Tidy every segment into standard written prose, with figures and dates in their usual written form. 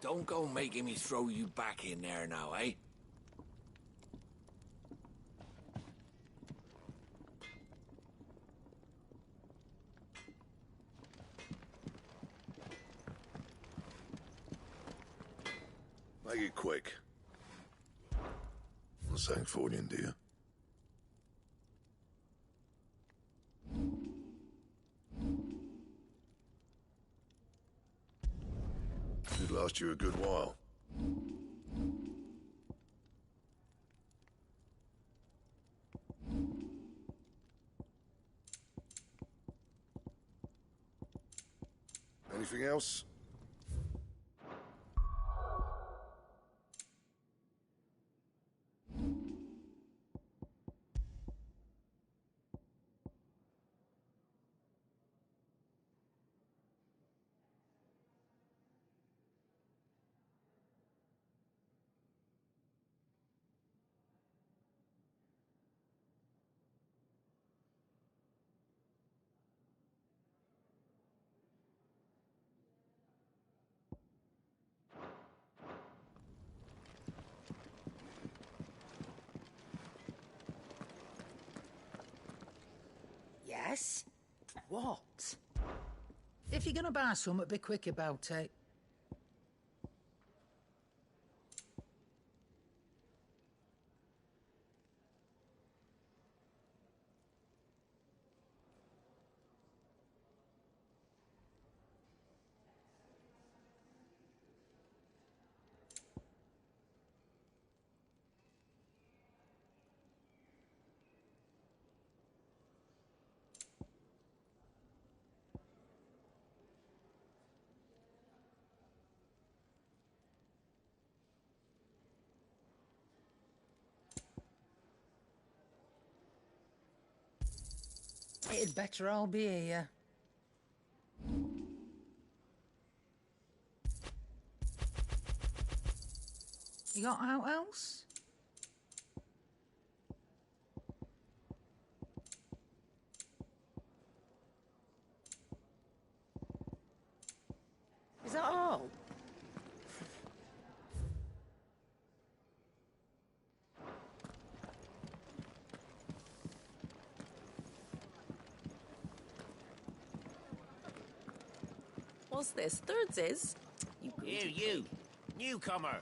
Don't go making me throw you back in there now, eh? Make it quick. I'm saying Fordian, do you? Should last you a good while. Anything else? Yes? What? If you're gonna buy something, be quick about it. It'd better all be here. You got out else? Is that all? What's this? Thirds is? Here, you! Newcomer!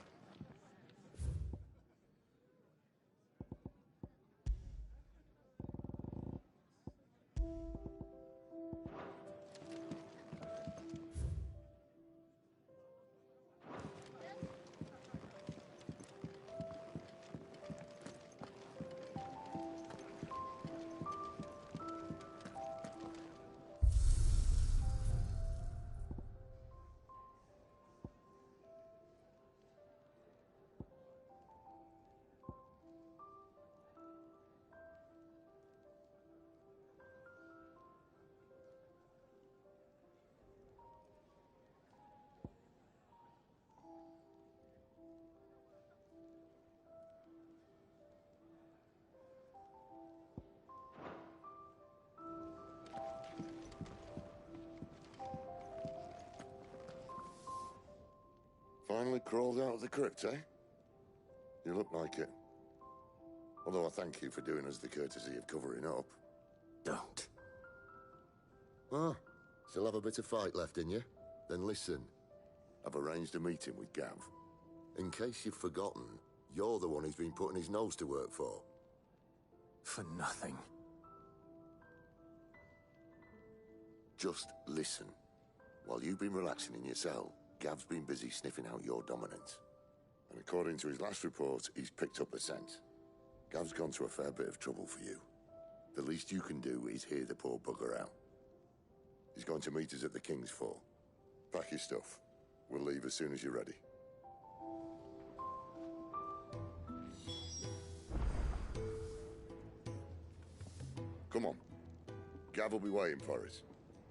Finally crawled out of the crypt, eh? You look like it. Although I thank you for doing us the courtesy of covering up. Don't. Ah, still have a bit of fight left in you? Then listen. I've arranged a meeting with Gav. In case you've forgotten, you're the one he's been putting his nose to work for. For nothing. Just listen. While you've been relaxing in your cell, Gav's been busy sniffing out your dominance. And according to his last report, he's picked up a scent. Gav's gone to a fair bit of trouble for you. The least you can do is hear the poor bugger out. He's going to meet us at the King's Fall. Pack your stuff. We'll leave as soon as you're ready. Come on. Gav will be waiting for us.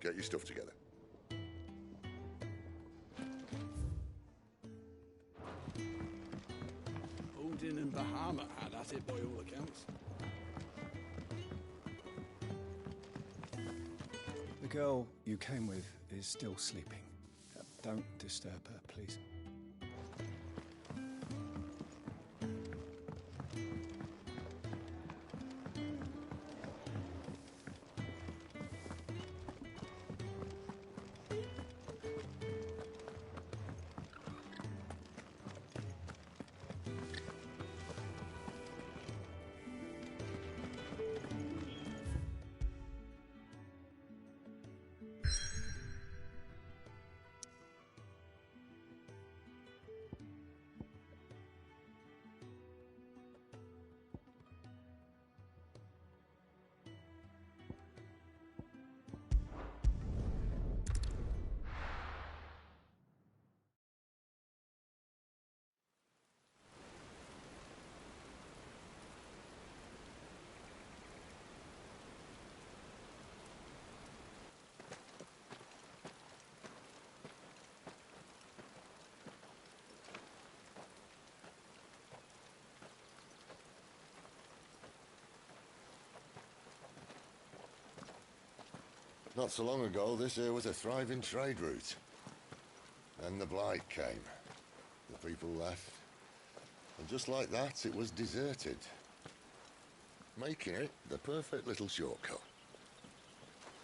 Get your stuff together. Odin and Bahama had at it by all accounts. The girl you came with is still sleeping. Don't disturb her, please. Not so long ago, this here was a thriving trade route. Then the blight came. The people left. And just like that, it was deserted. Making it the perfect little shortcut.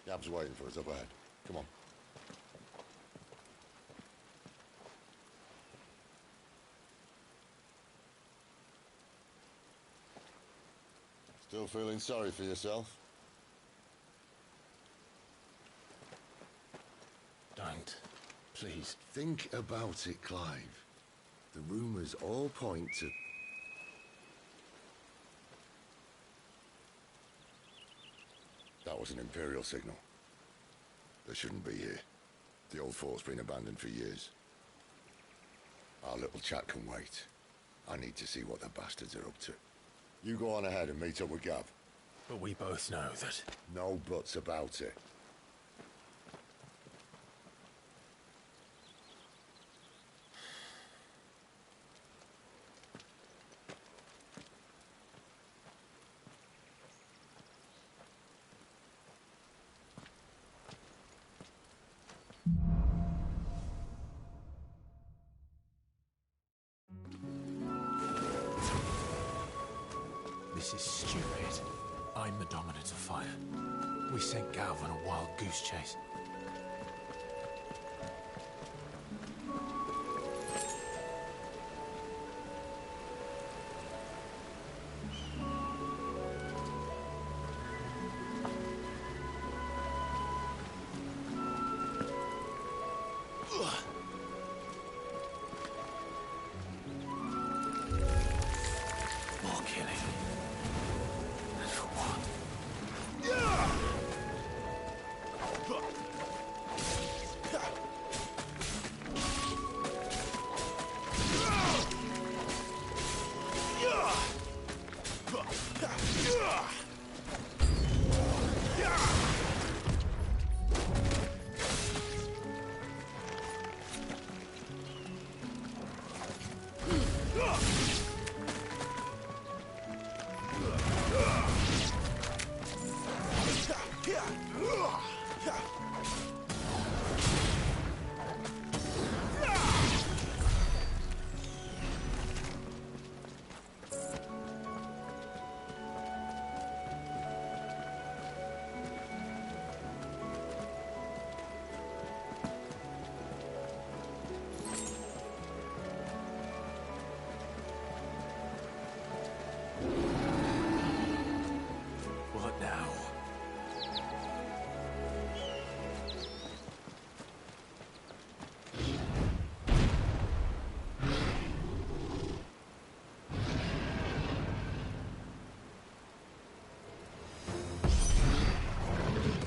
Gab's waiting for us up ahead. Come on. Still feeling sorry for yourself? Don't. Please. Think about it, Clive. The rumours all point to... That was an Imperial signal. They shouldn't be here. The old fort's been abandoned for years. Our little chat can wait. I need to see what the bastards are up to. You go on ahead and meet up with Gav. But we both know that... No buts about it. This is stupid. I'm the dominant of fire. We sent Gav on a wild goose chase. More killing. And for what? What now?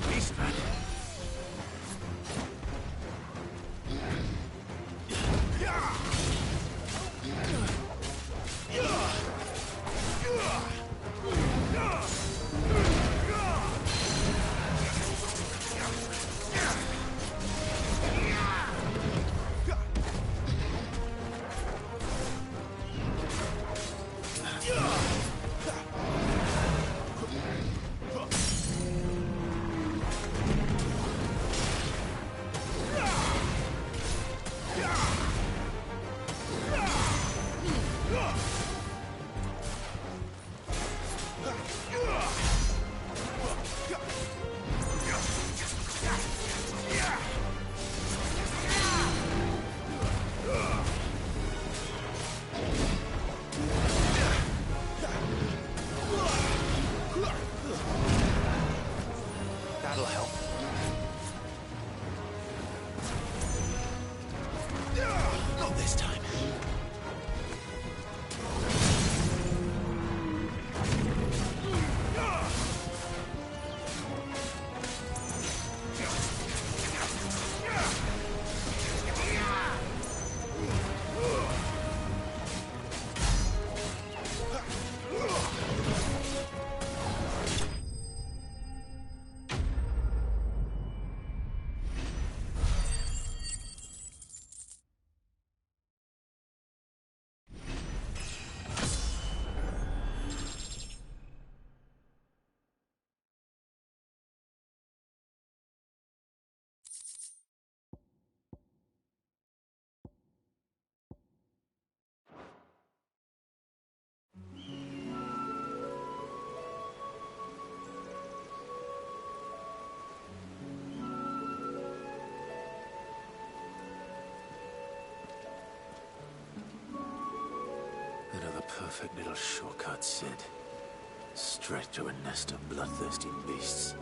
Beastman! perfect little shortcut, Sid. Straight to a nest of bloodthirsty beasts.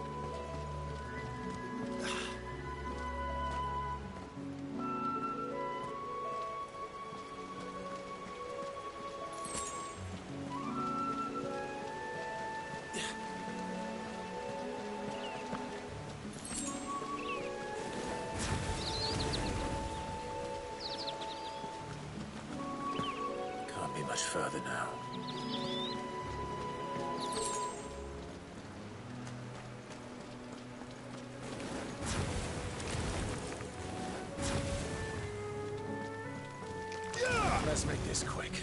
Can't be much further now. Let's make this quick.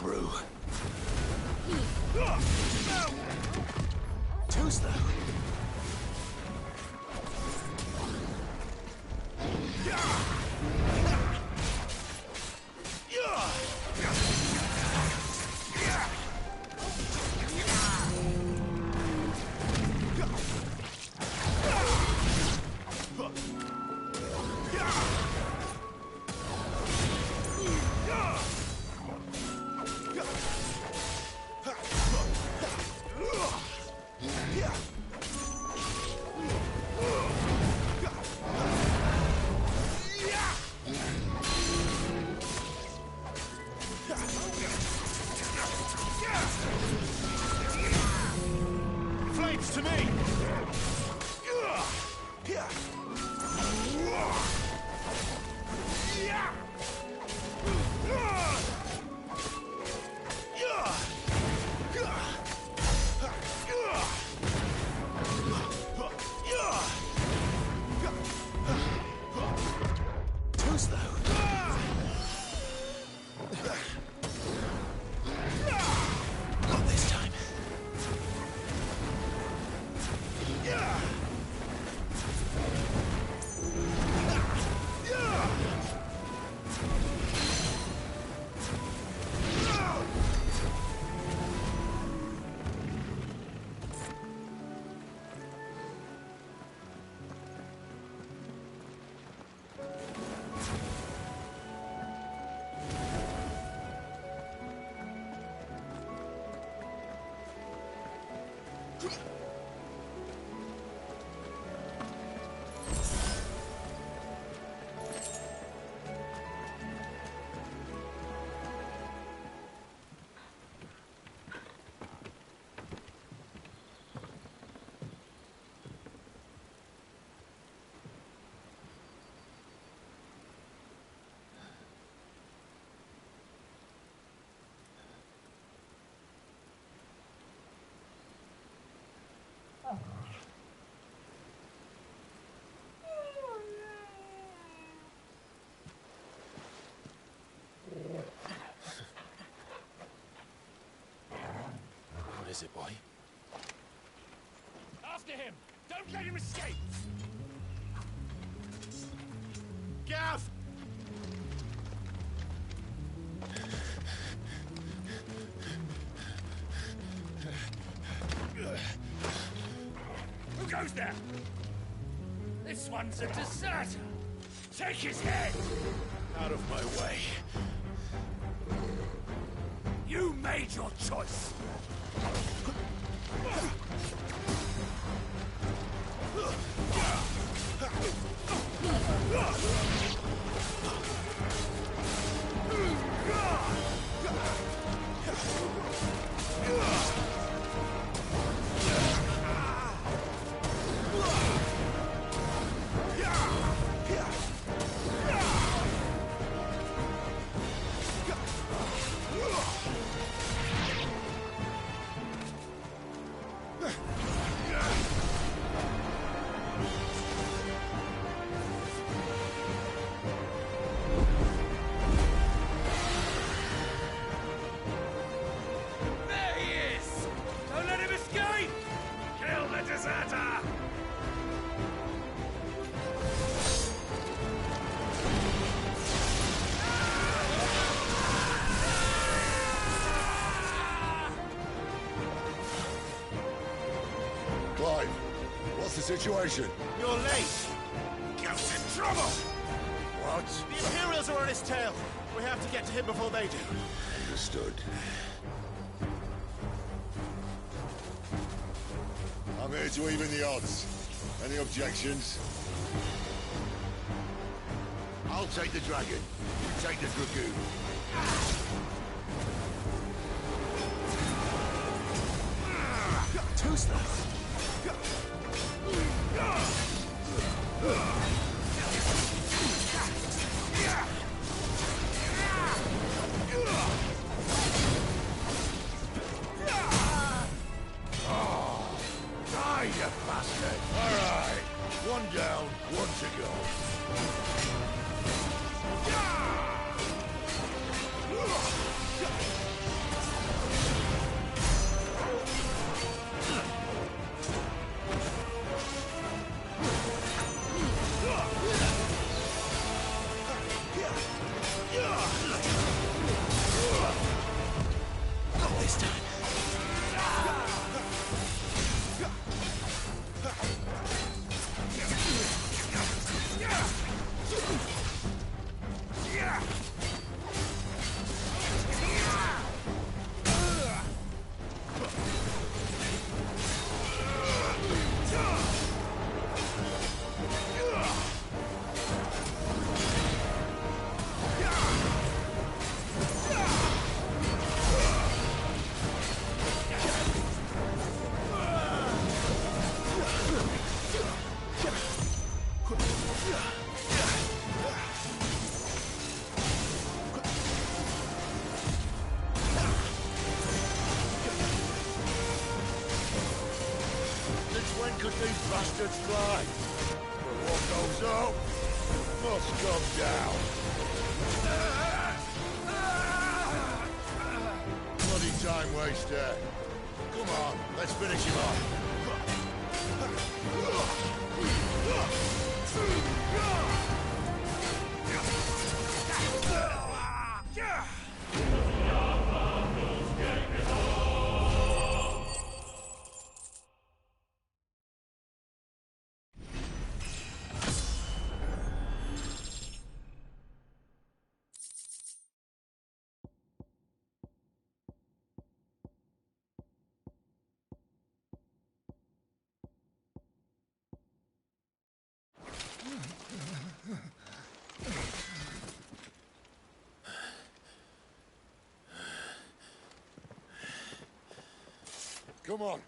Through. Too slow. Flames to me! Too slow. Not this time. What is it, boy? After him! Don't let him escape! Gav! Who goes there? This one's a deserter! Take his head! Out of my way. You made your choice! Clive, what's the situation? You're late. Gav's in trouble! What? The Imperials are on his tail. We have to get to him before they do. Understood. I'm here to even the odds. Any objections? I'll take the dragon. You take the dragoon. Who's that? Die, you bastard! All right. One down, one to go. Not this time. Since when could these bastards fly? But what goes up must come down. Bloody time waster. Come on, let's finish him off. Come on.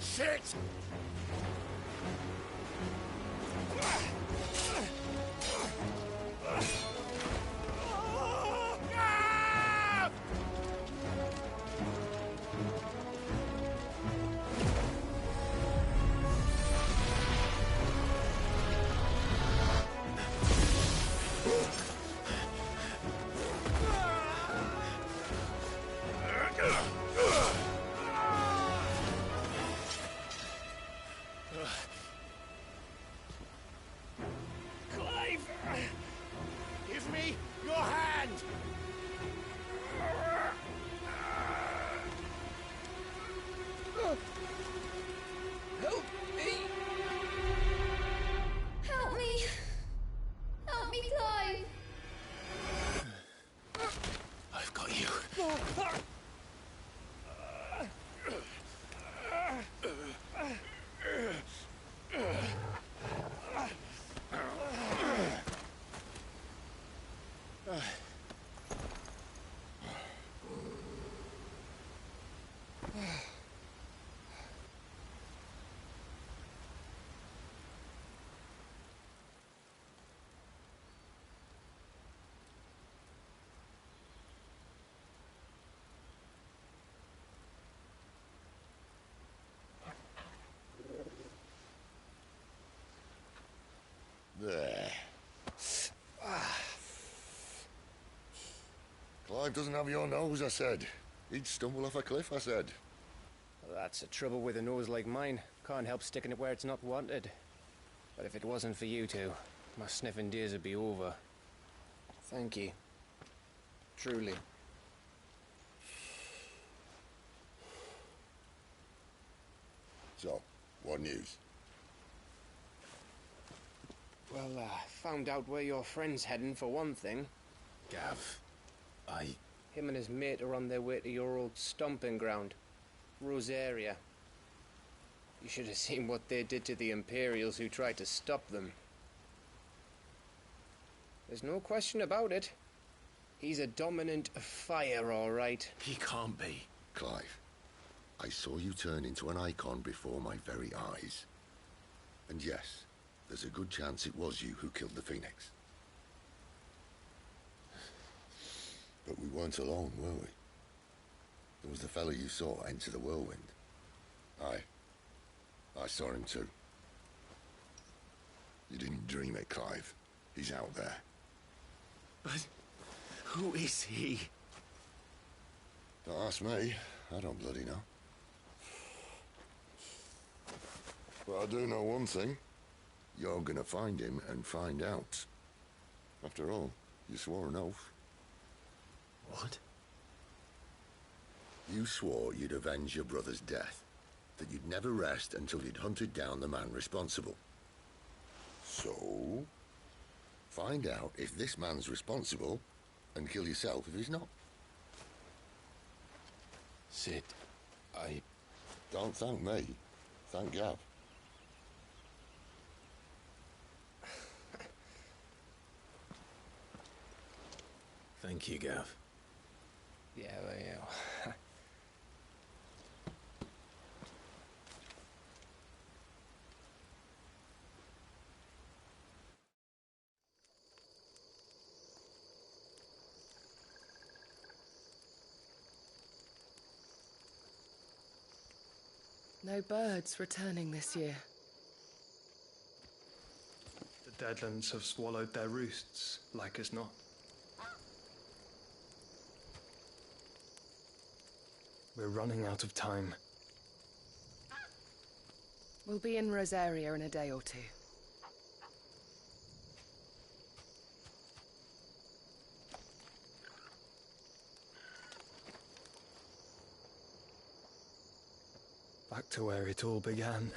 Shit! There. Clive doesn't have your nose, I said. He'd stumble off a cliff, I said. Well, that's the trouble with a nose like mine. Can't help sticking it where it's not wanted. But if it wasn't for you two, my sniffing days would be over. Thank you. Truly. So, what news? Well, found out where your friend's heading for one thing. Gav, Him and his mate are on their way to your old stomping ground, Rosaria. You should have seen what they did to the Imperials who tried to stop them. There's no question about it. He's a dominant of fire, all right. He can't be. Clive, I saw you turn into an icon before my very eyes. And yes, there's a good chance it was you who killed the Phoenix. But we weren't alone, were we? There was the fellow you saw enter the whirlwind. I saw him too. You didn't dream it, Clive. He's out there. But who is he? Don't ask me. I don't bloody know. But I do know one thing. You're gonna find him and find out. After all, you swore an oath. What? You swore you'd avenge your brother's death, that you'd never rest until you'd hunted down the man responsible. So, find out if this man's responsible, and kill yourself if he's not. Sid, Don't thank me. Thank Gav. Thank you, Gav. Yeah, well. No birds returning this year. The Deadlands have swallowed their roosts, like as not. We're running out of time. We'll be in Rosaria in a day or two. Back to where it all began.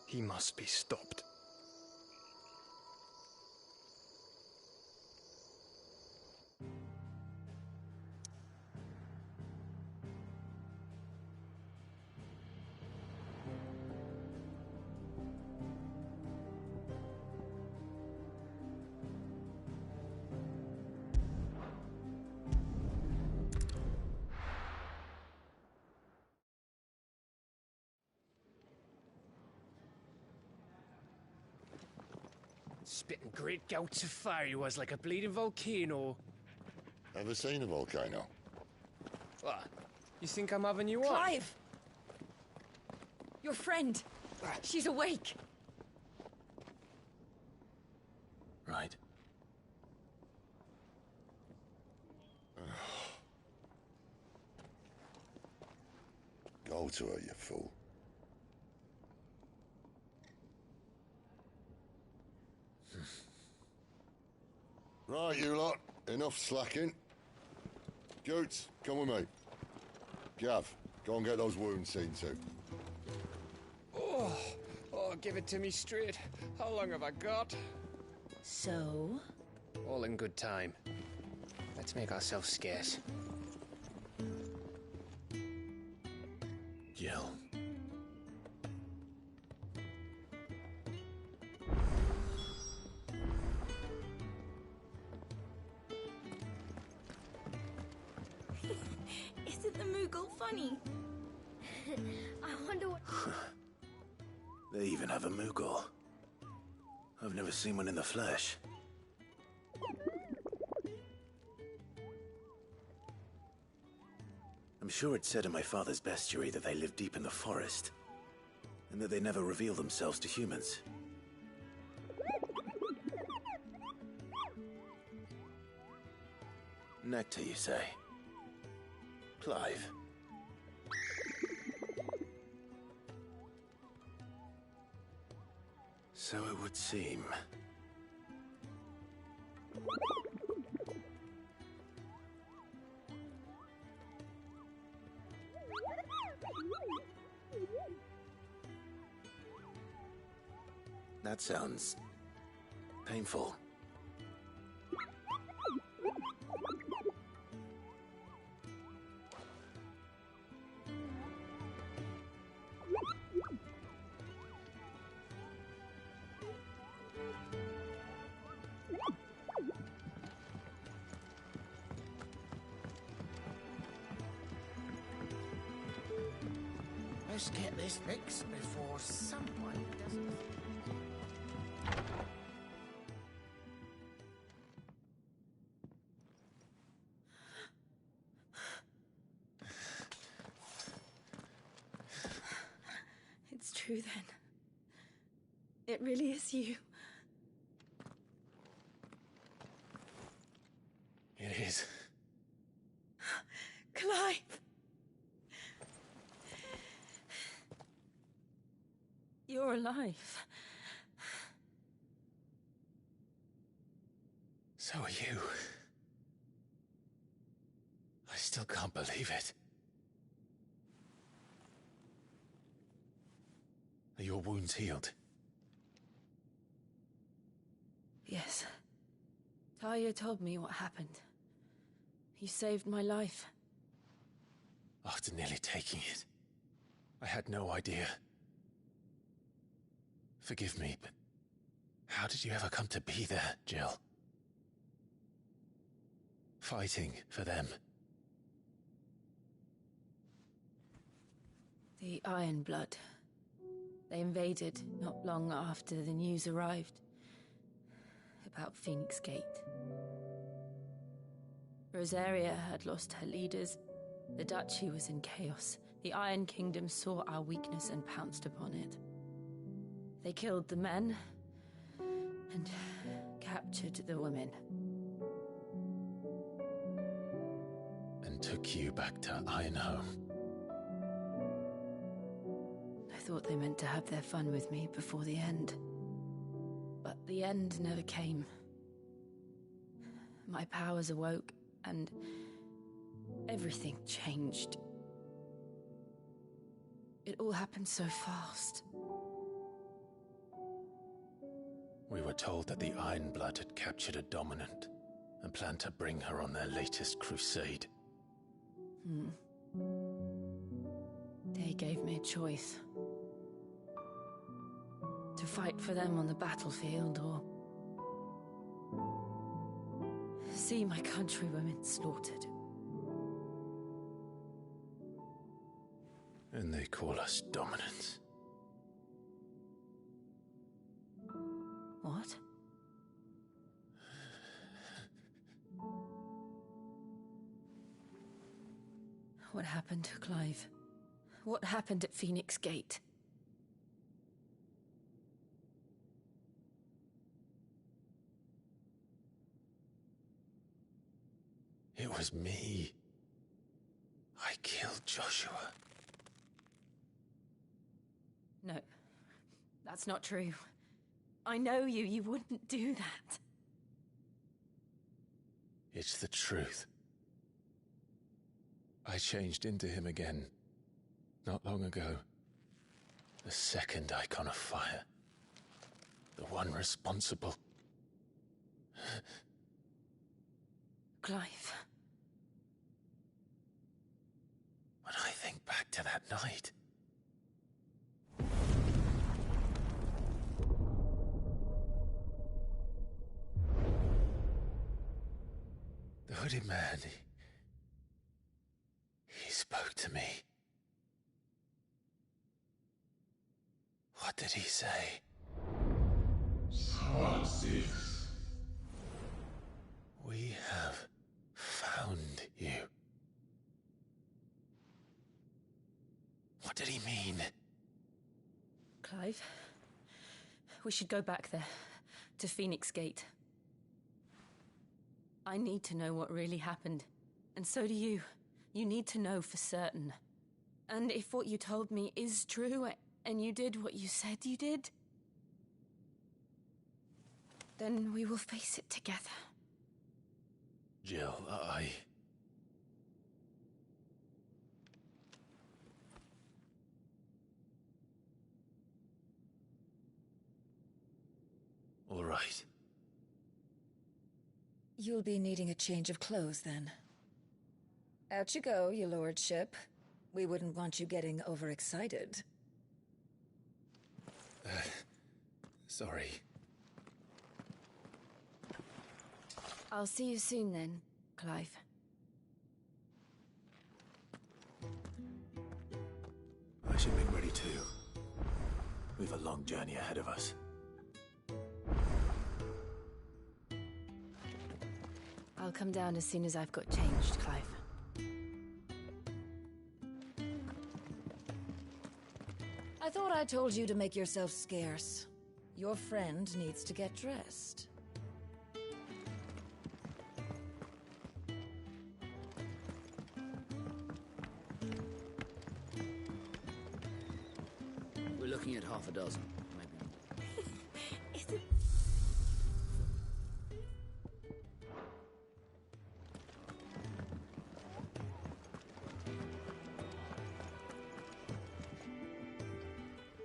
He must be stopped. Spitting great gouts of fire he was, like a bleeding volcano. Ever seen a volcano? What? You think I'm having you on? Clive! Your friend. She's awake. Right. Go to her, you fool. Right, you lot. Enough slacking. Goots, come with me. Gav, go and get those wounds seen to. Oh, give it to me straight. How long have I got? So? All in good time. Let's make ourselves scarce. Jill. Isn't the Moogle funny? I wonder what... They even have a Moogle. A I've never seen one in the flesh. I'm sure it said in my father's bestiary that they live deep in the forest, and that they never reveal themselves to humans. Nectar, you say? Clive. So it would seem. That sounds painful. Let's get this fixed before someone doesn't. It's true then. It really is you. It is. Clive! You're alive. So are you. I still can't believe it. Are your wounds healed? Yes. Talia told me what happened. You saved my life. After nearly taking it, I had no idea. Forgive me, but how did you ever come to be there, Jill? Fighting for them. The Iron Blood. They invaded not long after the news arrived about Phoenix Gate. Rosaria had lost her leaders. The Duchy was in chaos. The Iron Kingdom saw our weakness and pounced upon it. They killed the men and captured the women. And took you back to Ironhome. I thought they meant to have their fun with me before the end. But the end never came. My powers awoke, and everything changed. It all happened so fast. We were told that the Iron Blood had captured a dominant and planned to bring her on their latest crusade. They gave me a choice. To fight for them on the battlefield, or see my countrywomen slaughtered. And they call us dominants. What? What happened to Clive? What happened at Phoenix Gate? It was me. I killed Joshua. No, that's not true. I know you. You wouldn't do that. It's the truth. I changed into him again, not long ago. The second icon of fire. The one responsible. Clive. When I think back to that night... The hooded man, he spoke to me. What did he say? So did he mean? Clive, we should go back there, to Phoenix Gate. I need to know what really happened, and so do you. You need to know for certain. And if what you told me is true, and you did what you said you did, then we will face it together. Jill, All right. You'll be needing a change of clothes, then. Out you go, your lordship. We wouldn't want you getting overexcited. Sorry. I'll see you soon then, Clive. I should make ready too. We've a long journey ahead of us. I'll come down as soon as I've got changed, Clive. I thought I told you to make yourself scarce. Your friend needs to get dressed. We're looking at half a dozen, maybe.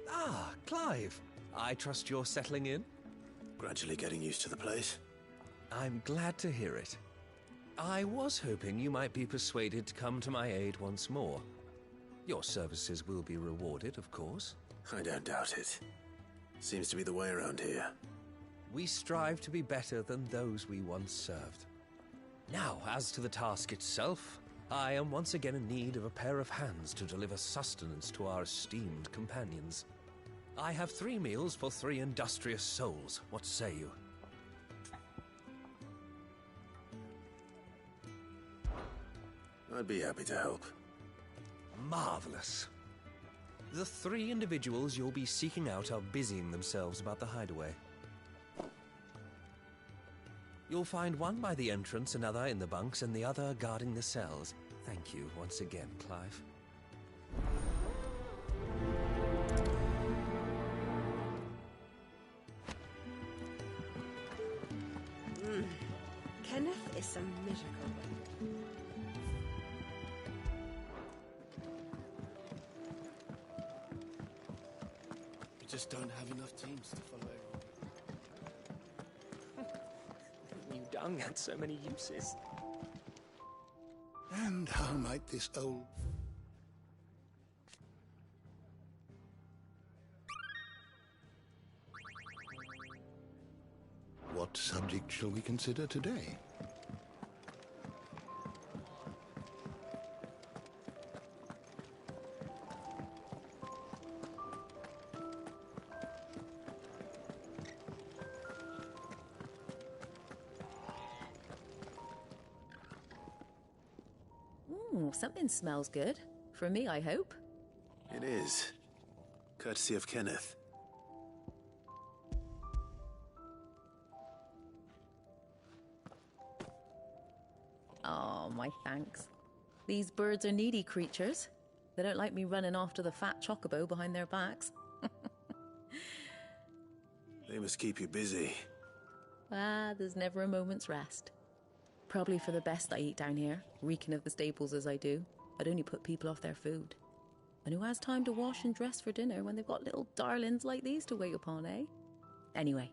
Ah, Clive. I trust you're settling in? Gradually getting used to the place. I'm glad to hear it. I was hoping you might be persuaded to come to my aid once more. Your services will be rewarded, of course. I don't doubt it. Seems to be the way around here. We strive to be better than those we once served. Now, as to the task itself, I am once again in need of a pair of hands to deliver sustenance to our esteemed companions. I have 3 meals for 3 industrious souls. What say you? I'd be happy to help. Marvelous. The 3 individuals you'll be seeking out are busying themselves about the hideaway. You'll find one by the entrance, another in the bunks, and the other guarding the cells. Thank you once again, Clive. Kenneth is a miracle. We just don't have enough teams to follow everyone. New dung had so many uses. And how might this old... What subject shall we consider today? Something smells good. For me, I hope. It is. Courtesy of Kenneth. Oh, my thanks. These birds are needy creatures. They don't like me running off to the fat chocobo behind their backs. They must keep you busy. There's never a moment's rest. Probably for the best I eat down here, reeking of the staples as I do. I'd only put people off their food. And who has time to wash and dress for dinner when they've got little darlings like these to wait upon, eh? Anyway,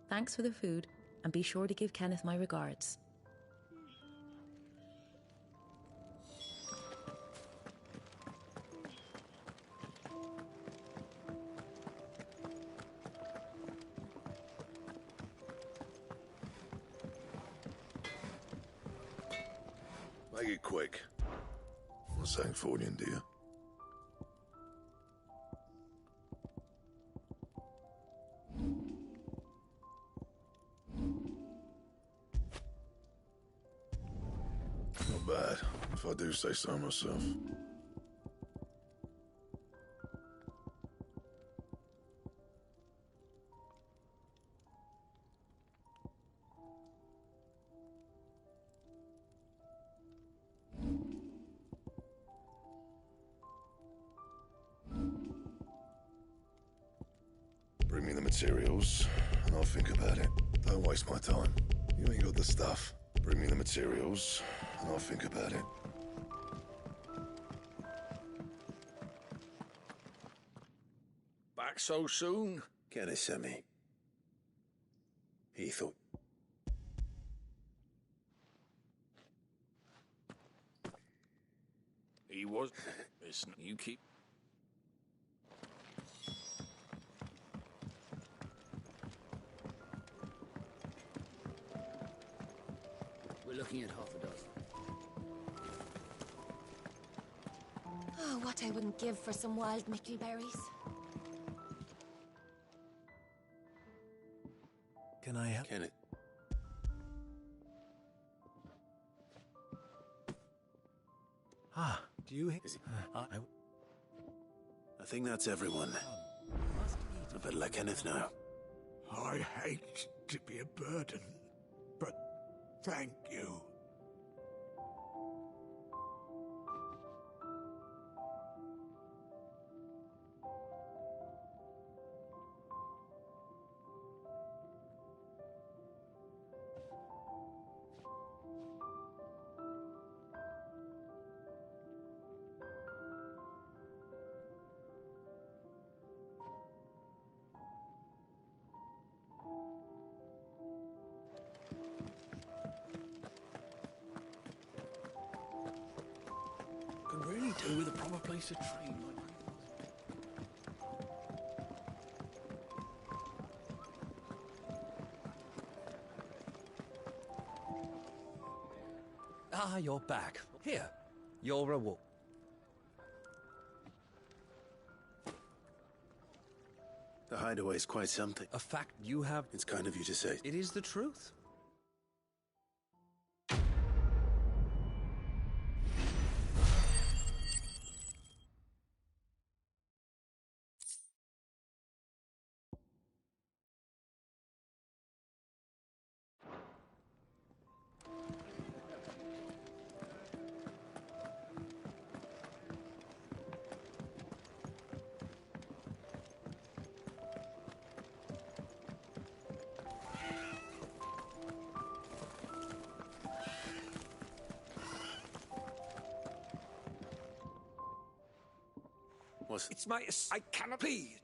thanks for the food, and be sure to give Kenneth my regards. Make it quick. Not saying Fordian, do you? Not bad, if I do say so myself. materials, and I'll think about it. Don't waste my time. You ain't got the stuff. Bring me the materials, and I'll think about it. Back so soon? Kenneth sent me. He thought... He was... Listen, you keep... We're looking at half a dozen. Oh, what I wouldn't give for some wild mickleberries. Can I help? Kenneth. Do you... I think that's everyone. I better let Kenneth know. I hate to be a burden, but thank you. Could really do with a proper place to train. Ah, you're back. Here, your reward. The hideaway's quite something. A fact you have... It's kind of you to say. It is the truth. It's my... I cannot plead.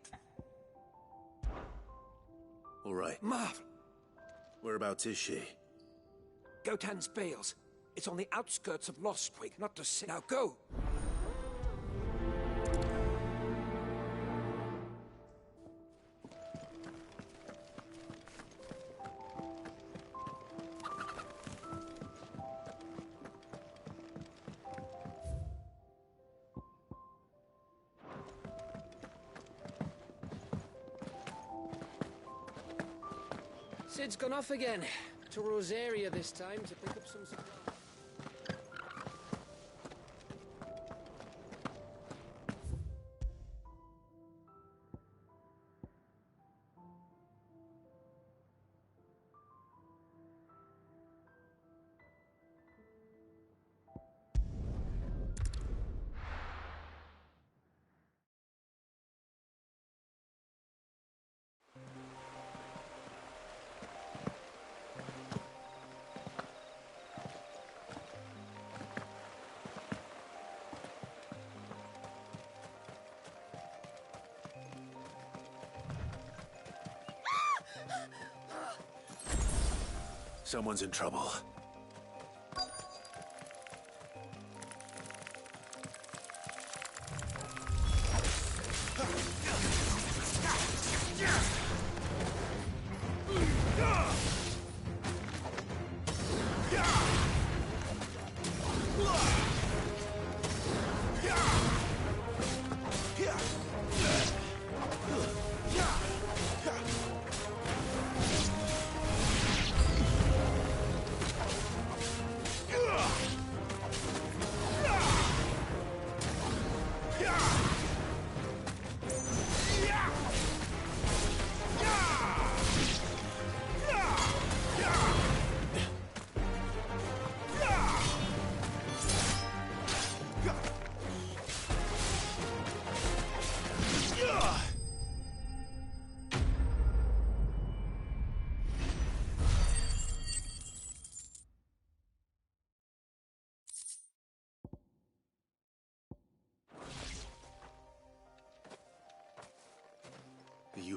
All right. Marvel. Whereabouts is she? Gotan's Bales. It's on the outskirts of Lostwig, not to say... Now go! Sid's gone off again. To Rosaria this time to pick up some supplies. Someone's in trouble.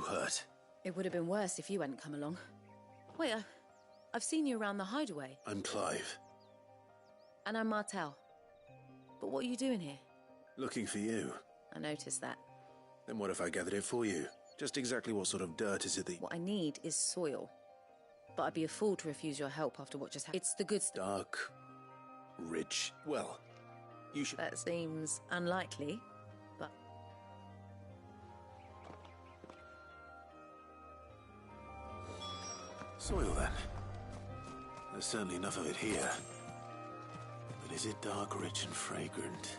hurt? It would have been worse if you hadn't come along. Wait, I've seen you around the hideaway. I'm Clive. And I'm Martel. But what are you doing here? Looking for you. I noticed that. Then what if I gathered it for you? Just exactly what sort of dirt is it that... What I need is soil. But I'd be a fool to refuse your help after what just happened. It's the good stuff. Dark. Rich. Well, you should... That seems unlikely, but... Soil, then. There's certainly enough of it here. But is it dark, rich, and fragrant?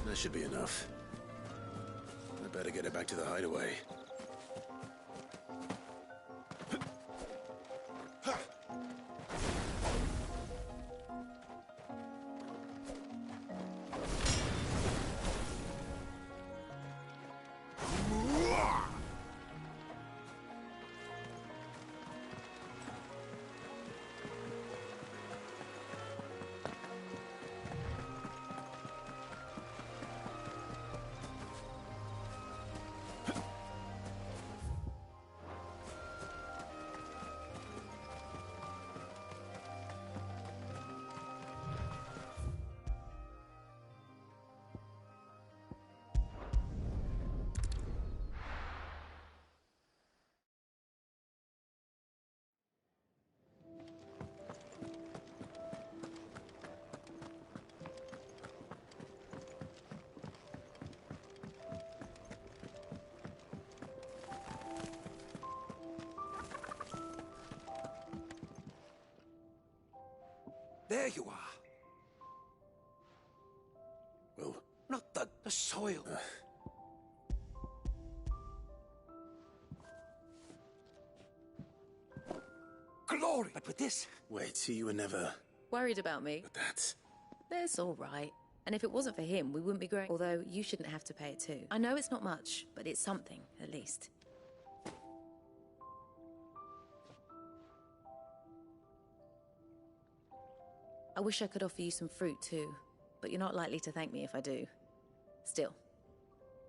That should be enough. I better get it back to the hideaway. There you are. Well... Not the soil. Glory! But with this... Wait, see, you were never... Worried about me? But that's... That's all right. And if it wasn't for him, we wouldn't be growing. Although, you shouldn't have to pay it too. I know it's not much, but it's something, at least. I wish I could offer you some fruit too, but you're not likely to thank me if I do. Still,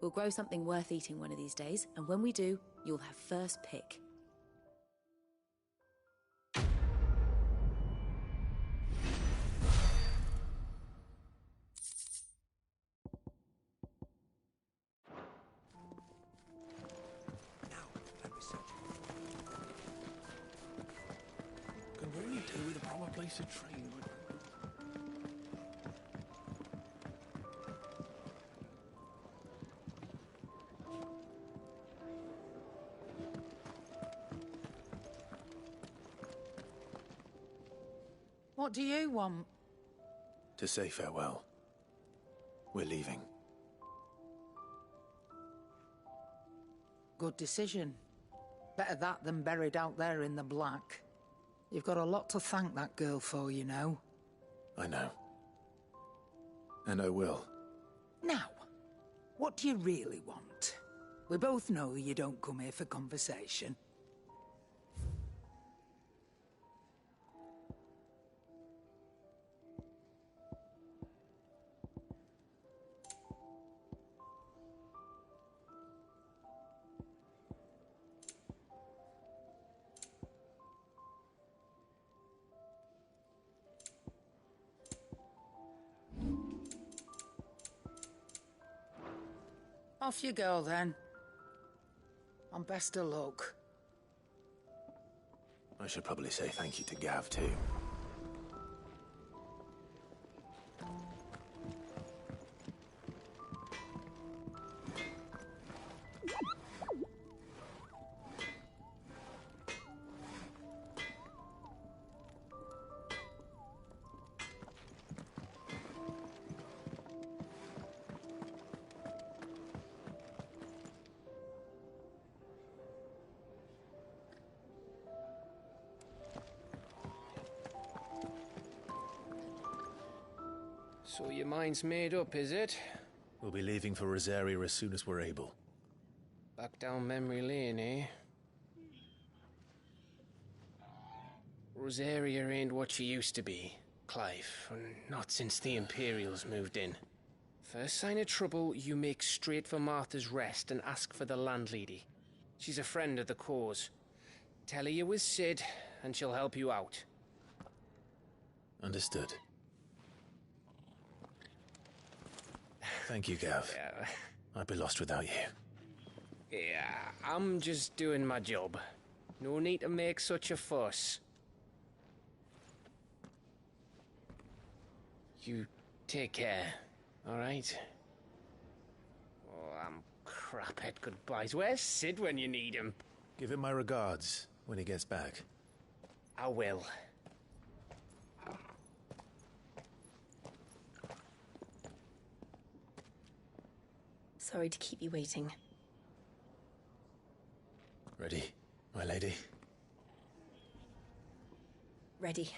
we'll grow something worth eating one of these days, and when we do, you'll have first pick. Can really do with a proper place to train. What do you want? To say farewell. We're leaving. Good decision. Better that than buried out there in the black. You've got a lot to thank that girl for, you know. I know. And I will. Now, what do you really want? We both know you don't come here for conversation. Off you go, then. And best of luck. I should probably say thank you to Gav, too. So your mind's made up, is it? We'll be leaving for Rosaria as soon as we're able. Back down memory lane, eh? Rosaria ain't what she used to be, Clive. Not since the Imperials moved in. First sign of trouble, you make straight for Martha's Rest and ask for the landlady. She's a friend of the cause. Tell her you was Sid, and she'll help you out. Understood. Thank you, Gav. Yeah. I'd be lost without you. Yeah, I'm just doing my job. No need to make such a fuss. You take care, all right? Oh, I'm crap at goodbyes. Where's Sid when you need him? Give him my regards when he gets back. I will. Sorry to keep you waiting. Ready, my lady? Ready.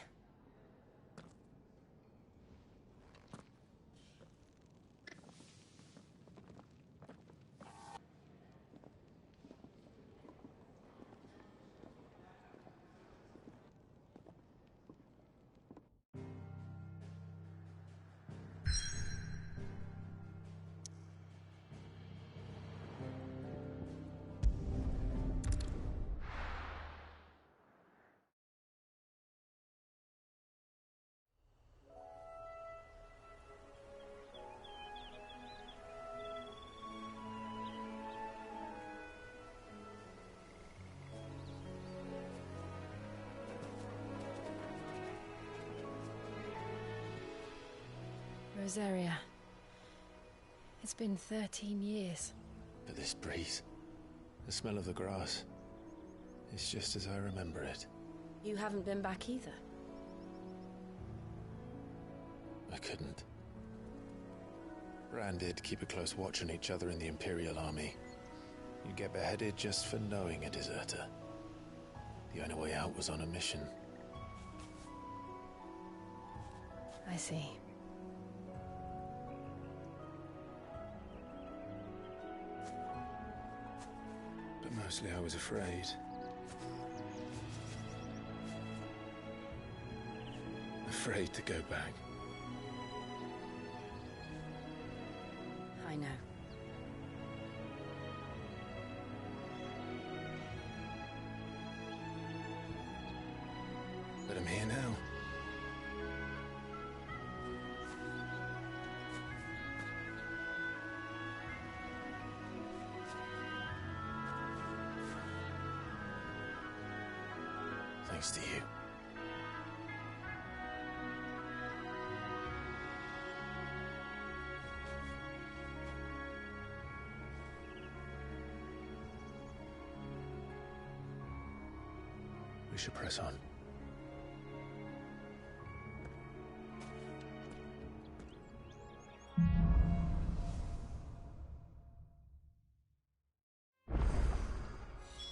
Rosaria. It's been 13 years. But this breeze, the smell of the grass, it's just as I remember it. You haven't been back either. I couldn't. Bran did keep a close watch on each other in the Imperial Army. You'd get beheaded just for knowing a deserter. The only way out was on a mission. I see. But mostly I was afraid. Afraid to go back. I know. But I'm here now. Thanks to you. We should press on.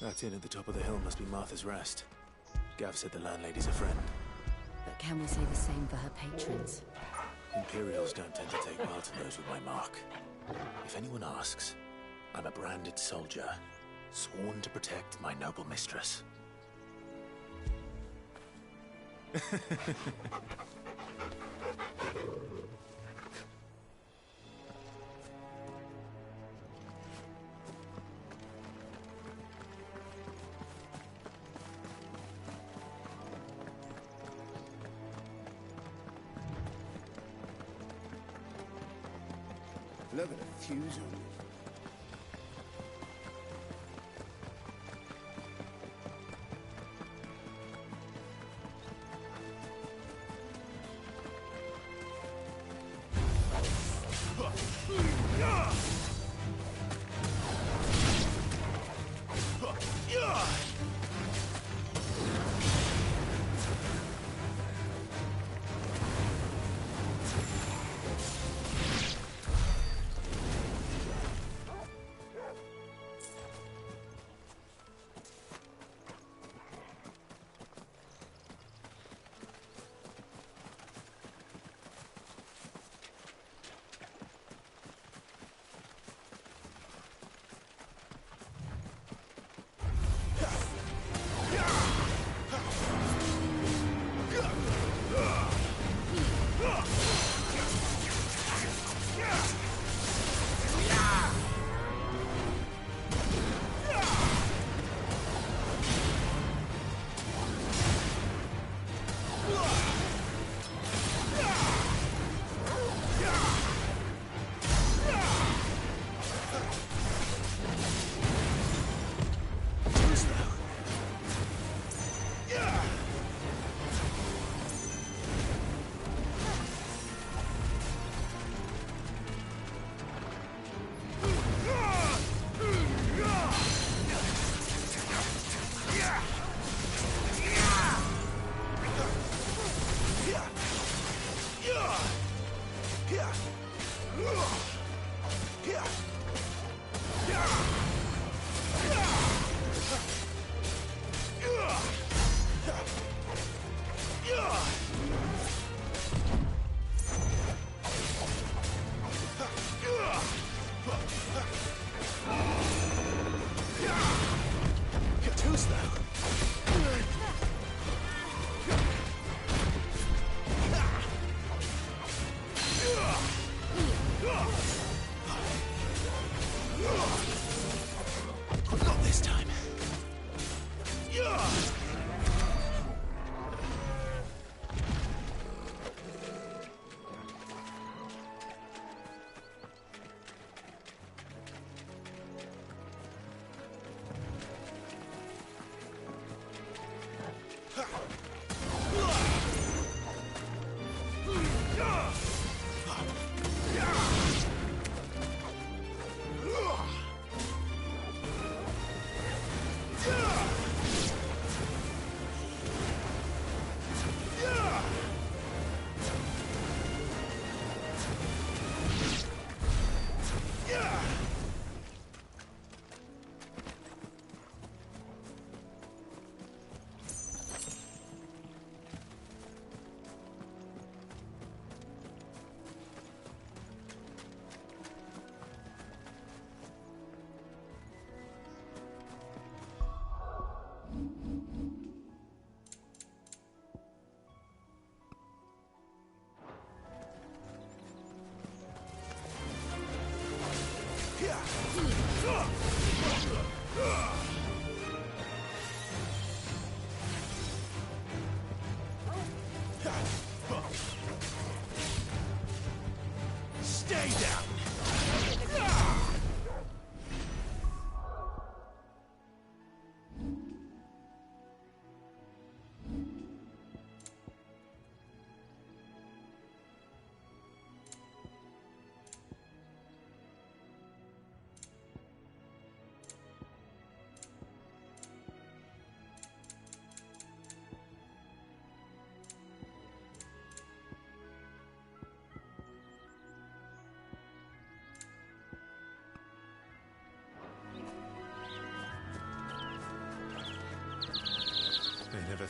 That inn at the top of the hill must be Martha's Rest. Gav said the landlady's a friend. But can we say the same for her patrons? Imperials don't tend to take well to those with my mark. If anyone asks, I'm a branded soldier, sworn to protect my noble mistress. Look at the fuse on it.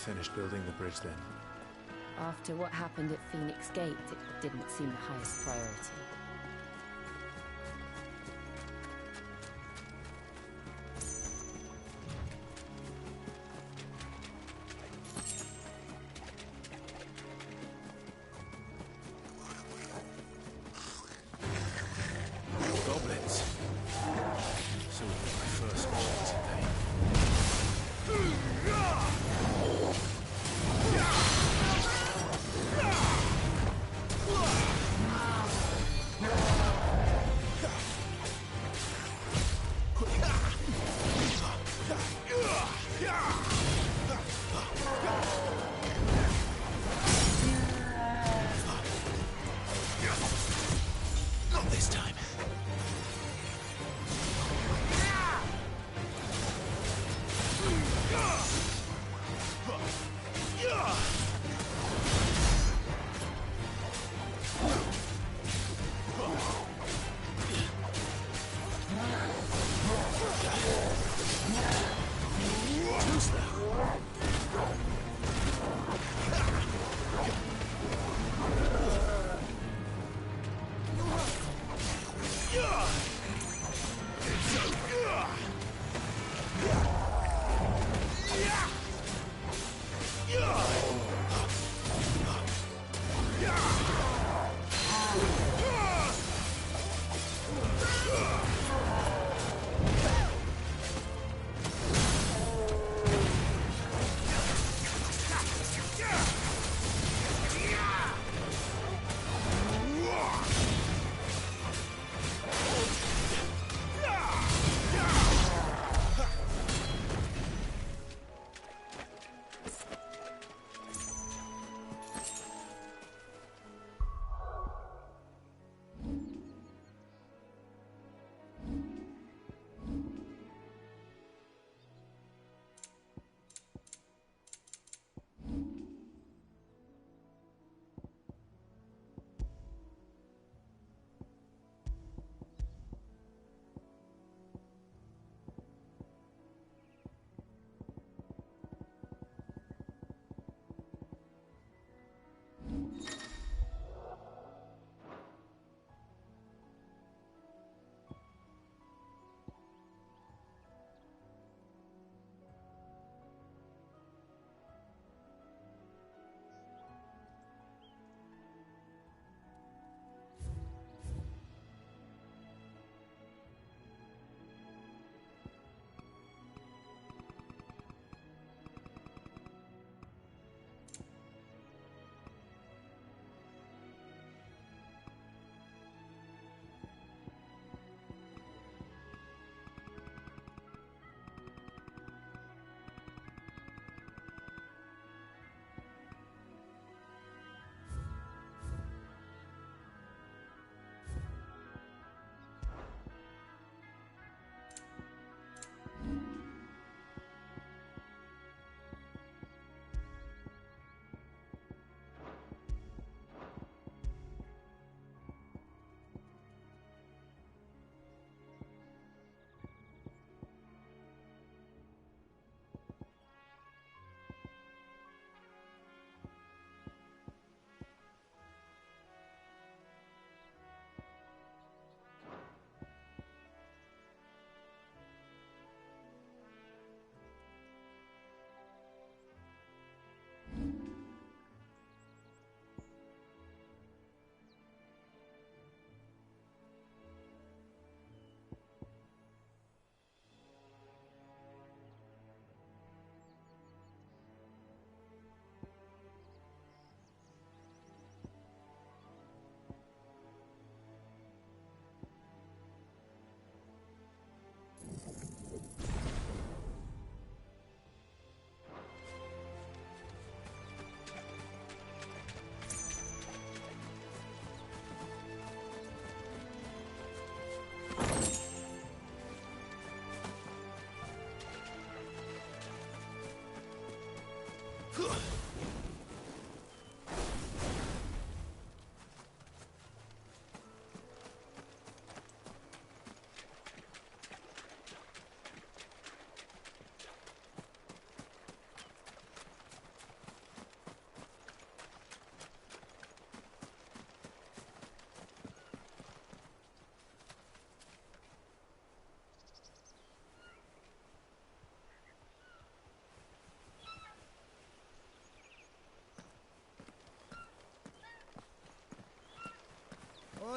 finished building the bridge then? After what happened at Phoenix Gate, it didn't seem the highest priority. Goblins. So it was my first mission today.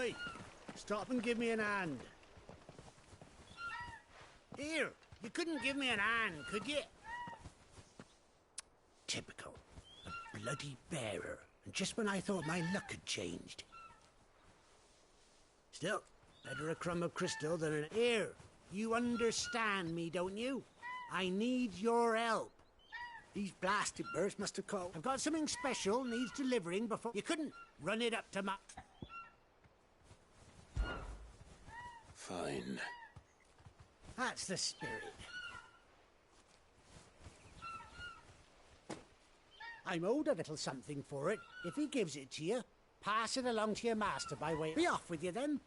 Oi! Stop and give me an hand. Here, you couldn't give me an hand, could you? Typical. A bloody bearer. And just when I thought my luck had changed. Still, better a crumb of crystal than an... Here, you understand me, don't you? I need your help. These blasted birds must have called. I've got something special needs delivering before... You couldn't run it up to my... Fine. That's the spirit. I'm owed a little something for it. If he gives it to you, pass it along to your master by way... Be off with you then.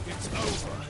It's over.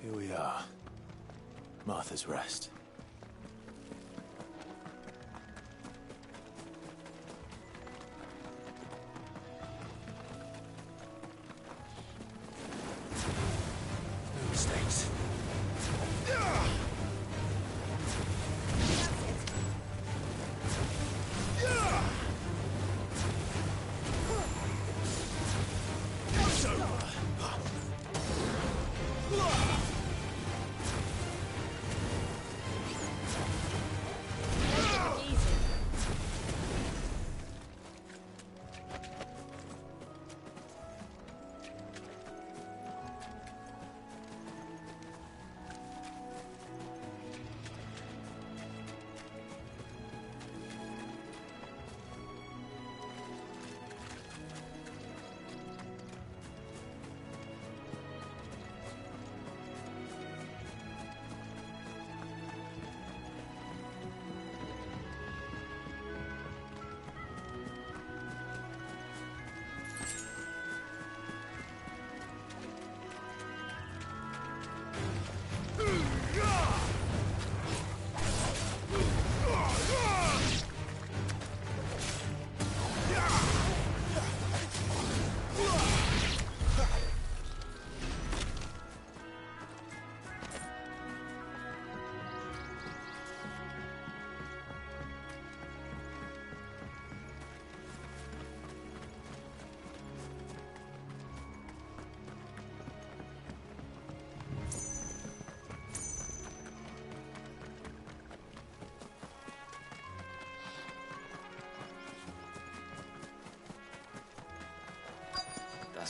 Here we are. Martha's Rest.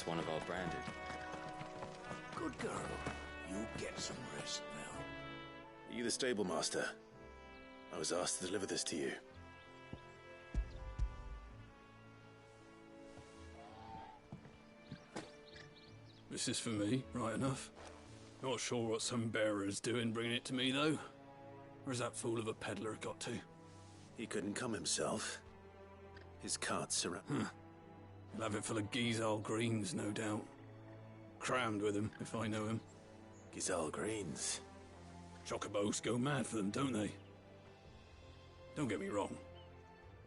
that's one of our branded. Good girl. You get some rest now. Are you the stable master? I was asked to deliver this to you. This is for me, right enough. Not sure what some bearer's doing bringing it to me, though. Where's that fool of a peddler got to? He couldn't come himself. His cart's surrounded. He'll have it full of Gizal greens, no doubt. Crammed with him, if I know him. Gizal greens? Chocobos go mad for them, don't they? Don't get me wrong.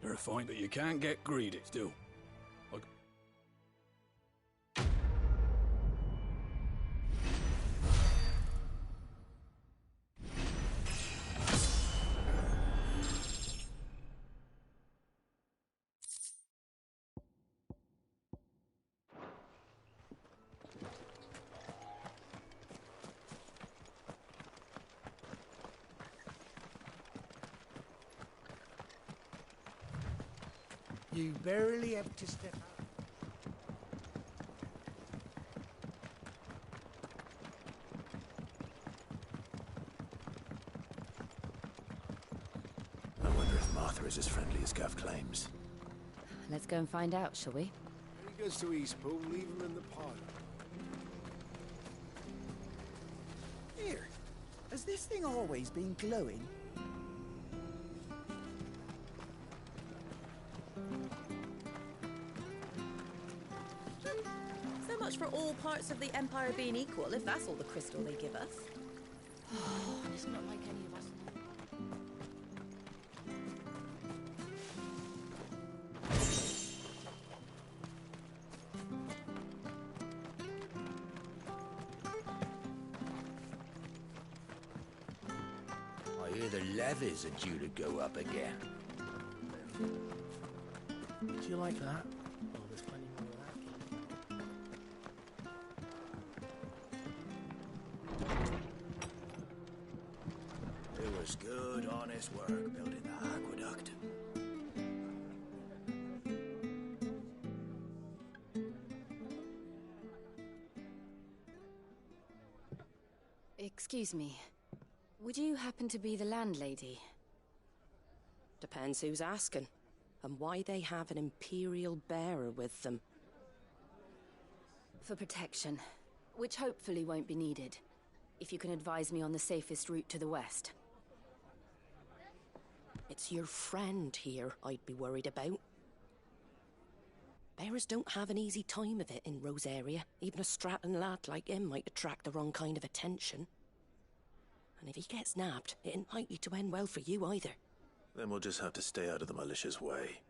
They're a fight, but you can't get greedy still. You barely have to step out. I wonder if Martha is as friendly as Gav claims. Let's go and find out, shall we? When he goes to Eastpool, leave him in the parlour. Here, has this thing always been glowing? So much for all parts of the Empire being equal, if that's all the crystal they give us. Oh, it's not like any of us. I hear the levies are due to go up again. Do you like that? Oh, there's plenty more of that. It was good, honest work building the aqueduct. Excuse me. Would you happen to be the landlady? Depends who's asking, and why they have an Imperial bearer with them. For protection, which hopefully won't be needed. If you can advise me on the safest route to the west. It's your friend here I'd be worried about. Bearers don't have an easy time of it in Rosaria. Even a Stratton lad like him might attract the wrong kind of attention. And if he gets nabbed, it ain't likely to end well for you either. Then we'll just have to stay out of the malicious way.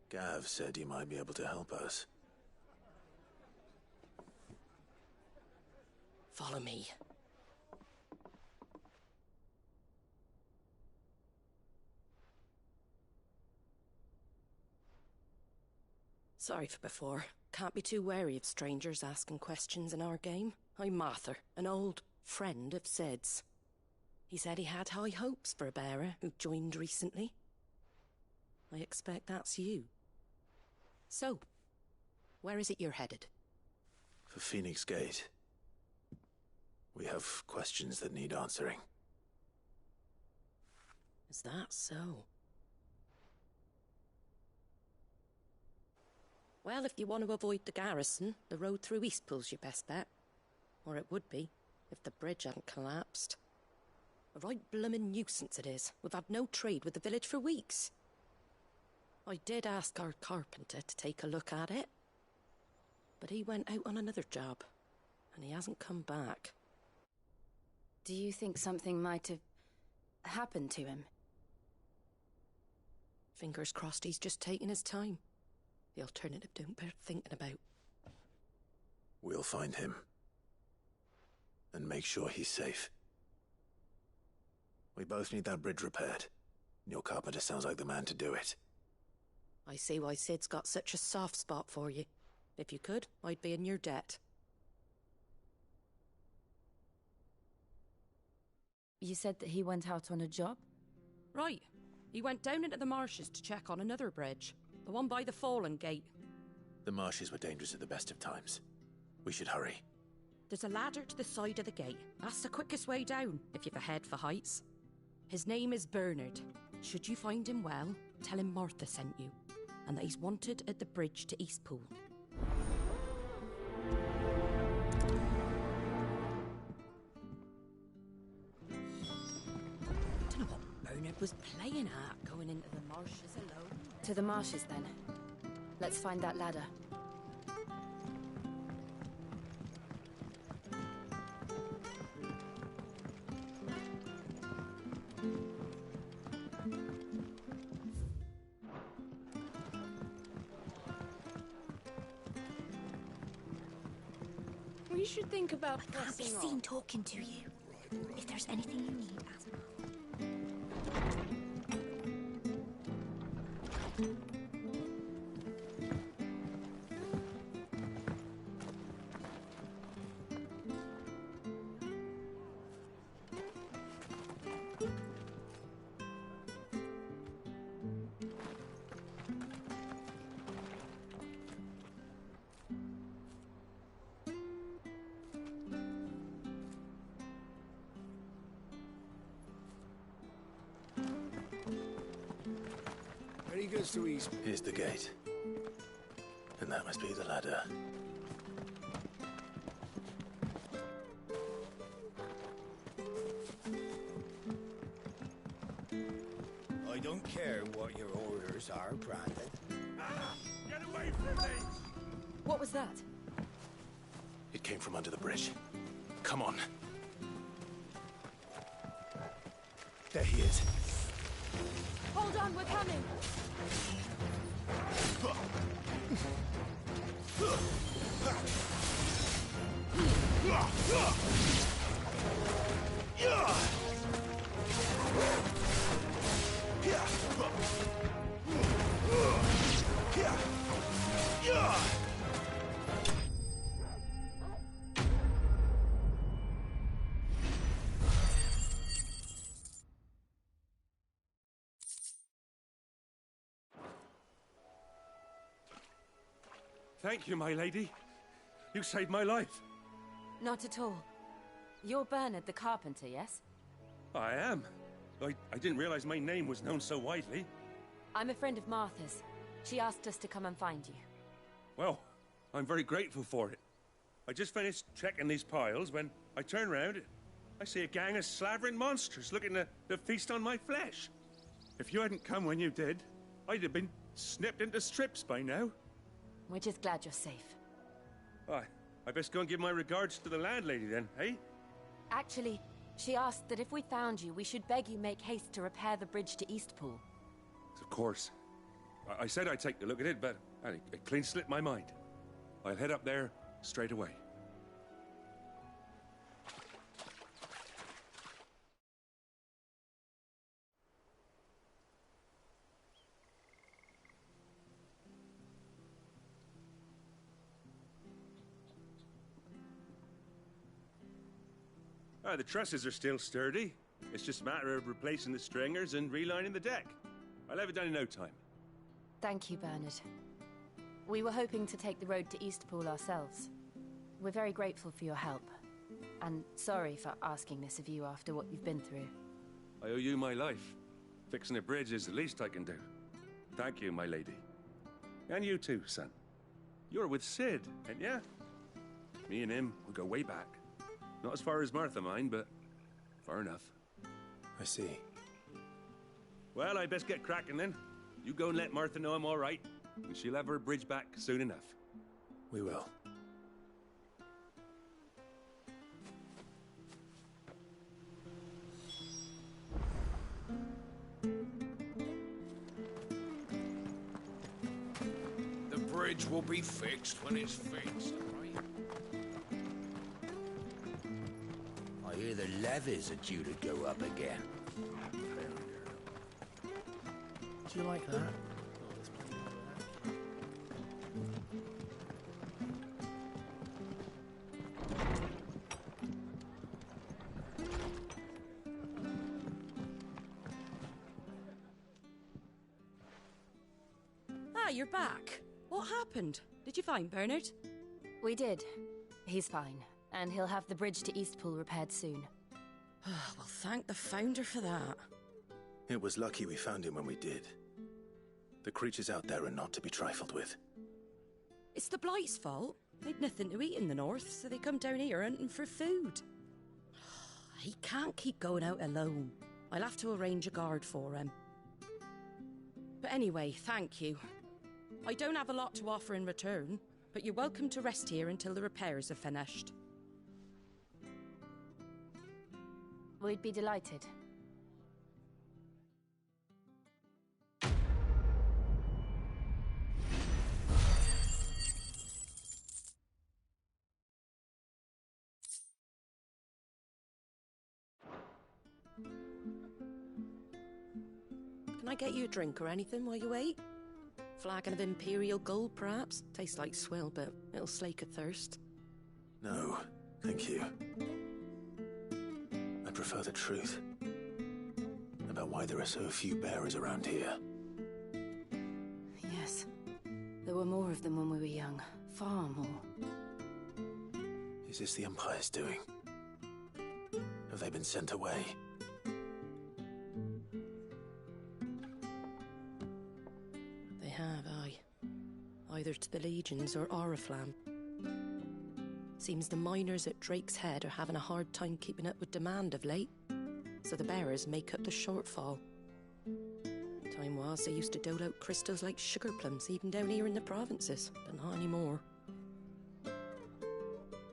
Gav said he might be able to help us. Follow me. Sorry for before. Can't be too wary of strangers asking questions in our game. I'm Martha, an old friend of Sid's. He said he had high hopes for a bearer who joined recently. I expect that's you. So, where is it you're headed? For Phoenix Gate. We have questions that need answering. Is that so? Well, if you want to avoid the garrison, the road through Eastpool's your best bet. Or it would be, if the bridge hadn't collapsed. A right bloomin' nuisance it is. We've had no trade with the village for weeks. I did ask our carpenter to take a look at it. But he went out on another job, and he hasn't come back. Do you think something might have happened to him? Fingers crossed he's just taking his time. The alternative don't bear thinking about. We'll find him. And make sure he's safe. We both need that bridge repaired. Your carpenter sounds like the man to do it. I see why Sid's got such a soft spot for you. If you could, I'd be in your debt. You said that he went out on a job? Right. He went down into the marshes to check on another bridge. The one by the Fallen Gate. The marshes were dangerous at the best of times. We should hurry. There's a ladder to the side of the gate. That's the quickest way down, if you've a head for heights. His name is Bernard. Should you find him well, tell him Martha sent you, and that he's wanted at the bridge to Eastpool. Don't know what Bernard was playing at, going into the marshes alone. To the marshes, then. Let's find that ladder. We should think about I can't be seen talking to you. If there's anything you need, ask me. He goes to East. Here's the gate. And that must be the ladder. I don't care what your orders are, Brandon. Get away from me! What was that? It came from under the bridge. Come on. There he is. Hold on, we're coming! Thank you, my lady. You saved my life. Not at all. You're Bernard the carpenter, yes? I am. I didn't realize my name was known so widely. I'm a friend of Martha's. She asked us to come and find you. Well, I'm very grateful for it. I just finished checking these piles when I turn round. I see a gang of slavering monsters looking to feast on my flesh. If you hadn't come when you did, I'd have been snipped into strips by now. We're just glad you're safe. I best go and give my regards to the landlady then, eh? Actually, she asked that if we found you, we should beg you make haste to repair the bridge to Eastpool. Of course. I said I'd take a look at it, but it clean slipped my mind. I'll head up there straight away. The trusses are still sturdy. It's just a matter of replacing the stringers and relining the deck. I'll have it done in no time. Thank you, Bernard. We were hoping to take the road to Eastpool ourselves. We're very grateful for your help. And sorry for asking this of you after what you've been through. I owe you my life. Fixing a bridge is the least I can do. Thank you, my lady. And you too, son. You're with Sid, ain't ya? Me and him, we go way back. Not as far as Martha, mind, but far enough. I see. Well, I best get cracking then. You go and let Martha know I'm all right, and she'll have her bridge back soon enough. We will. The bridge will be fixed when it's fixed, right? I hear the levies are due to go up again. Do you like that? Ah, you're back. What happened? Did you find Bernard? We did. He's fine, and he'll have the bridge to Eastpool repaired soon. Well, thank the Founder for that. It was lucky we found him when we did. The creatures out there are not to be trifled with. It's the Blight's fault. They'd nothing to eat in the north, so they come down here hunting for food. He can't keep going out alone. I'll have to arrange a guard for him. But anyway, thank you. I don't have a lot to offer in return, but you're welcome to rest here until the repairs are finished. We'd be delighted. Can I get you a drink or anything while you wait? Flagon of Imperial Gold, perhaps? Tastes like swill, but it'll slake a thirst. No, thank you. I prefer the truth about why there are so few bearers around here. Yes. There were more of them when we were young. Far more. Is this the Empire's doing? Have they been sent away? They have, aye. Either to the Legions or Oriflamme. Seems the miners at Drake's Head are having a hard time keeping up with demand of late, so the bearers make up the shortfall. Time was they used to dole out crystals like sugar plums even down here in the provinces, but not anymore.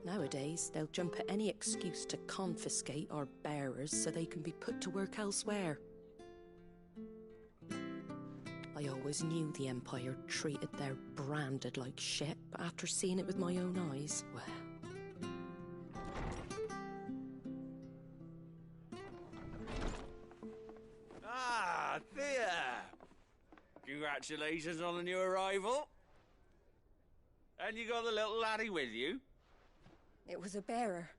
Nowadays, they'll jump at any excuse to confiscate our bearers so they can be put to work elsewhere. I always knew the Empire treated their branded like shit, but after seeing it with my own eyes, well... Ah, Thea! Congratulations on the new arrival. And you got the little laddie with you? It was a bearer.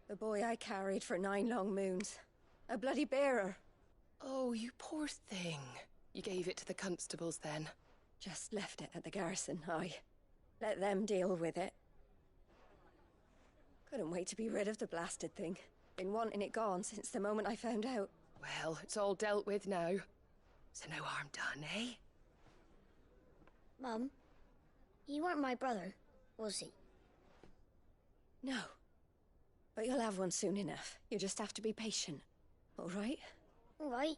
The boy I carried for 9 long moons. A bloody bearer. Oh, you poor thing. You gave it to the constables then? Just left it at the garrison, aye. Let them deal with it. Couldn't wait to be rid of the blasted thing. Been wanting it gone since the moment I found out. Well, it's all dealt with now. So no harm done, eh? Mum, he weren't my brother, was he? No. But you'll have one soon enough. You just have to be patient. All right? All right.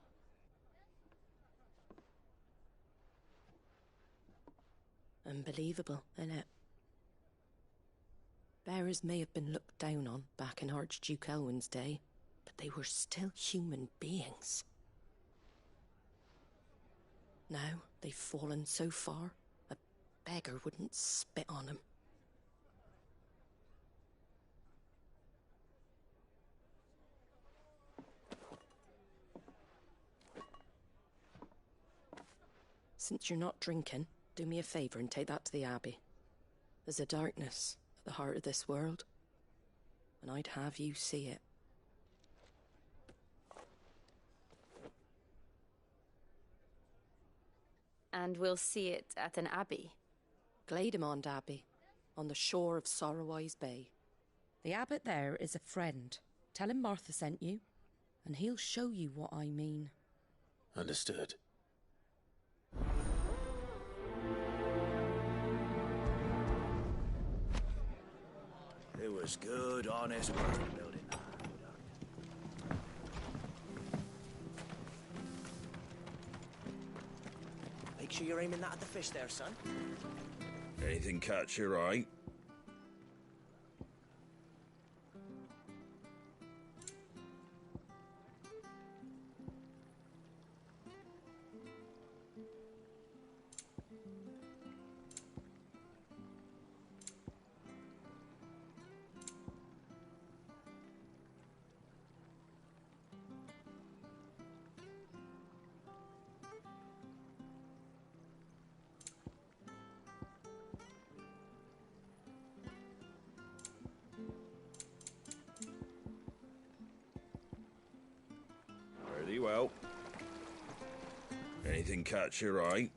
Unbelievable, innit? Bearers may have been looked down on back in Archduke Elwin's day, but they were still human beings. Now they've fallen so far, a beggar wouldn't spit on them. Since you're not drinking, do me a favour and take that to the Abbey. There's a darkness at the heart of this world, and I'd have you see it. And we'll see it at an abbey? Glademond Abbey, on the shore of Sorrowwise Bay. The abbot there is a friend. Tell him Martha sent you, and he'll show you what I mean. Understood. It was good, honest work building that. Make sure you're aiming that at the fish there, son. Anything catch your eye? Pretty well. Anything catch your eye?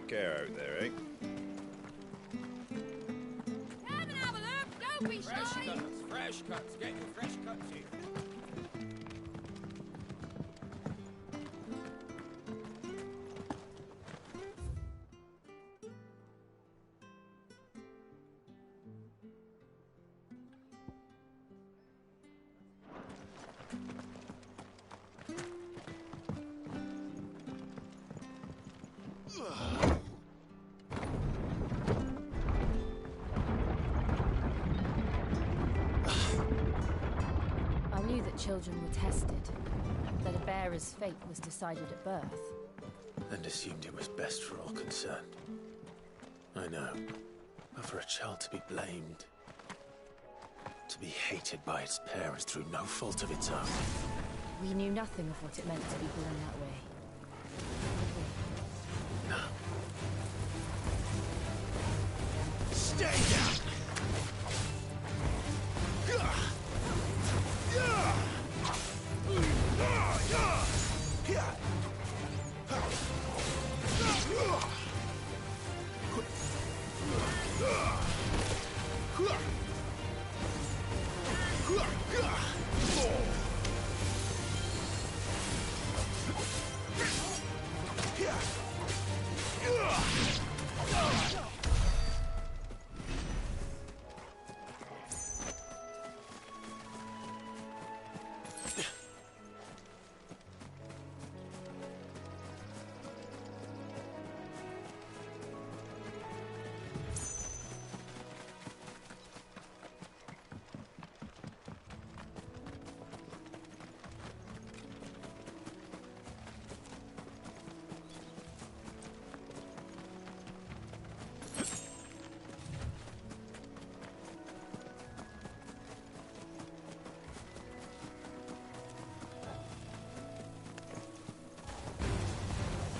care out there, eh? Come and have a look! Don't be Fresh shy! cuts, fresh cuts. Get your fresh cuts here. I knew that children were tested, that a bearer's fate was decided at birth. And assumed it was best for all concerned. I know. But for a child to be blamed, to be hated by its parents through no fault of its own. We knew nothing of what it meant to be born that way. No. Stay down!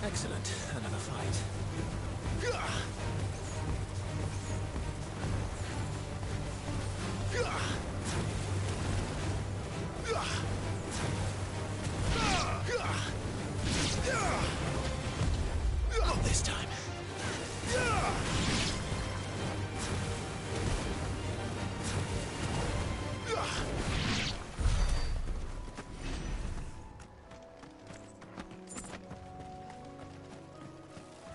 Excellent. Another fight. Not this time.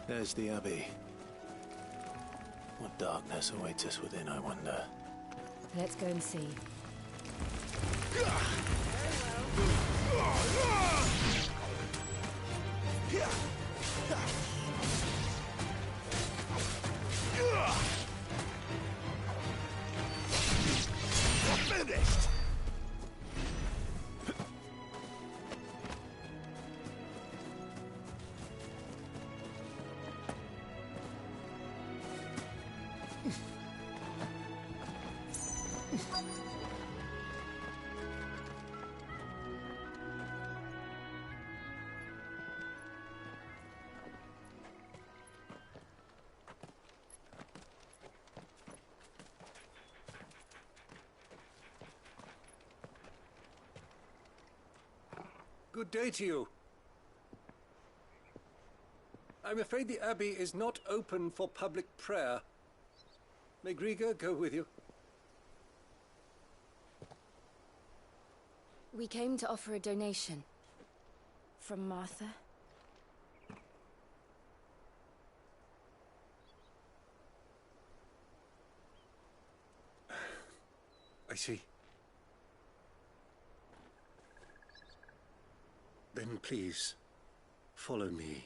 There's the Abbey. What darkness awaits us within, I wonder. Let's go and see. Finished! Good day to you. I'm afraid the Abbey is not open for public prayer. May Griga go with you? We came to offer a donation. From Martha. I see. Then please, follow me.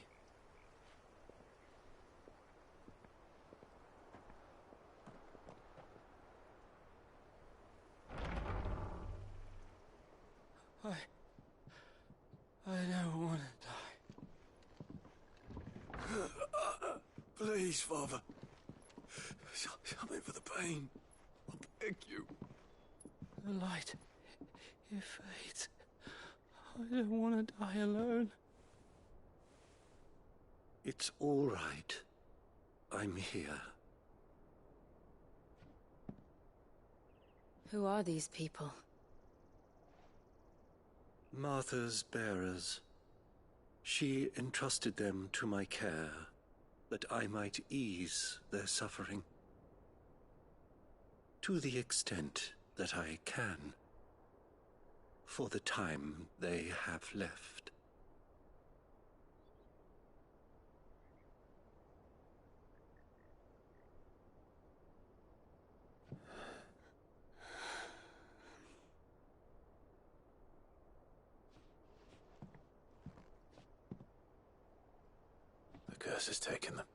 I don't want to die. Please, Father. Something for the pain. I beg you. The light, it fades. I don't want to die alone. It's all right. I'm here. Who are these people? Martha's bearers. She entrusted them to my care. that I might ease their suffering. To the extent that I can, for the time they have left. The curse has taken them.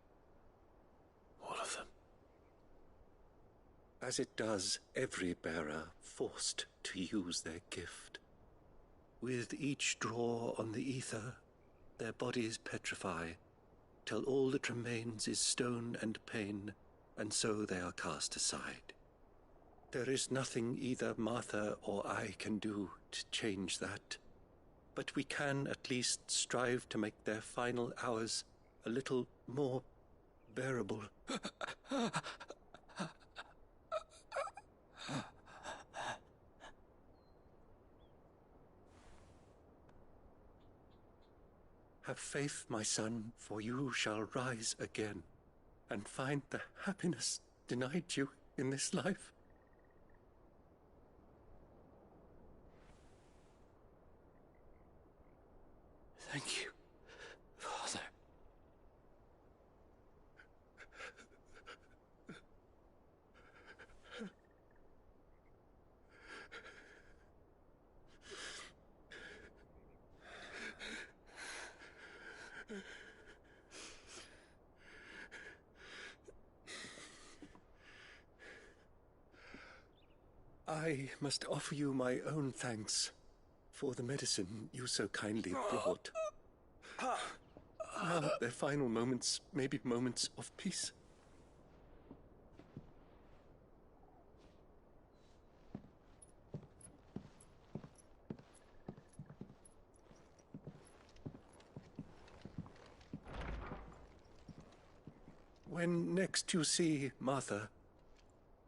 All of them. As it does every bearer forced to use their gift. With each draw on the ether, their bodies petrify, till all that remains is stone and pain, and so they are cast aside. There is nothing either Martha or I can do to change that, but we can at least strive to make their final hours a little more bearable. Have faith, my son, for you shall rise again, and find the happiness denied you in this life. Thank you, Father. I must offer you my own thanks for the medicine you so kindly brought. Now their final moments may be moments of peace. When next you see Martha,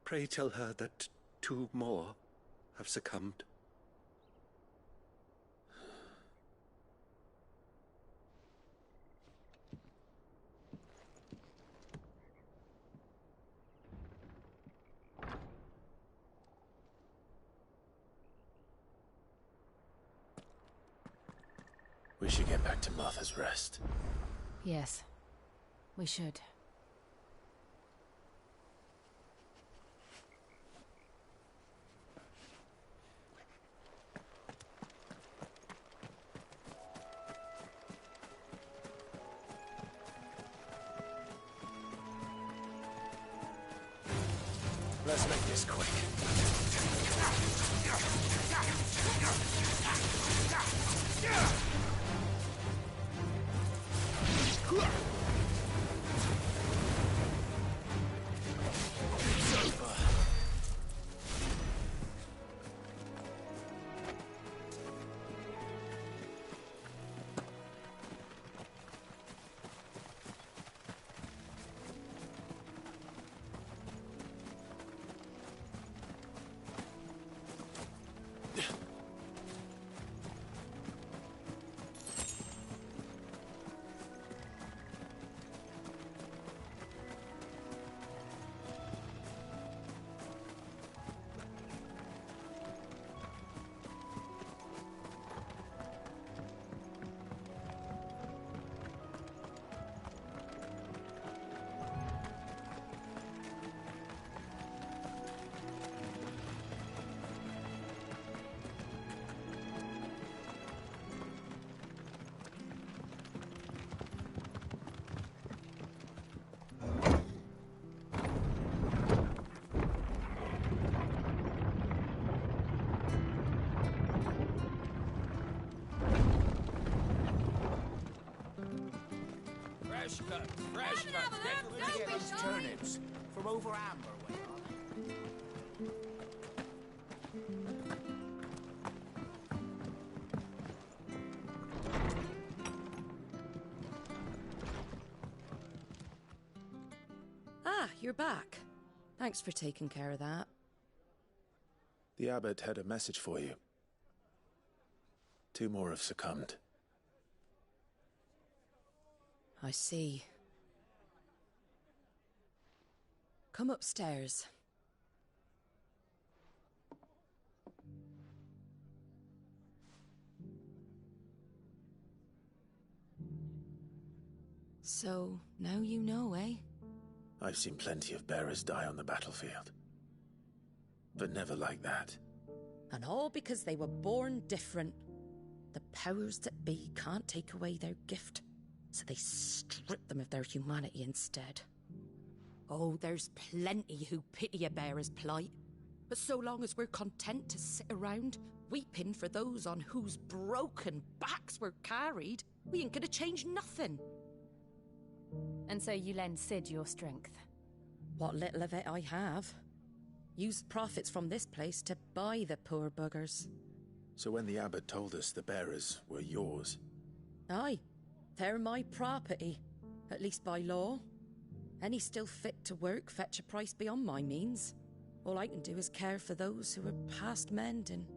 pray tell her that 2 more have succumbed. We should get back to Martha's Rest. Yes, we should. Let's make this quick. It's over. Fresh cut, fresh cut. Get those turnips from over Amber way on. Ah, you're back. Thanks for taking care of that. The abbot had a message for you. 2 more have succumbed. I see. Come upstairs. So, now you know, eh? I've seen plenty of bearers die on the battlefield. But never like that. And all because they were born different. The powers that be can't take away their gift, so they strip them of their humanity instead. Oh, there's plenty who pity a bearer's plight. But so long as we're content to sit around, weeping for those on whose broken backs we're carried, we ain't gonna change nothing. And so you lend Sid your strength? What little of it I have. Use profits from this place to buy the poor buggers. So when the abbot told us the bearers were yours... Aye, they're my property, at least by law. Any still fit to work fetch a price beyond my means. All I can do is care for those who are past mending.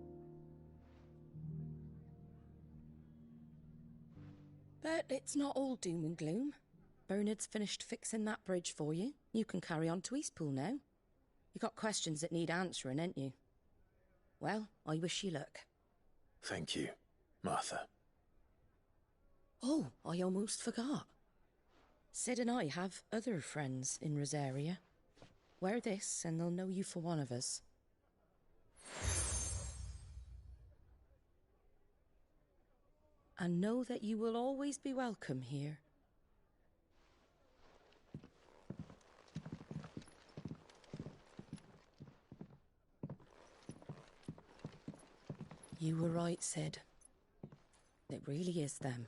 But it's not all doom and gloom. Bernard's finished fixing that bridge for you. You can carry on to Eastpool now. You got questions that need answering, ain't you? Well, I wish you luck. Thank you, Martha. Oh, I almost forgot. Sid and I have other friends in Rosaria. Wear this and they'll know you for one of us. And know that you will always be welcome here. You were right, Sid. It really is them.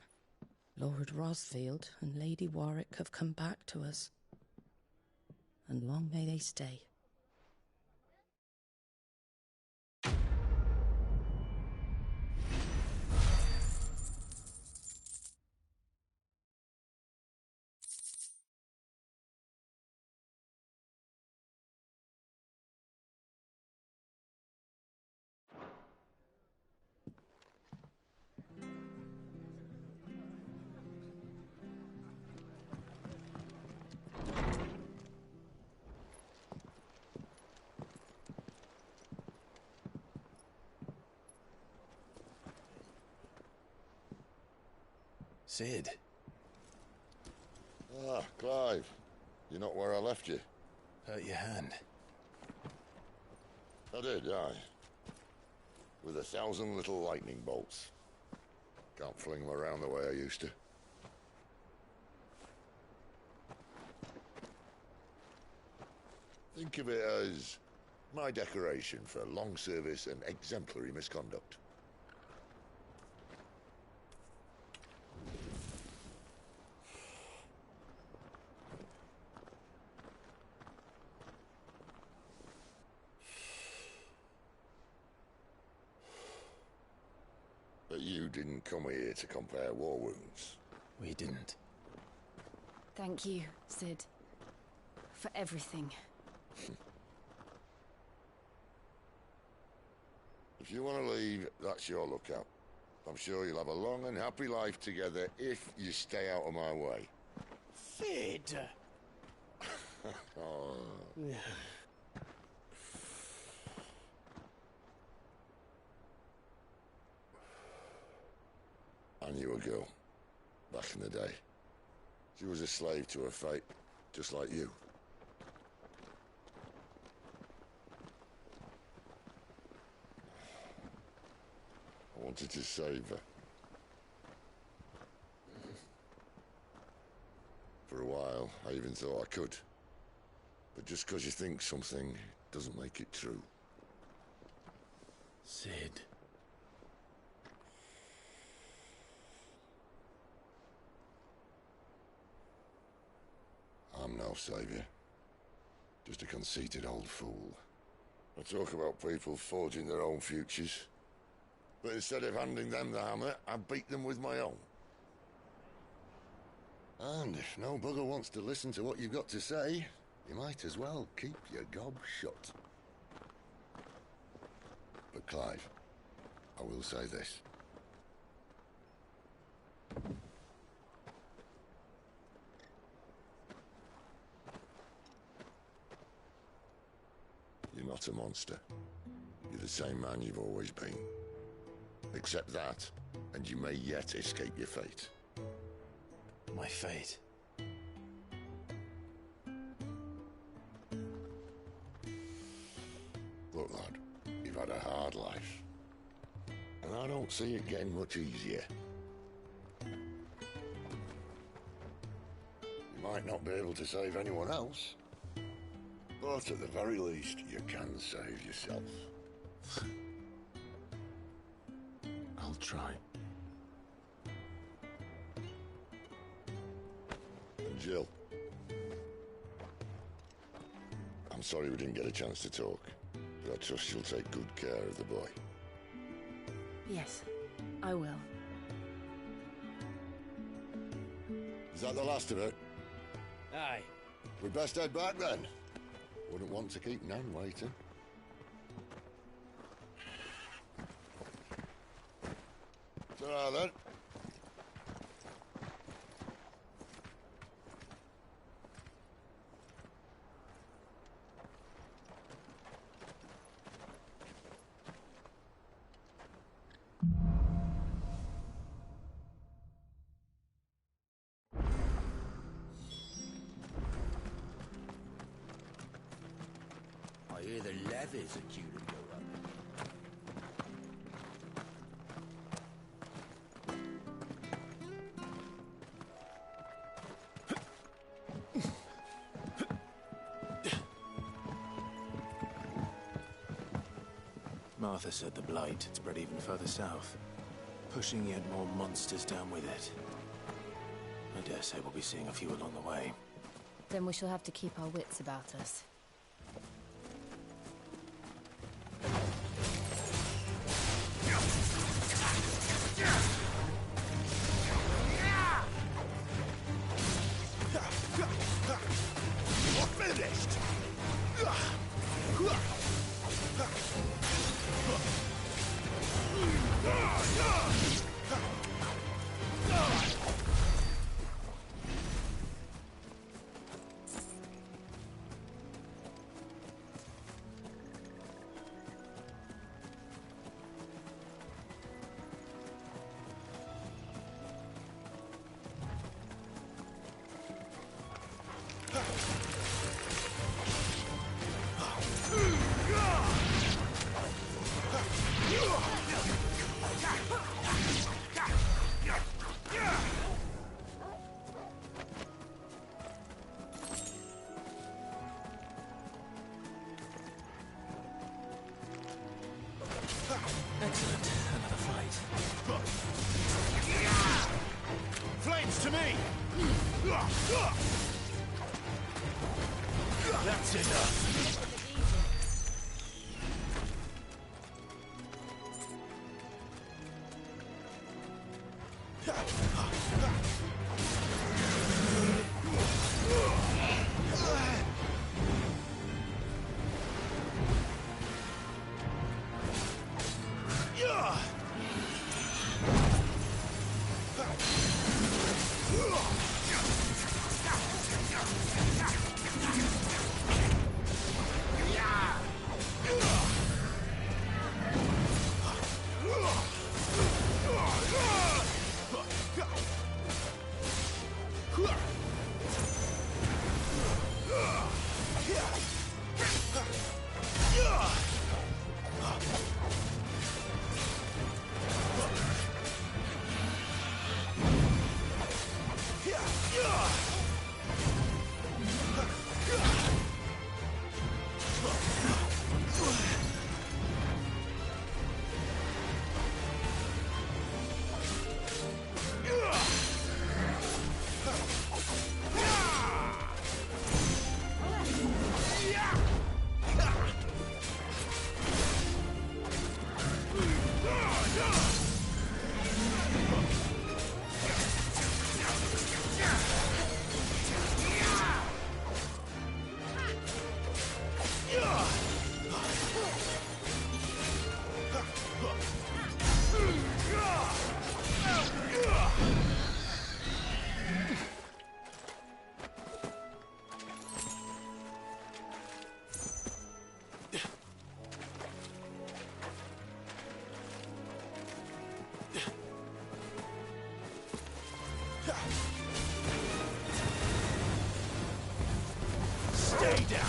Lord Rosfield and Lady Warwick have come back to us. And long may they stay. Sid. Ah, Clive. You're not where I left you. Hurt your hand. I did, aye. With 1,000 little lightning bolts. Can't fling them around the way I used to. Think of it as my decoration for long service and exemplary misconduct. But you didn't come here to compare war wounds. We didn't. Thank you, Sid. For everything. If you want to leave, that's your lookout. I'm sure you'll have a long and happy life together if you stay out of my way. Sid! Oh. I knew a girl, back in the day. She was a slave to her fate, just like you. I wanted to save her. For a while, I even thought I could. But just because you think something doesn't make it true. Sid. I'm no savior. Just a conceited old fool. I talk about people forging their own futures. But instead of handing them the hammer, I beat them with my own. And if no bugger wants to listen to what you've got to say, you might as well keep your gob shut. But Clive, I will say this. not a monster. You're the same man you've always been. Accept that, and you may yet escape your fate. My fate? Look, lad, you've had a hard life. And I don't see it getting much easier. You might not be able to save anyone else, but at the very least, you can save yourself. I'll try. And Jill, I'm sorry we didn't get a chance to talk, but I trust you'll take good care of the boy. Yes, I will. Is that the last of it? Aye. We'd best head back then. Wouldn't want to keep Nan waiting. Ta-ra then. I hear the levies are due to go up. Martha said the blight had spread even further south, pushing yet more monsters down with it. I dare say we'll be seeing a few along the way. Then we shall have to keep our wits about us. You're finished! Excellent. Another fight. Flames to me! That's enough! Stay down.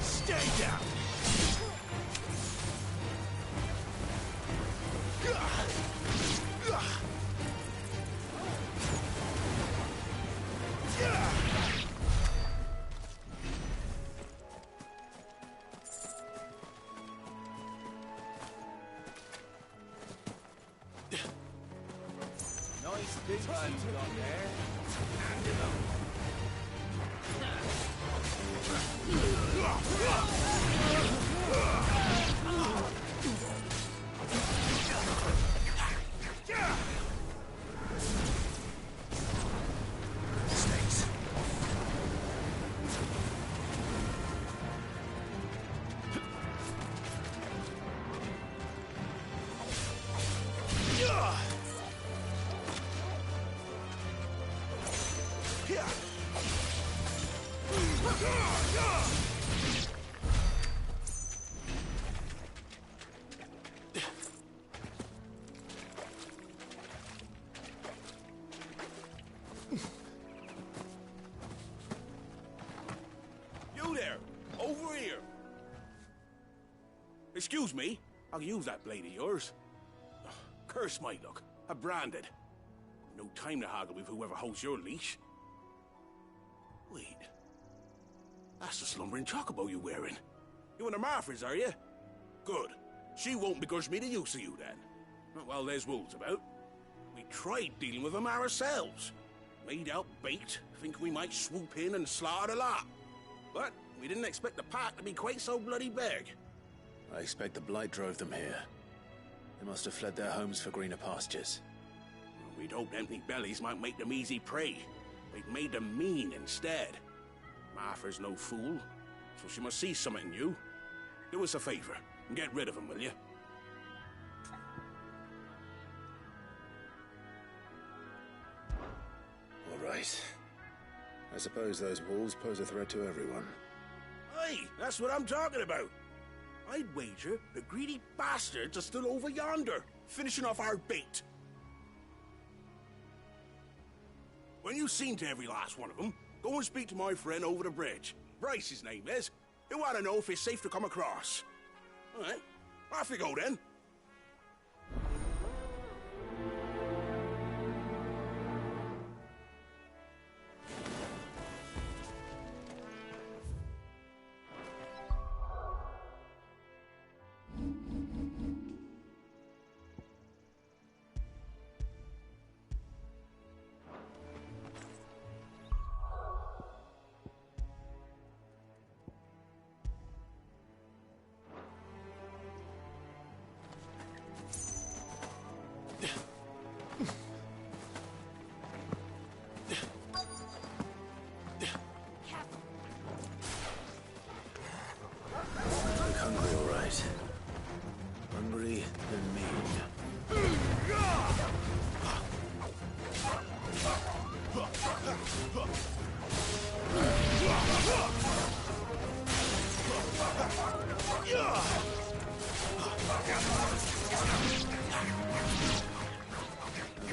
Stay down. Nice big one you got there. Hand it over. Snakes. You there! Over here! Excuse me, I'll use that blade of yours. Ugh, curse my luck. I'm branded. No time to haggle with whoever holds your leash. Wait. That's the slumbering chocobo you're wearing. You and the Marfors, are you? Good. She won't begrudge me the use of you, then. Well, there's wolves about. We tried dealing with them ourselves. Made out bait, think we might swoop in and slaughter the lot. But we didn't expect the pack to be quite so bloody big. I expect the blight drove them here. They must have fled their homes for greener pastures. We'd hoped empty bellies might make them easy prey. They'd made them mean instead. Martha's no fool, so she must see something in you. Do us a favor and get rid of them, will you? All right. I suppose those wolves pose a threat to everyone. Hey, that's what I'm talking about. I'd wager the greedy bastards are still over yonder, finishing off our bait. When you've seen to every last one of them, go and speak to my friend over the bridge. Bryce, his name is. He'll want to know if it's safe to come across. All right, off you go then.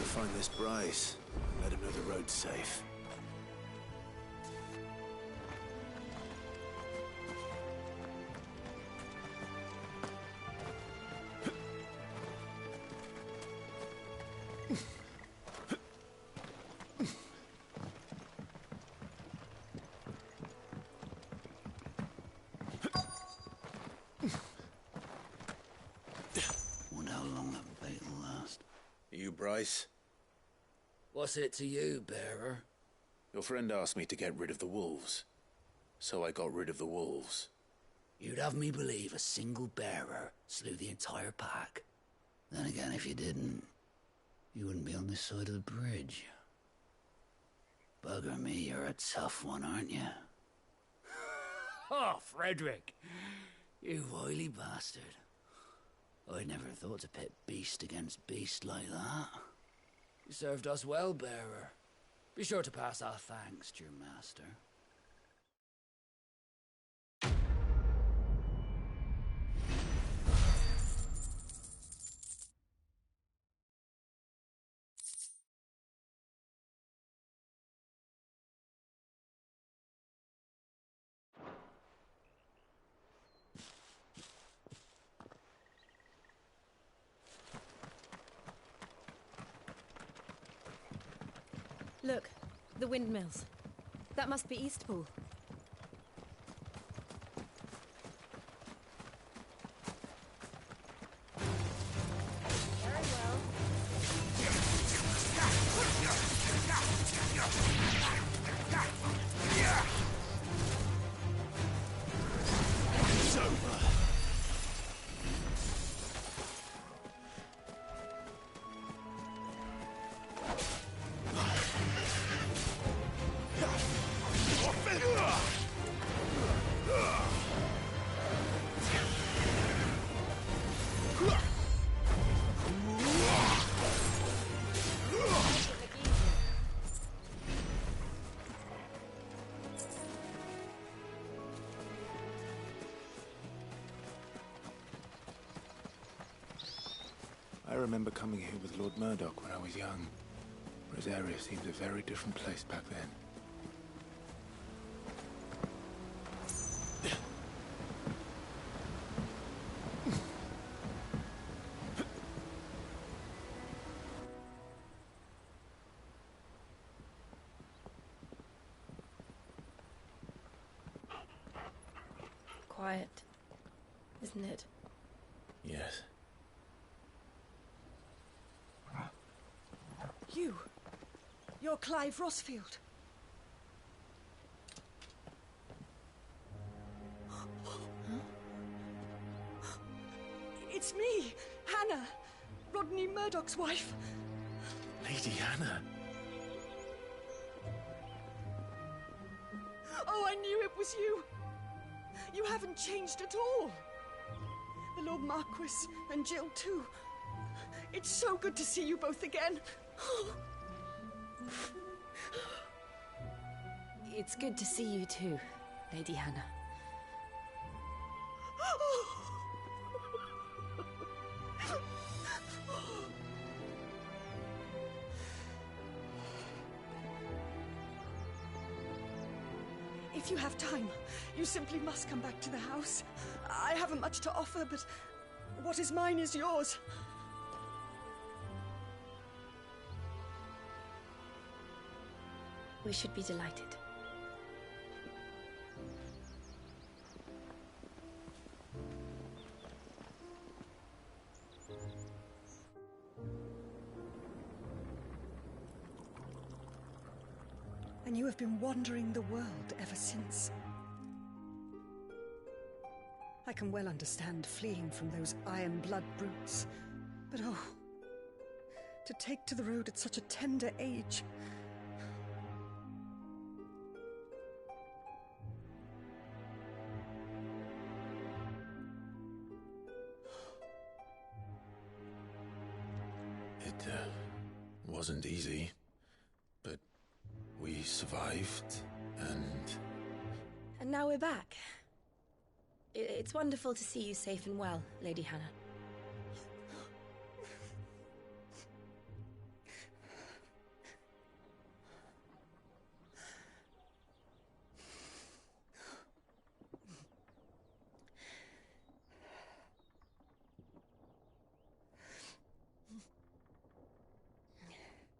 Find this Bryce. Let him know the road's safe. Wonder how long that bait will last. You Bryce? What's it to you, bearer? Your friend asked me to get rid of the wolves. So I got rid of the wolves. You'd have me believe a single bearer slew the entire pack. Then again, if you didn't, you wouldn't be on this side of the bridge. Bugger me, you're a tough one, aren't you? Oh, Frederick! You wily bastard. I'd never thought to pit beast against beast like that. You served us well, bearer. Be sure to pass our thanks to your master. Look, the windmills. That must be Eastpool. Very well. It's over. I remember coming here with Lord Murdoch when I was young. Rosaria seemed a very different place back then. Quiet, isn't it? Yes. You're Clive Rossfield. It's me, Hannah, Rodney Murdoch's wife. Lady Hannah. Oh, I knew it was you. You haven't changed at all. The Lord Marquis and Jill too. It's so good to see you both again. It's good to see you too, Lady Hannah. If you have time, you simply must come back to the house. I haven't much to offer, but what is mine is yours. We should be delighted. And you have been wandering the world ever since. I can well understand fleeing from those iron blood brutes, but oh, to take to the road at such a tender age. It wasn't easy, but we survived, and... And now we're back. It's wonderful to see you safe and well, Lady Hannah.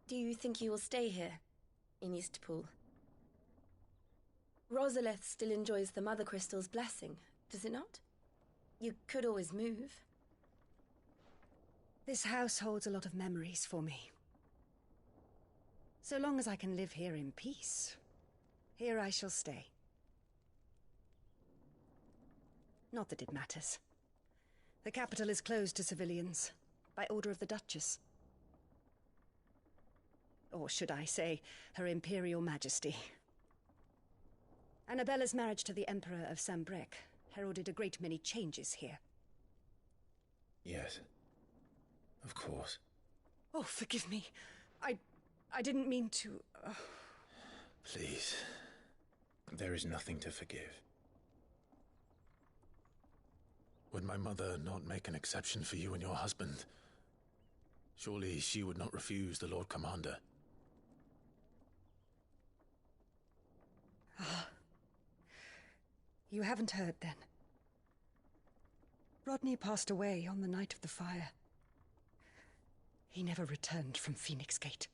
Do you think you will stay here, in Eastpool? Rosalith still enjoys the Mother Crystal's blessing, does it not? You could always move. This house holds a lot of memories for me. So long as I can live here in peace, here I shall stay. Not that it matters. The capital is closed to civilians, by order of the Duchess. Or should I say, Her Imperial Majesty. Annabella's marriage to the Emperor of Sambrec heralded a great many changes here. Yes. Of course. Oh, forgive me. I didn't mean to... Please. There is nothing to forgive. Would my mother not make an exception for you and your husband? Surely she would not refuse the Lord Commander. Ah. You haven't heard, then. Rodney passed away on the night of the fire. He never returned from Phoenix Gate.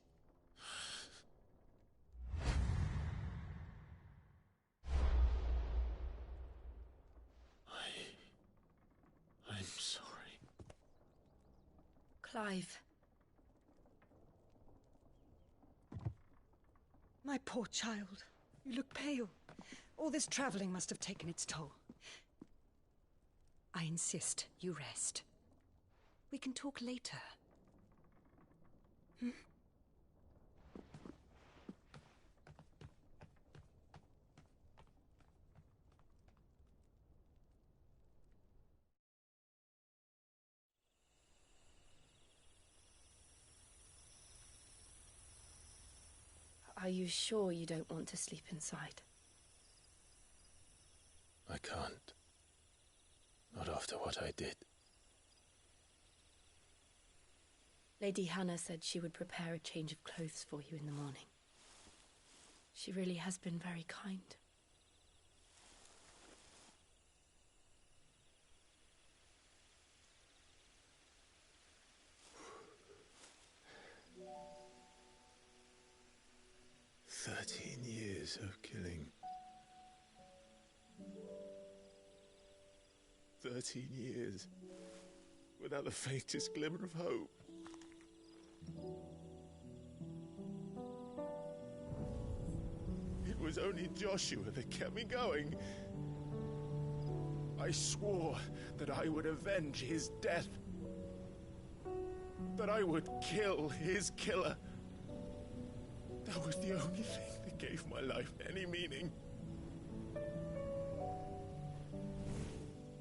I'm sorry. Clive. My poor child. You look pale. All this traveling must have taken its toll. I insist you rest. We can talk later. Hmm? Are you sure you don't want to sleep inside? I can't. Not after what I did. Lady Hannah said she would prepare a change of clothes for you in the morning. She really has been very kind. Years of killing. 13 years without the faintest glimmer of hope. It was only Joshua that kept me going. I swore that I would avenge his death. That I would kill his killer. That was the only thing that gave my life any meaning.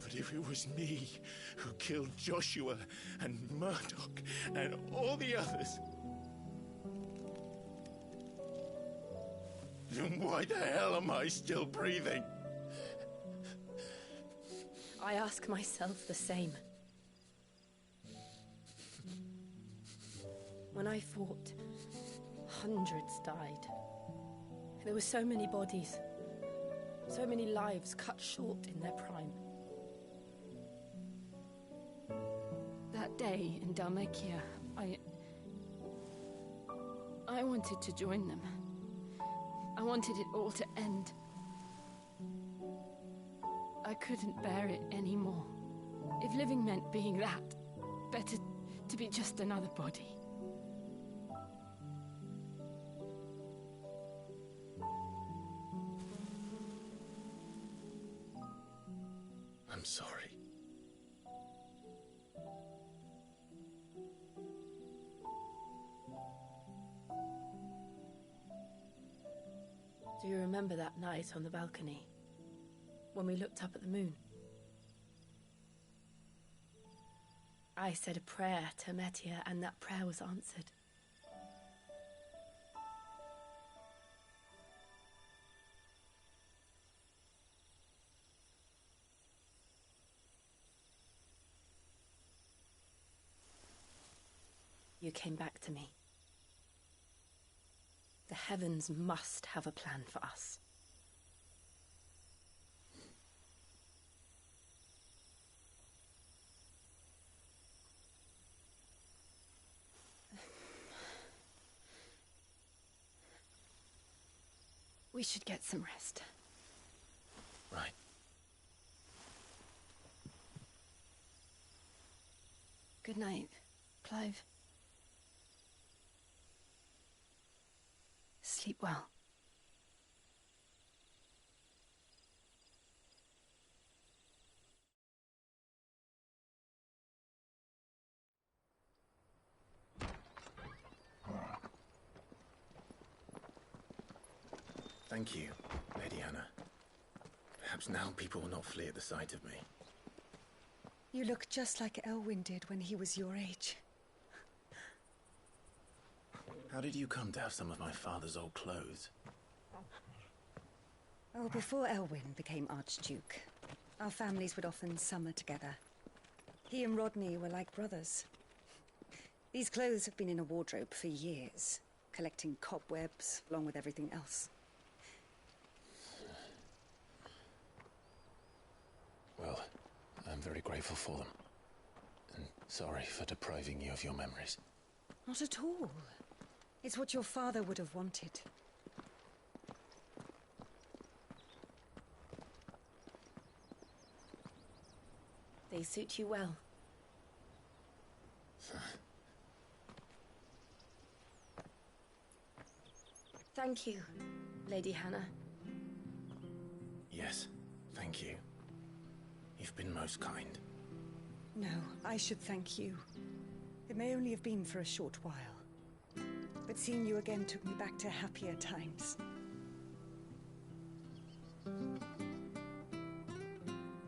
But if it was me who killed Joshua and Murdoch and all the others, then why the hell am I still breathing? I ask myself the same. When I fought, hundreds died. There were so many bodies, so many lives cut short in their prime. That day in Dalmekia, I wanted to join them. I wanted it all to end. I couldn't bear it anymore. If living meant being that, better to be just another body. I'm sorry. Do you remember that night on the balcony, when we looked up at the moon? I said a prayer to Metia, and that prayer was answered. You came back to me. The heavens must have a plan for us. We should get some rest. Right. Good night, Clive. Sleep well. Thank you, Lady Hannah. Perhaps now people will not flee at the sight of me. You look just like Elwyn did when he was your age. How did you come to have some of my father's old clothes? Oh, before Elwyn became Archduke, our families would often summer together. He and Rodney were like brothers. These clothes have been in a wardrobe for years, collecting cobwebs along with everything else. Well, I'm very grateful for them. And sorry for depriving you of your memories. Not at all. It's what your father would have wanted. They suit you well. Thank you, Lady Hannah. Yes, thank you. You've been most kind. No, I should thank you. It may only have been for a short while, but seeing you again took me back to happier times.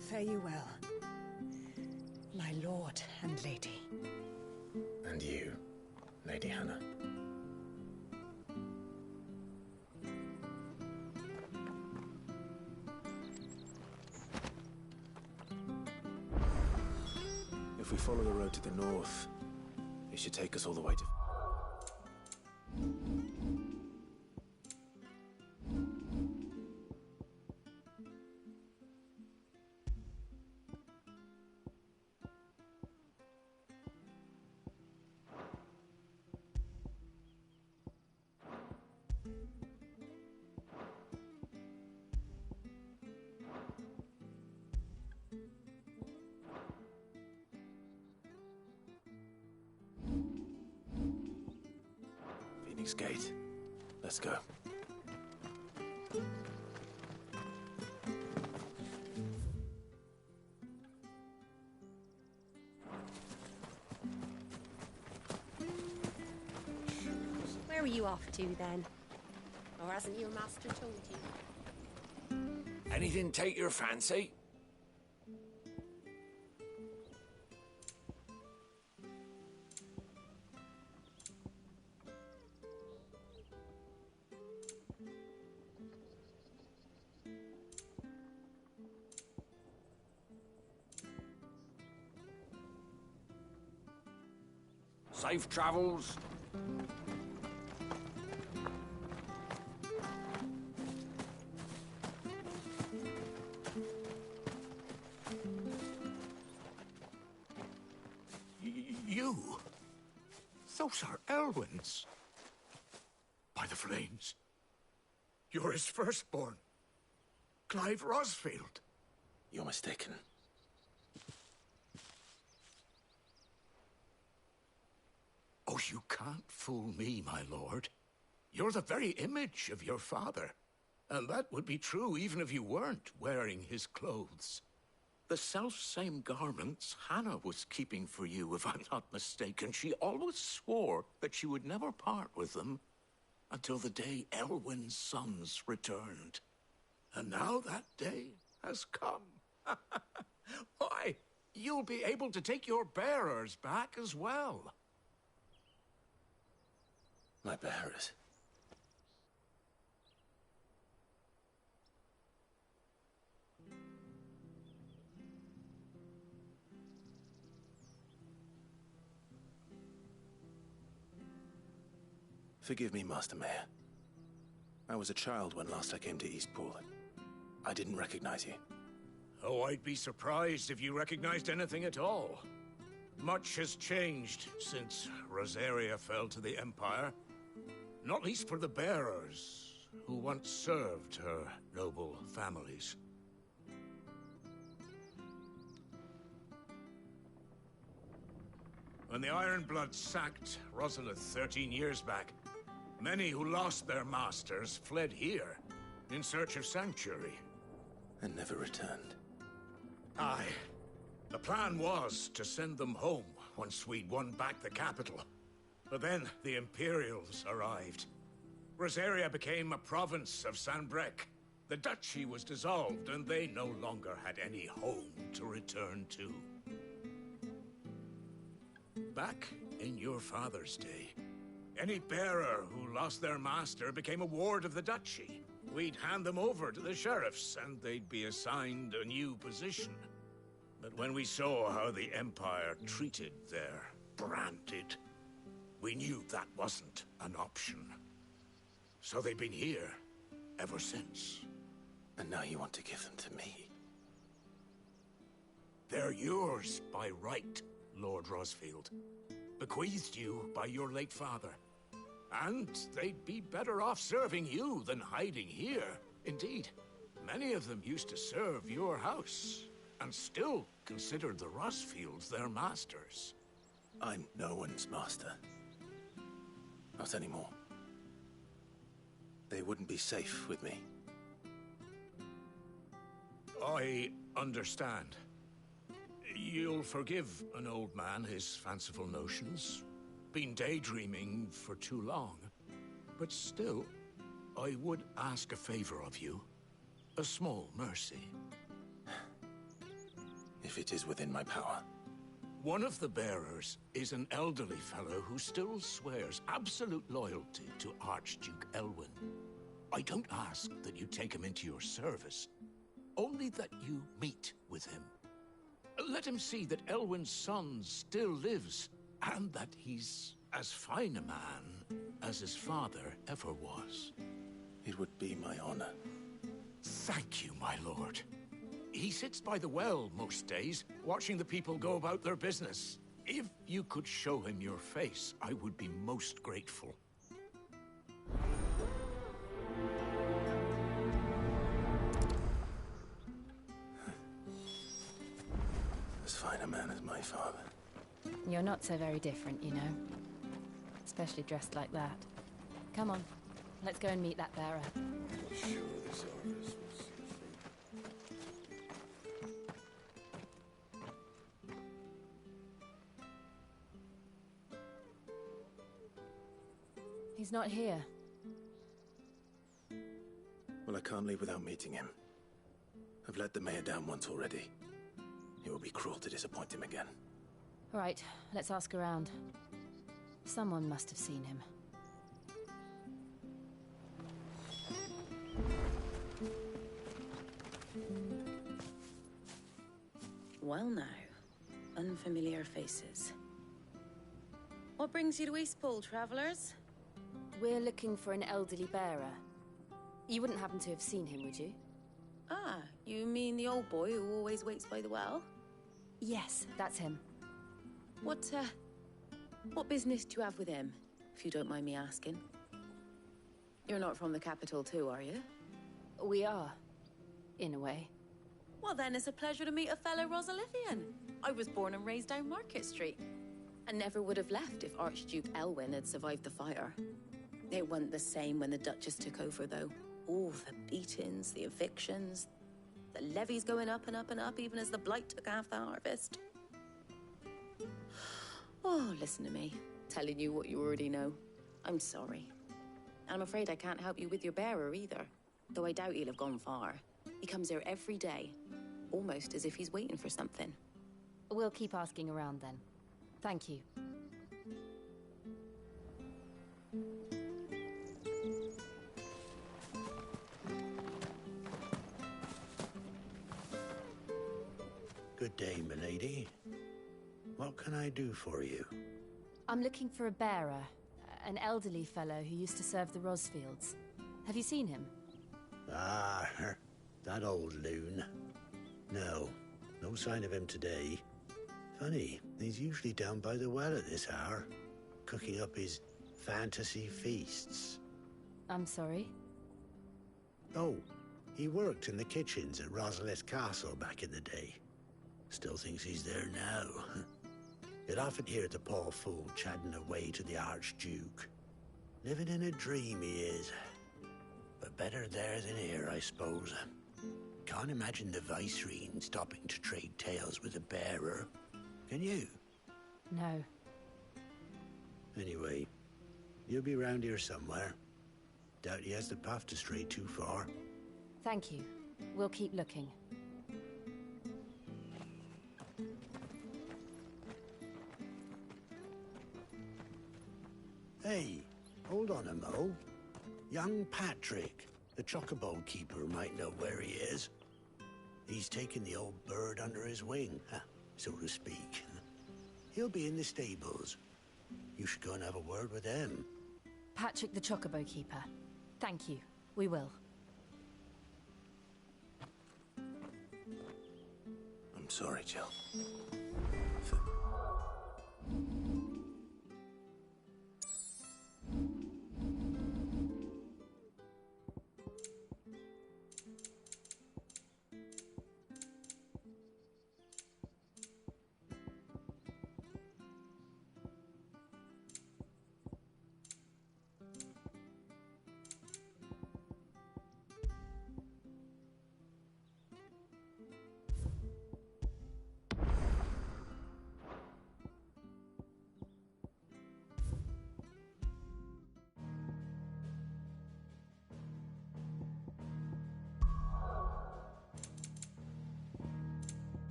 Fare you well, my lord and lady. And you, Lady Hannah. If we follow the road to the north, it should take us all the way to... Gate. Let's go. Where are you off to, then? Or hasn't your master told you? Anything take your fancy? Safe travels. You? Those are Elwyn's. By the flames. You're his firstborn. Clive Rosfield. You're mistaken. Oh, you can't fool me, my lord. You're the very image of your father. And that would be true even if you weren't wearing his clothes. The self-same garments Hannah was keeping for you, if I'm not mistaken. She always swore that she would never part with them until the day Elwyn's sons returned. And now that day has come. Why, you'll be able to take your bearers back as well. My bearers. Forgive me, Master Mayor. I was a child when last I came to Eastpool. I didn't recognize you. Oh, I'd be surprised if you recognized anything at all. Much has changed since Rosaria fell to the Empire. Not least for the bearers, who once served her noble families. When the Ironbloods sacked Rosalith 13 years back, many who lost their masters fled here in search of sanctuary. And never returned. Aye. The plan was to send them home once we'd won back the capital. But then the Imperials arrived. Rosaria became a province of Sanbreque. The duchy was dissolved, and they no longer had any home to return to. Back in your father's day, any bearer who lost their master became a ward of the duchy. We'd hand them over to the sheriffs, and they'd be assigned a new position. But when we saw how the Empire treated their branded, we knew that wasn't an option. So they've been here ever since. And now you want to give them to me? They're yours by right, Lord Rosfield. Bequeathed you by your late father. And they'd be better off serving you than hiding here. Indeed, many of them used to serve your house, and still considered the Rosfields their masters. I'm no one's master. Not anymore. They wouldn't be safe with me. I understand. You'll forgive an old man his fanciful notions. Been daydreaming for too long. But still, I would ask a favor of you. A small mercy. If it is within my power. One of the bearers is an elderly fellow who still swears absolute loyalty to Archduke Elwyn. I don't ask that you take him into your service, only that you meet with him. Let him see that Elwyn's son still lives, and that he's as fine a man as his father ever was. It would be my honor. Thank you, my lord. He sits by the well most days, watching the people go about their business. If you could show him your face, I would be most grateful. As fine a man as my father. You're not so very different, you know. Especially dressed like that. Come on, let's go and meet that bearer. Sure, this Argus was He's not here. Well, I can't leave without meeting him. I've let the mayor down once already. It would be cruel to disappoint him again. All right, let's ask around. Someone must have seen him. Well now, unfamiliar faces. What brings you to Eastpool, travelers? We're looking for an elderly bearer. You wouldn't happen to have seen him, would you? Ah, you mean the old boy who always waits by the well? Yes, that's him. What business do you have with him, if you don't mind me asking? You're not from the capital too, are you? We are, in a way. Well then, it's a pleasure to meet a fellow Rosalithian. I was born and raised down Market Street. And never would have left if Archduke Elwyn had survived the fire. It wasn't the same when the Duchess took over, though. All the beatings, the evictions, the levies going up and up and up, even as the blight took half the harvest. Oh, listen to me, telling you what you already know. I'm sorry. And I'm afraid I can't help you with your bearer either, though I doubt he'll have gone far. He comes here every day, almost as if he's waiting for something. We'll keep asking around then. Thank you. Good day, milady. What can I do for you? I'm looking for a bearer, an elderly fellow who used to serve the Rosfields. Have you seen him? Ah, that old loon. No sign of him today. Funny, he's usually down by the well at this hour, cooking up his fantasy feasts. I'm sorry? Oh, he worked in the kitchens at Rosalith Castle back in the day. Still thinks he's there now. You'd often hear the poor fool chatting away to the Archduke. Living in a dream he is. But better there than here, I suppose. Can't imagine the Vicereine stopping to trade tales with a bearer. Can you? No. Anyway, you'll be round here somewhere. Doubt he has the path to stray too far. Thank you. We'll keep looking. Hey, hold on a mo. Young Patrick, the chocobo keeper, might know where he is. He's taken the old bird under his wing, so to speak. He'll be in the stables. You should go and have a word with him. Patrick the Chocobo Keeper. Thank you. We will. I'm sorry, Jill.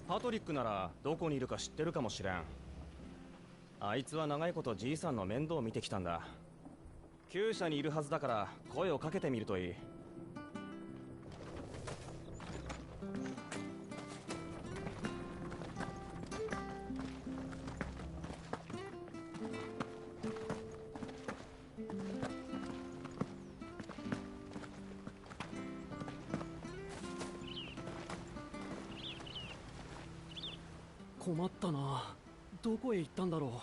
パトリックならどこにいるか知ってるかもしれん。あいつは長いことじいさんの面倒を見てきたんだ。厩舎にいるはずだから声をかけてみるといい。困ったな。どこへ行ったんだろ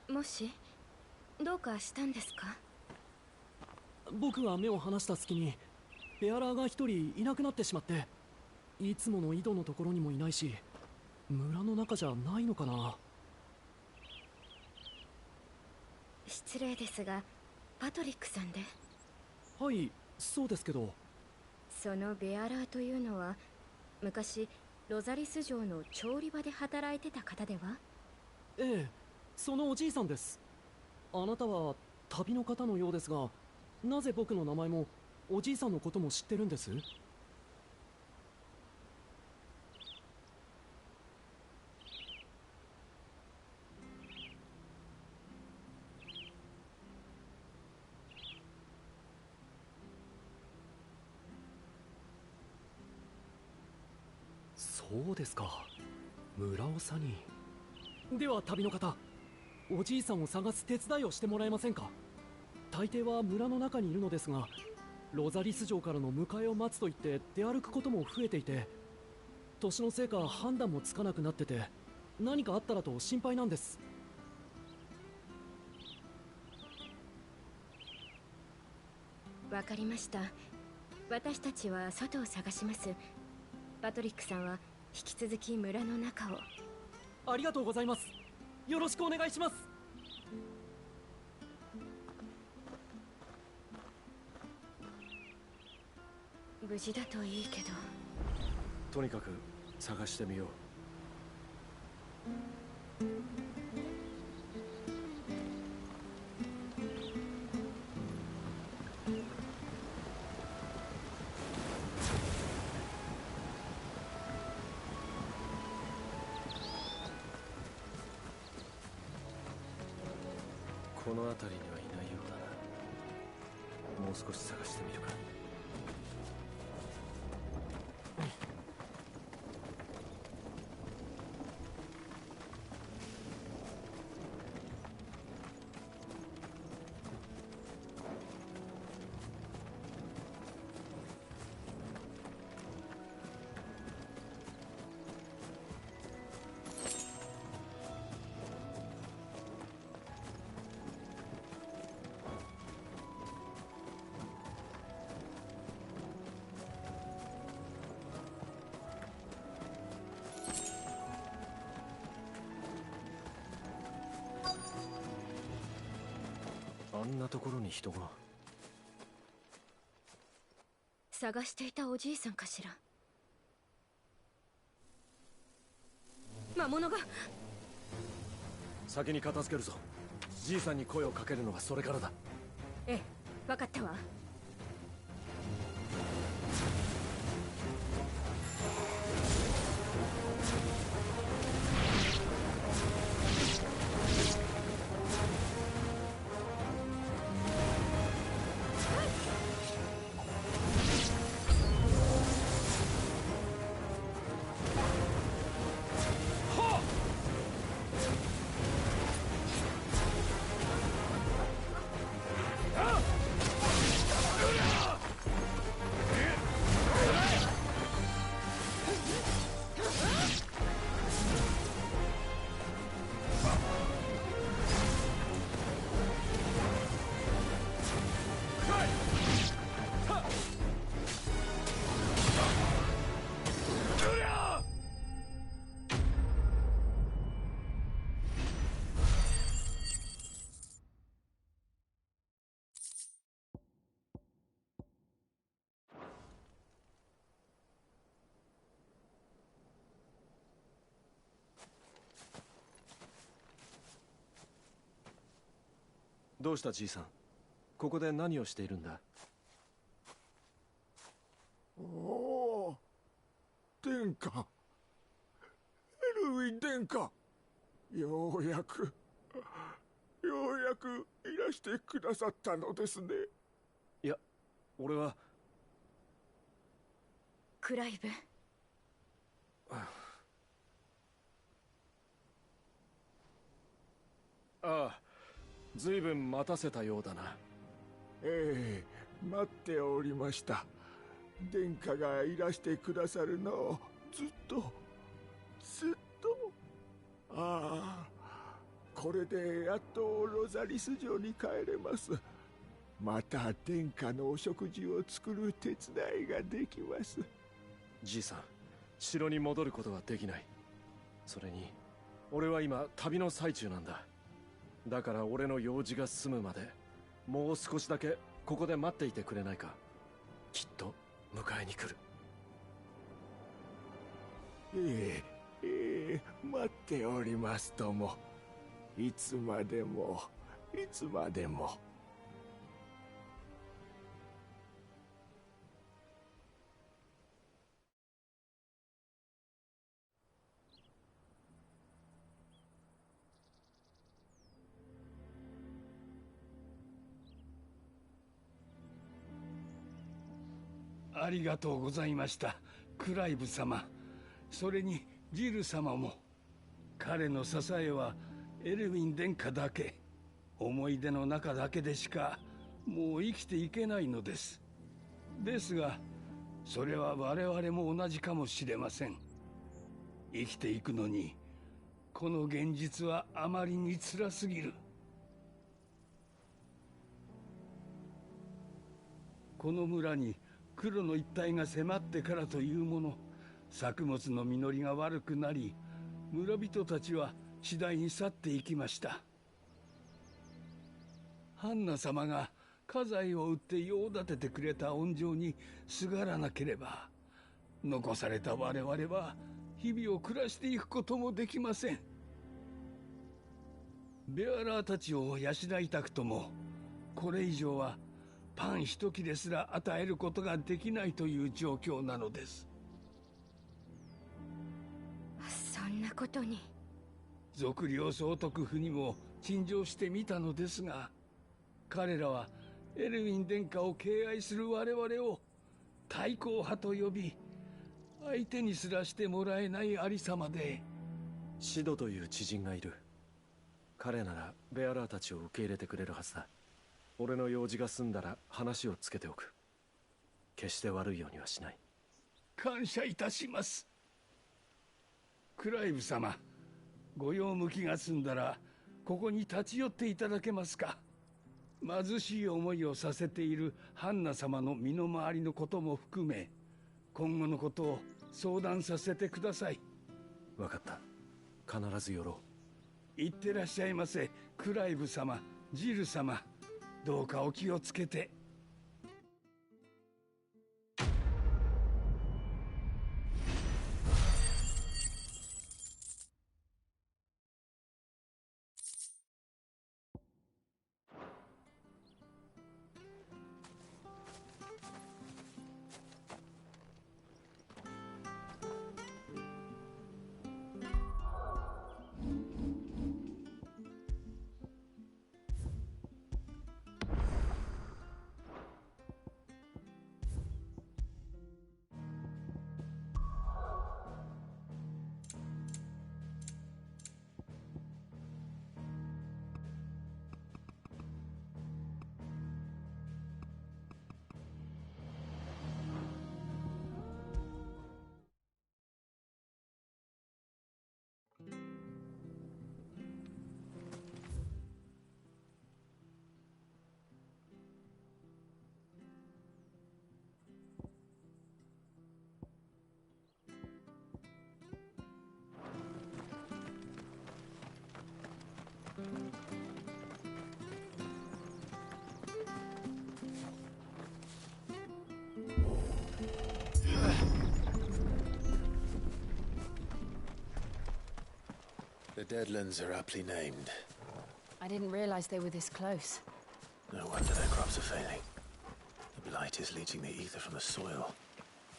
もしどうかしたんですか？僕が目を離した隙にベアラーが一人いなくなってしまって、いつもの井戸のところにもいないし、村の中じゃないのかな。失礼ですが、パトリックさんで？はい、そうですけど。そのベアラーというのは昔ロザリス城の調理場で働いてた方では？ええ、そのおじいさんです。あなたは旅の方のようですが、なぜ僕の名前もおじいさんのことも知ってるんです？そうですか。村長に。では旅の方、おじいさんを探す手伝いをしてもらえませんか？大抵は村の中にいるのですが、ロザリス城からの迎えを待つと言って出歩くことも増えていて、年のせいか判断もつかなくなってて、何かあったらと心配なんです。わかりました。私たちは外を探します。パトリックさんは引き続き村の中を。ありがとうございます。よろしくお願いします。無事だといいけど。とにかく探してみよう。この辺りにはいないようだな。もう少し探してみるか。んなところに人が。探していたおじいさんかしら。魔物が。先に片付けるぞ。じいさんに声をかけるのはそれからだ。ええ、分かったわ。どうしたじいさん、ここで何をしているんだ。おお、殿下、エルウィン殿下、ようやくいらしてくださったのですね。いや、俺はクライブ。ああ、ずいぶん待たせたようだな。ええ、待っておりました。殿下がいらしてくださるのをずっと。ああ、これでやっとロザリス城に帰れます。また殿下のお食事を作る手伝いができます。じいさん、城に戻ることはできない。それに俺は今旅の最中なんだ。だから俺の用事が済むまでもう少しだけここで待っていてくれないか。きっと迎えに来る。待っておりますとも。いつまでも。ありがとうございました、クライブ様。それにジル様も。彼の支えはエルウィン殿下だけ、思い出の中だけでしかもう生きていけないのです。ですがそれは我々も同じかもしれません。生きていくのにこの現実はあまりに辛すぎる。この村に黒の一帯が迫ってからというもの、作物の実りが悪くなり、村人たちは次第に去っていきました。ハンナ様が家財を売って用立ててくれた恩情にすがらなければ、残された我々は日々を暮らしていくこともできません。ベアラーたちを養いたくとも、これ以上はパン一切れすら与えることができないという状況なのです。そんなことに。賊領総督府にも陳情してみたのですが、彼らはエルウィン殿下を敬愛する我々を対抗派と呼び、相手にすらしてもらえないありさまで。シドという知人がいる。彼ならベアラーたちを受け入れてくれるはずだ。俺の用事が済んだら話をつけておく。決して悪いようにはしない。感謝いたします。クライブ様、ご用向きが済んだらここに立ち寄っていただけますか。貧しい思いをさせているハンナ様の身の回りのことも含め、今後のことを相談させてください。分かった。必ず寄ろう。いってらっしゃいませ、クライブ様、ジル様。どうかお気をつけて。The Deadlands are aptly named. I didn't realize they were this close. No wonder their crops are failing. The blight is leaching the ether from the soil.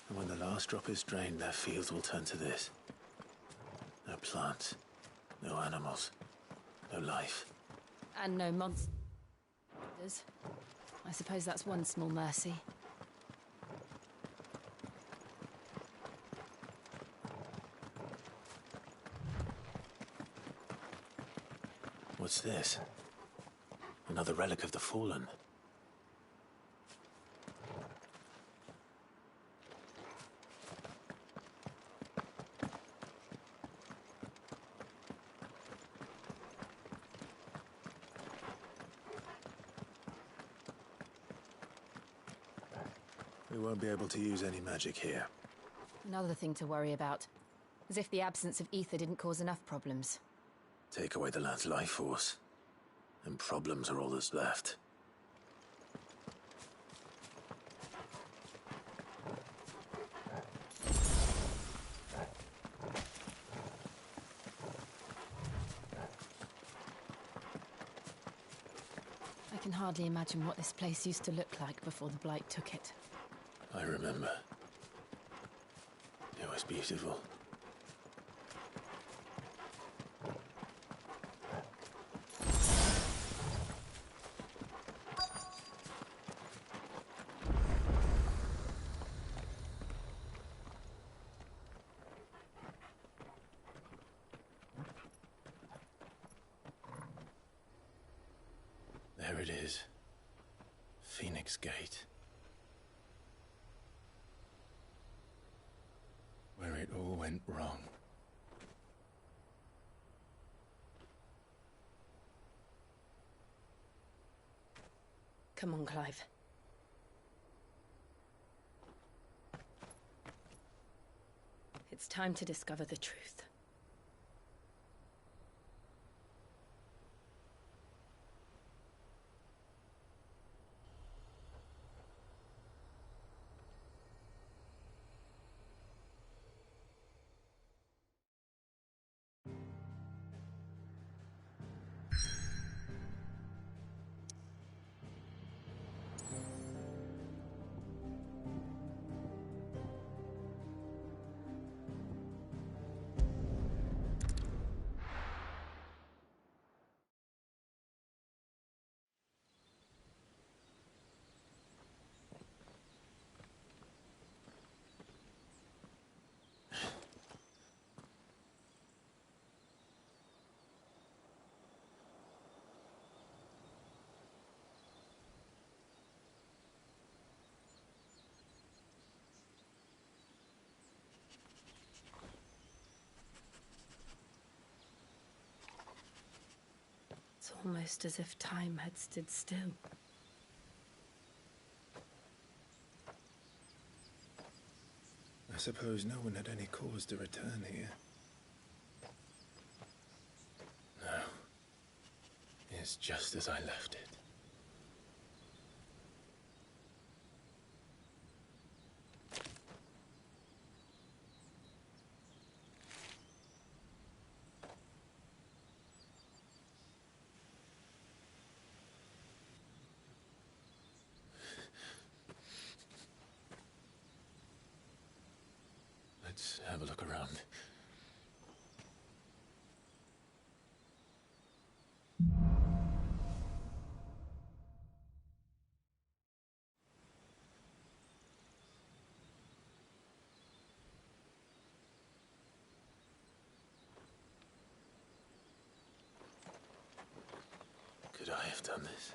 And when the last drop is drained, their fields will turn to this. No plants, no animals, no life. And no monsters. I suppose that's one small mercy. What's this? Another relic of the Fallen. We won't be able to use any magic here. Another thing to worry about. As if the absence of ether didn't cause enough problems. Take away the land's life force, and problems are all that's left. I can hardly imagine what this place used to look like before the Blight took it. I remember. It was beautiful. There it is. Phoenix Gate. Where it all went wrong. Come on, Clive. It's time to discover the truth. It's almost as if time had stood still. I suppose no one had any cause to return here. No. It's just as I left it. Let's have a look around. Could I have done this?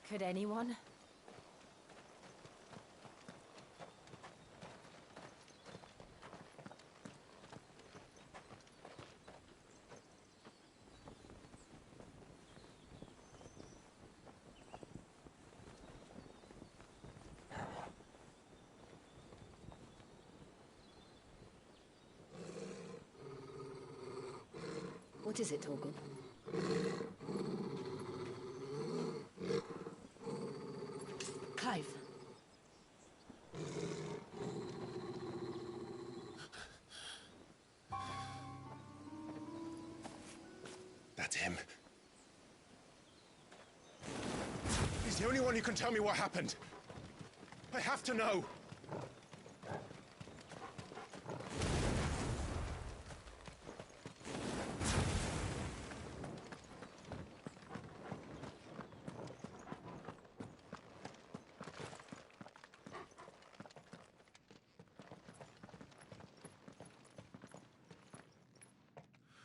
Could anyone? What is it, Torgal? Clive. That's him. He's the only one who can tell me what happened. I have to know.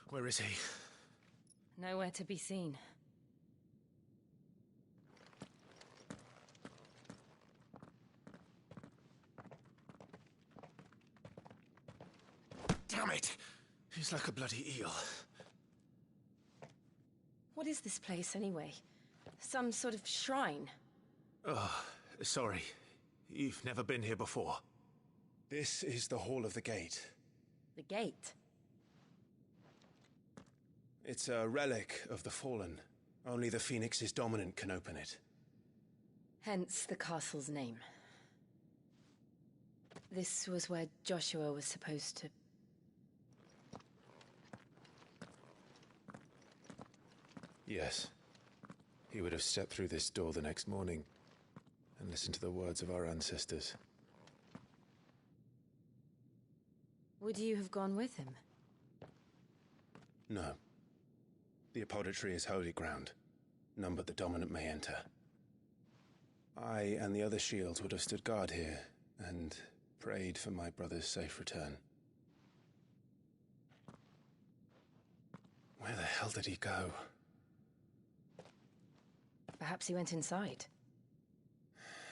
Where is he? Nowhere to be seen. Damn it! He's like a bloody eel. What is this place, anyway? Some sort of shrine? Oh, sorry. You've never been here before. This is the Hall of the Gate. The gate? It's a relic of the Fallen. Only the Phoenix's dominant can open it. Hence the castle's name. This was where Joshua was supposed to... Yes. He would have stepped through this door the next morning and listened to the words of our ancestors. Would you have gone with him? No. The apodatory is holy ground. None but the dominant may enter. I and the other shields would have stood guard here and prayed for my brother's safe return. Where the hell did he go? Perhaps he went inside.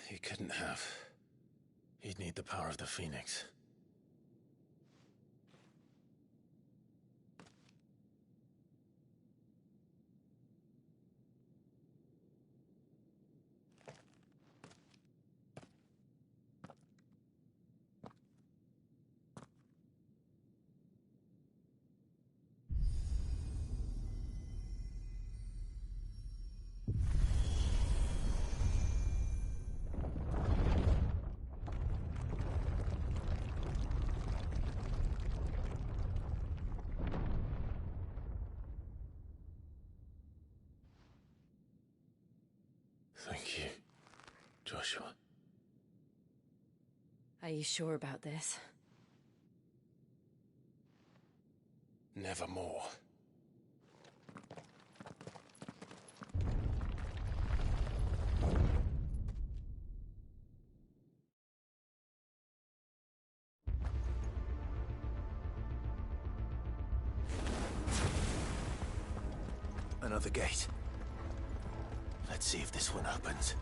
He couldn't have. He'd need the power of the Phoenix. Thank you, Joshua. Are you sure about this? Nevermore. Another gate. Let's see if this one opens.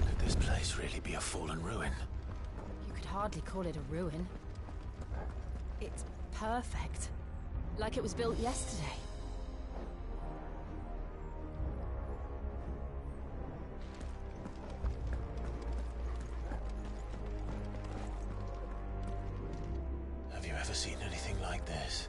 Could this place really be a fallen ruin? You could hardly call it a ruin. It's perfect. Like it was built yesterday. Have you ever seen anything like this?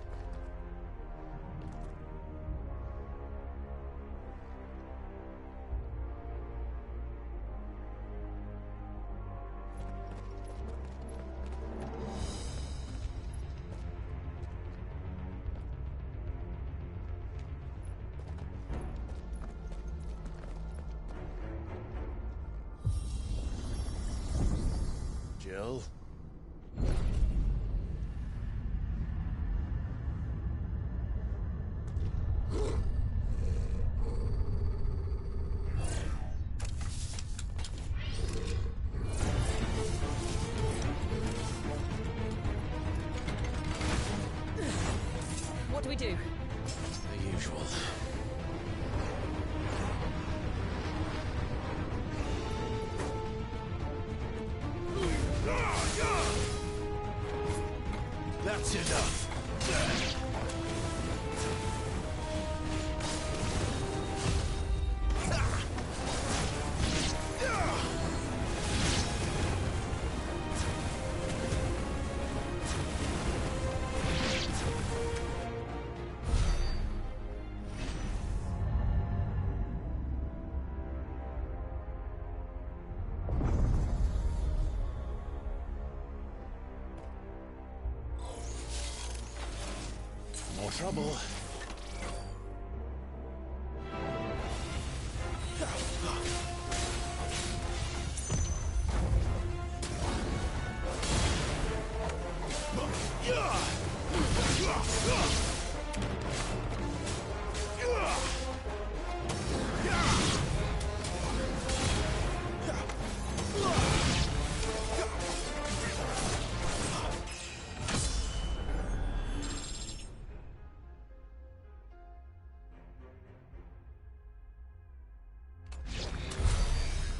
chill. What do we do? The usual. That's enough. More trouble.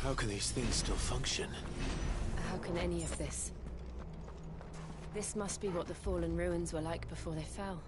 How can these things still function? How can any of this? This must be what the fallen ruins were like before they fell.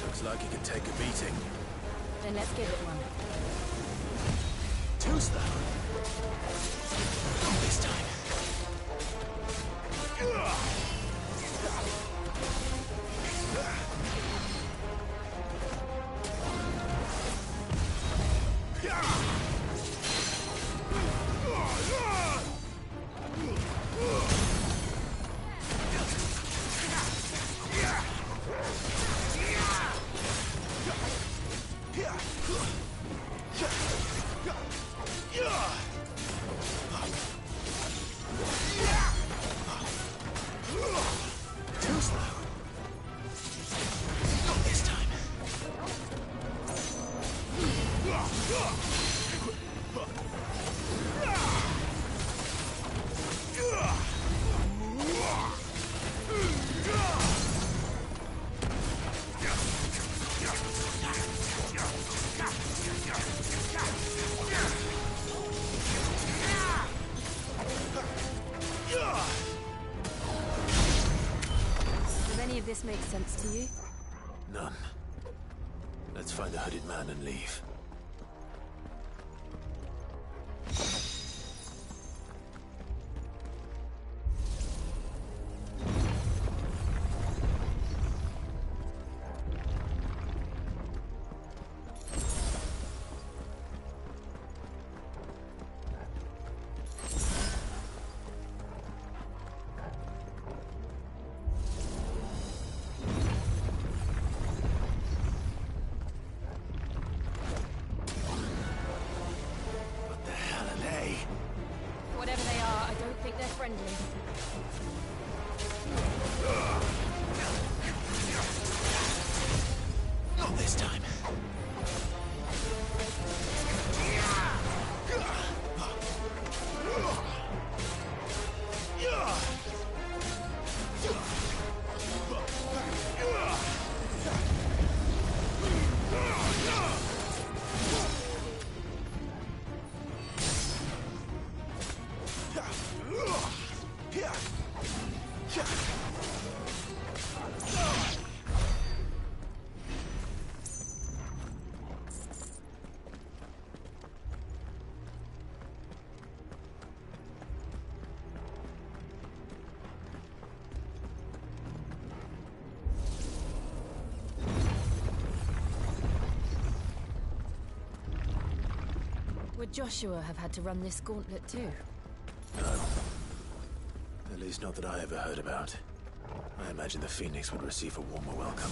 Looks like it can take a beating. Then let's give it one. Too slow. Not this time. Too slow. Not this time. Does any of this make sense to you? None. Let's find the hooded man and leave. Would Joshua have had to run this gauntlet too? No. At least not that I ever heard about. I imagine the Phoenix would receive a warmer welcome.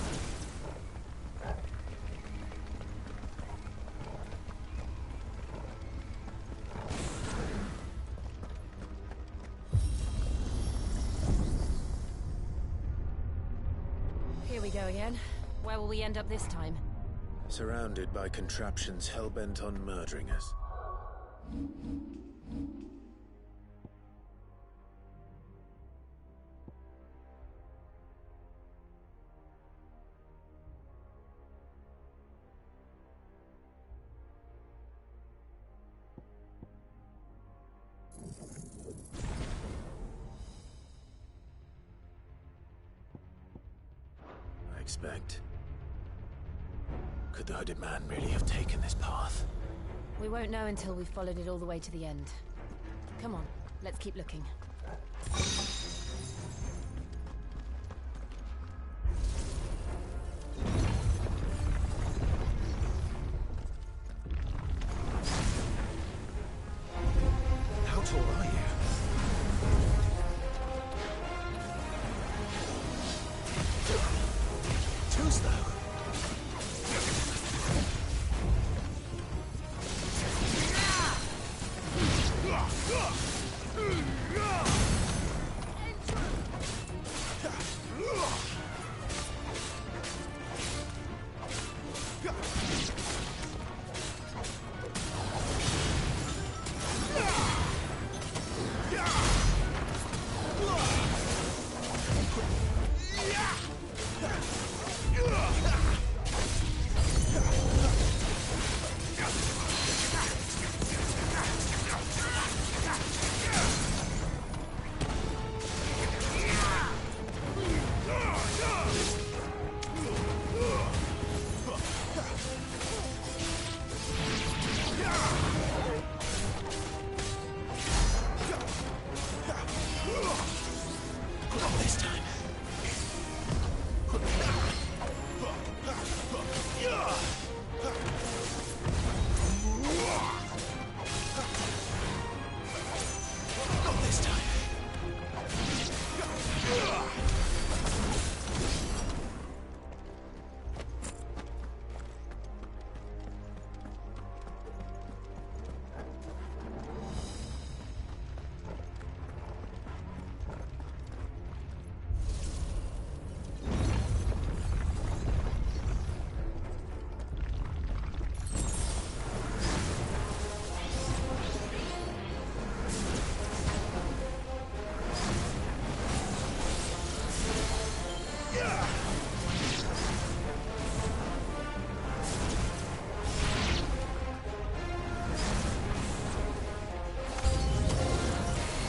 Here we go again. Where will we end up this time? Surrounded by contraptions hell-bent on murdering us. I expect. Could the hooded man really have taken this path? We won't know until we've followed it all the way to the end. Come on, let's keep looking. How tall are you? Too slow. This time. Not this time.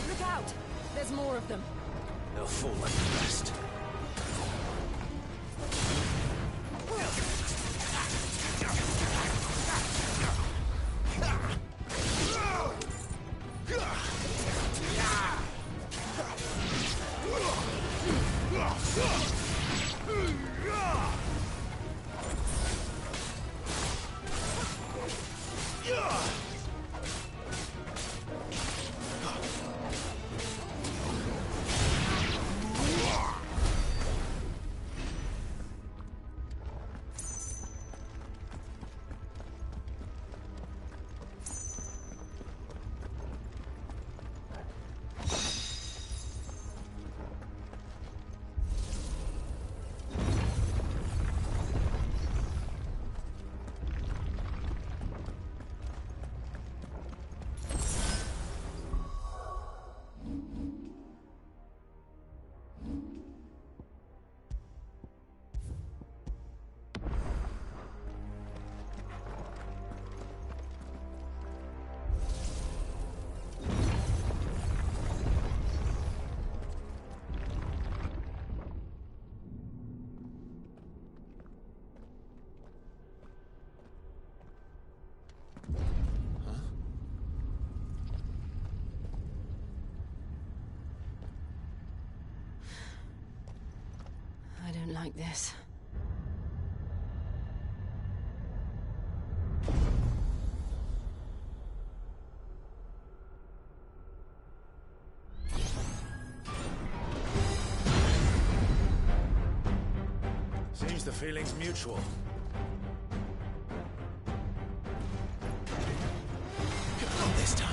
Look out! There's more of them. They'll fall like the rest. I don't like this. the feeling's mutual. Not this time.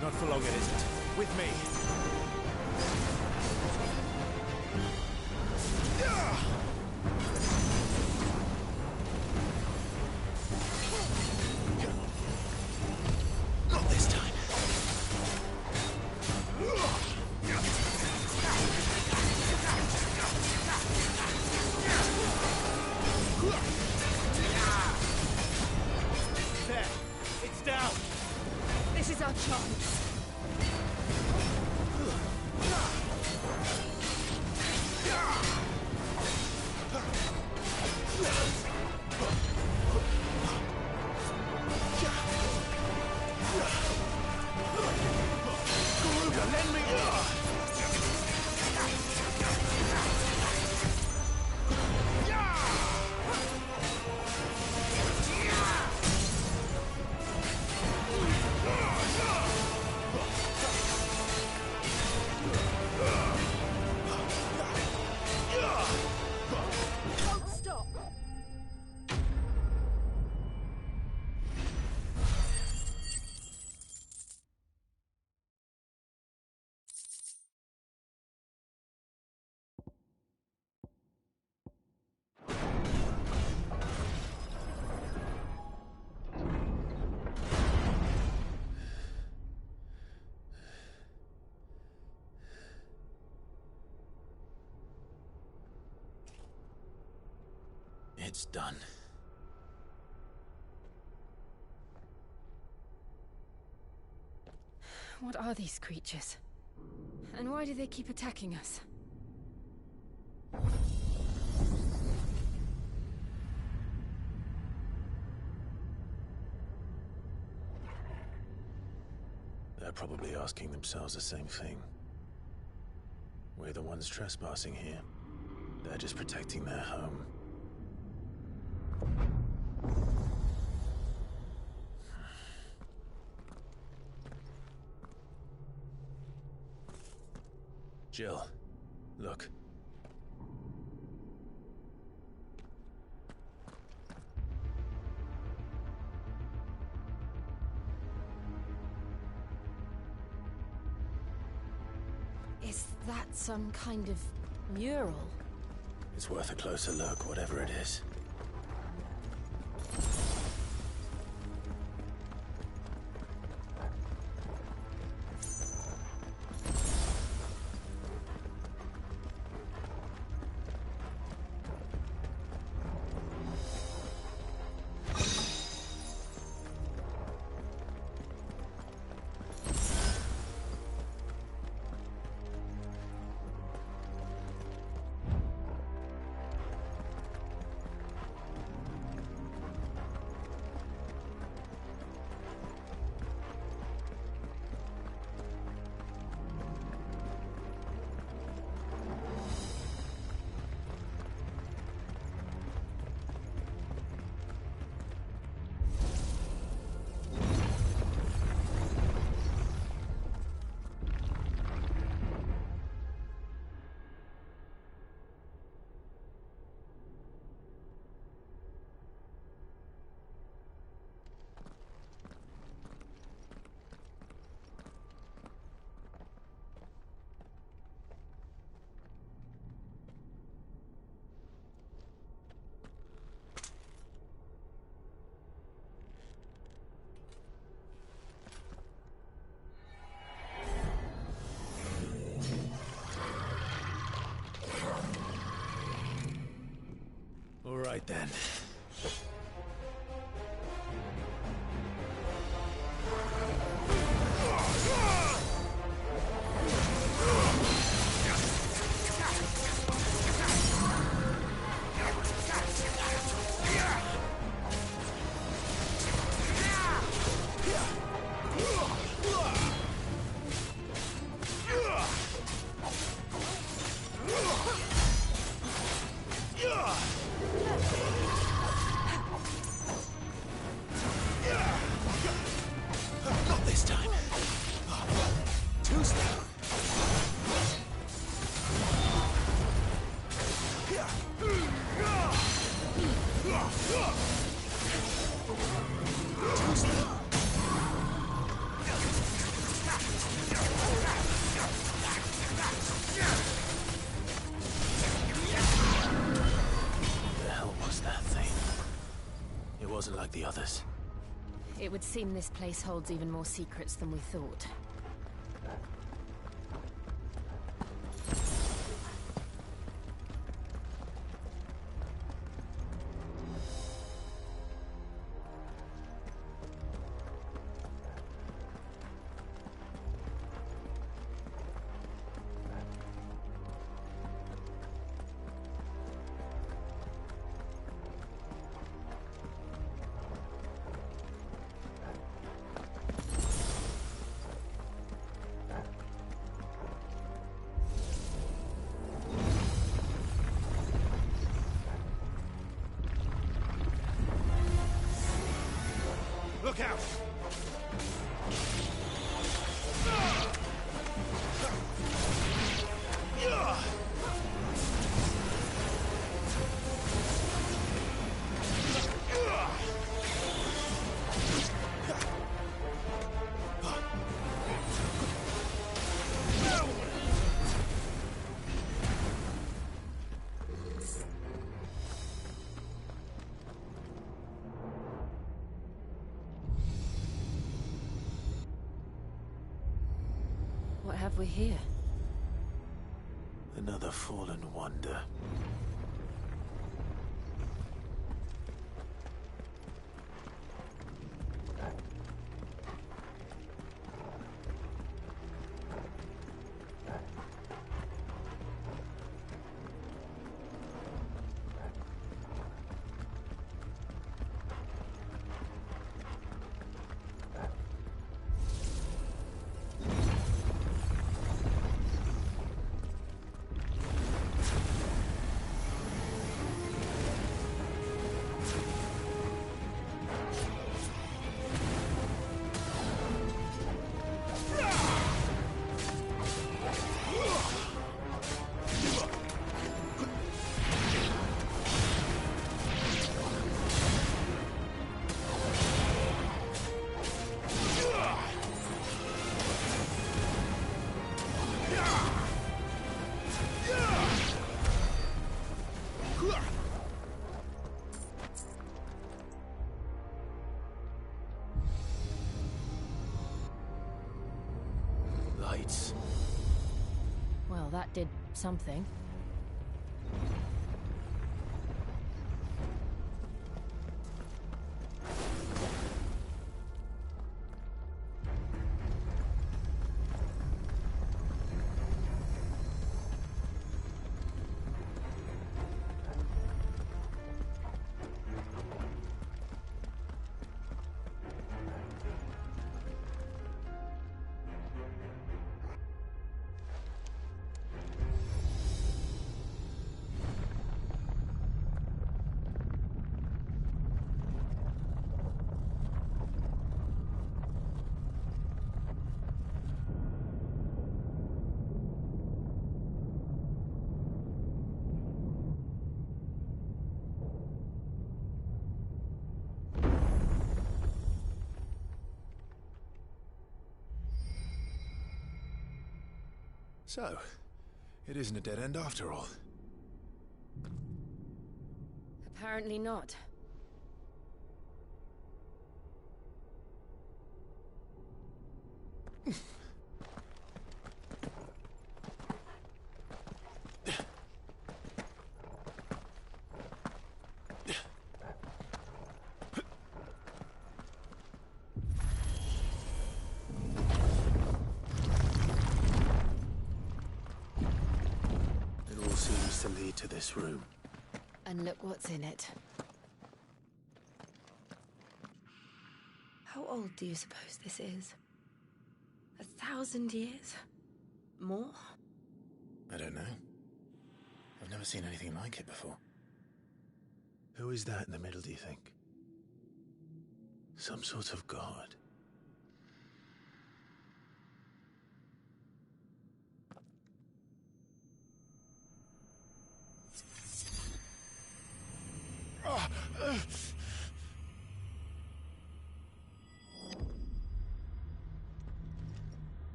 Not for long, it isn't. With me. Not this time. There. It's down. This is our chance. It's done. What are these creatures? And why do they keep attacking us? They're probably asking themselves the same thing. We're the ones trespassing here. They're just protecting their home. Jill, look. Is that some kind of mural? It's worth a closer look, whatever it is. right then. Not this time. Too slow. Too slow. What the hell was that thing? It wasn't like the others. It would seem this place holds even more secrets than we thought. Look out! What have we here? Another fallen wonder. Lights. Well, that did something. So, it isn't a dead end after all. Apparently not. this room. And look what's in it. How old do you suppose this is? 1,000 years? More? I don't know. I've never seen anything like it before. Who is that in the middle, do you think? Some sort of god?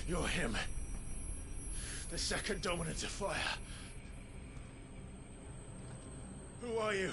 You're him. The second dominant of fire. Who are you?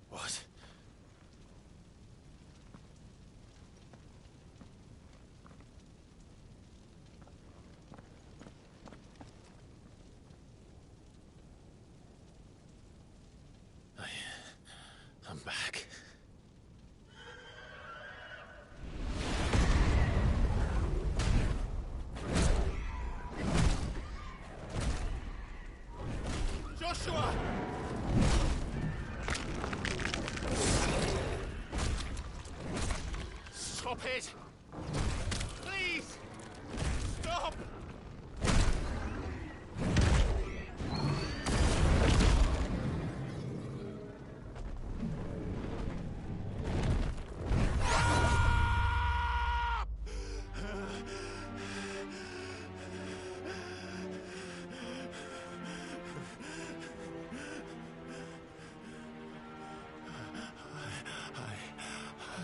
What? I'm back. Joshua! Stop it! Please! Stop!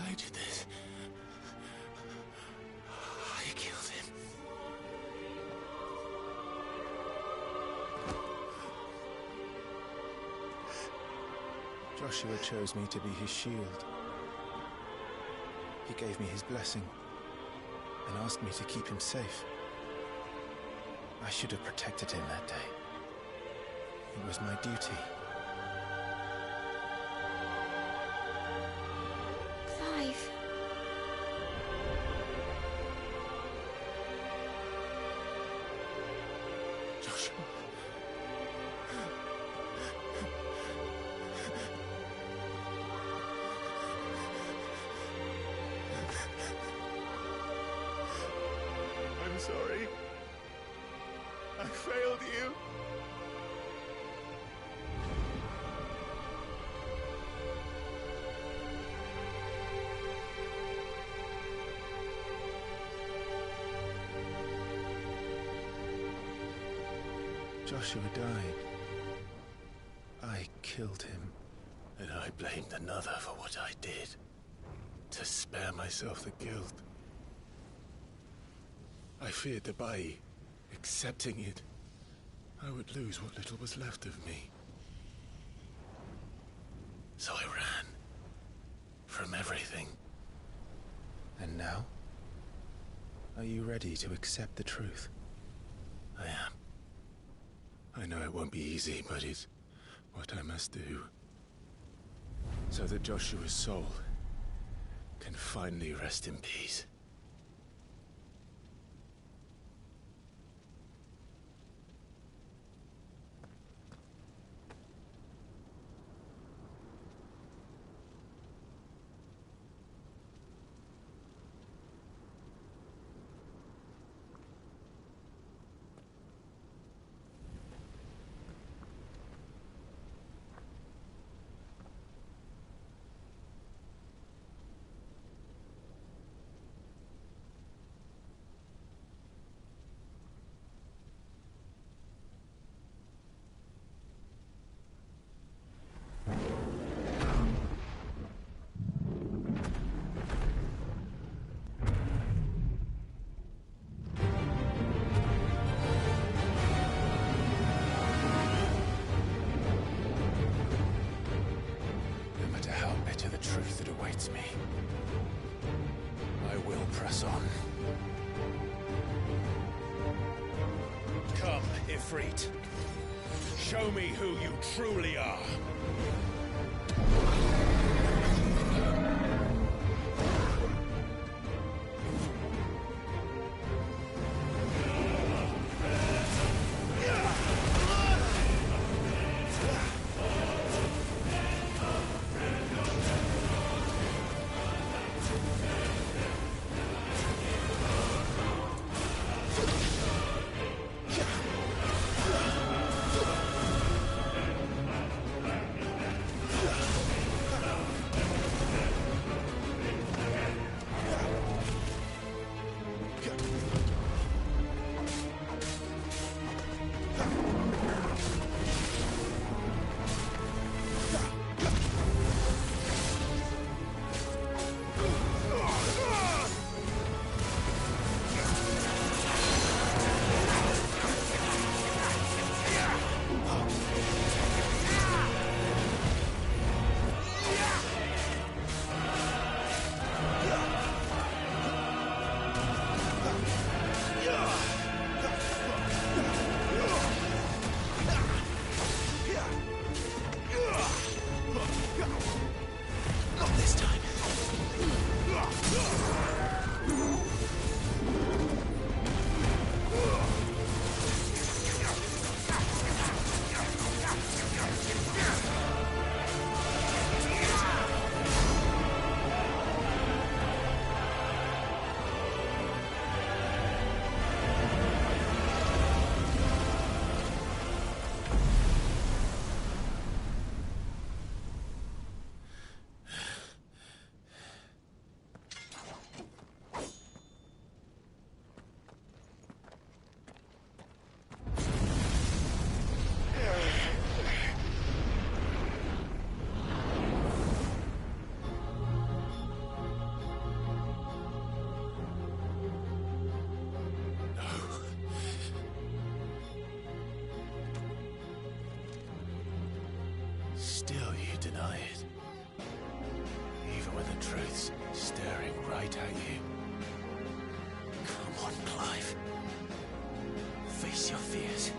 I did this. I killed him. Joshua chose me to be his shield. He gave me his blessing and asked me to keep him safe. I should have protected him that day. It was my duty. Clive. Joshua. I'm sorry. I failed you. Joshua died. I killed him. And I blamed another for what I did. To spare myself the guilt. I feared that by accepting it, I would lose what little was left of me. So I ran. From everything. And now? Are you ready to accept the truth? I am. I know it won't be easy, but it's what I must do. So that Joshua's soul can finally rest in peace. against me. I will press on. Come, Ifrit. Show me who you truly are. Still you deny it. Even when the truth's staring right at you. Come on, Clive. Face your fears.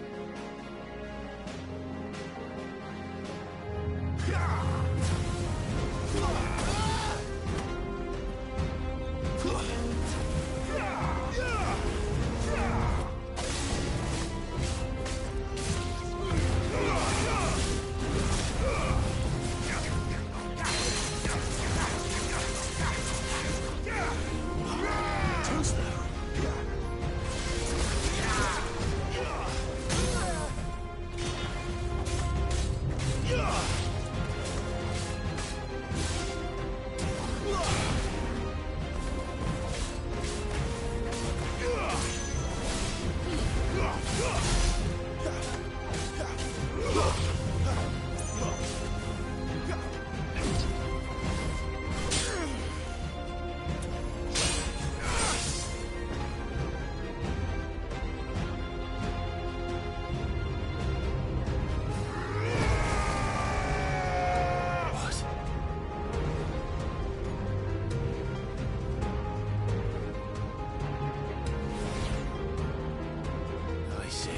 I see.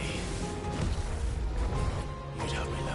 You'd have me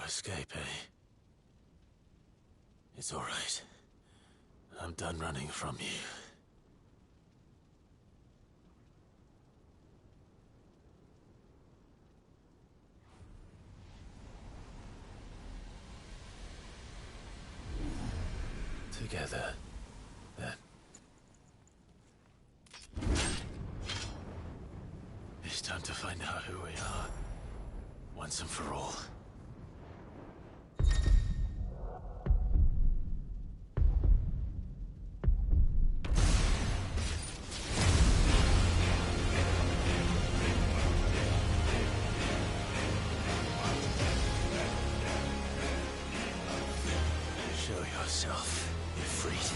escape, eh? It's all right. I'm done running from you. Together, then. It's time to find out who we are, once and for all. Show yourself, Ifrit.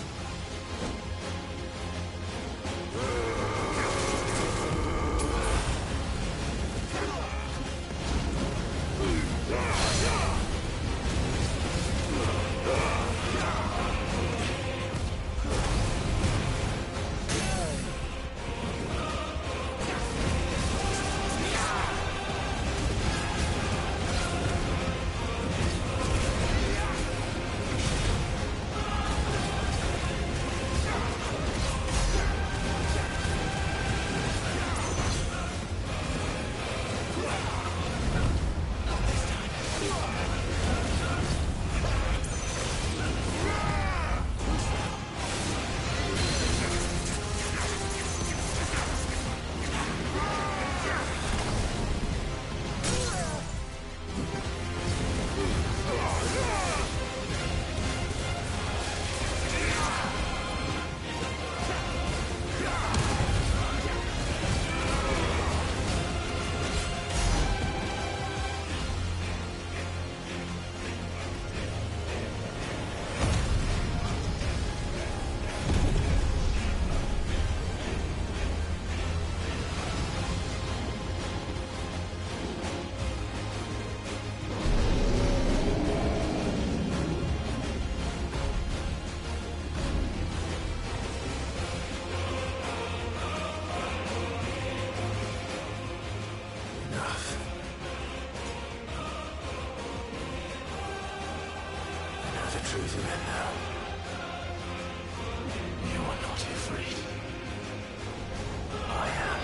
Truth of it now. You are not afraid. I am.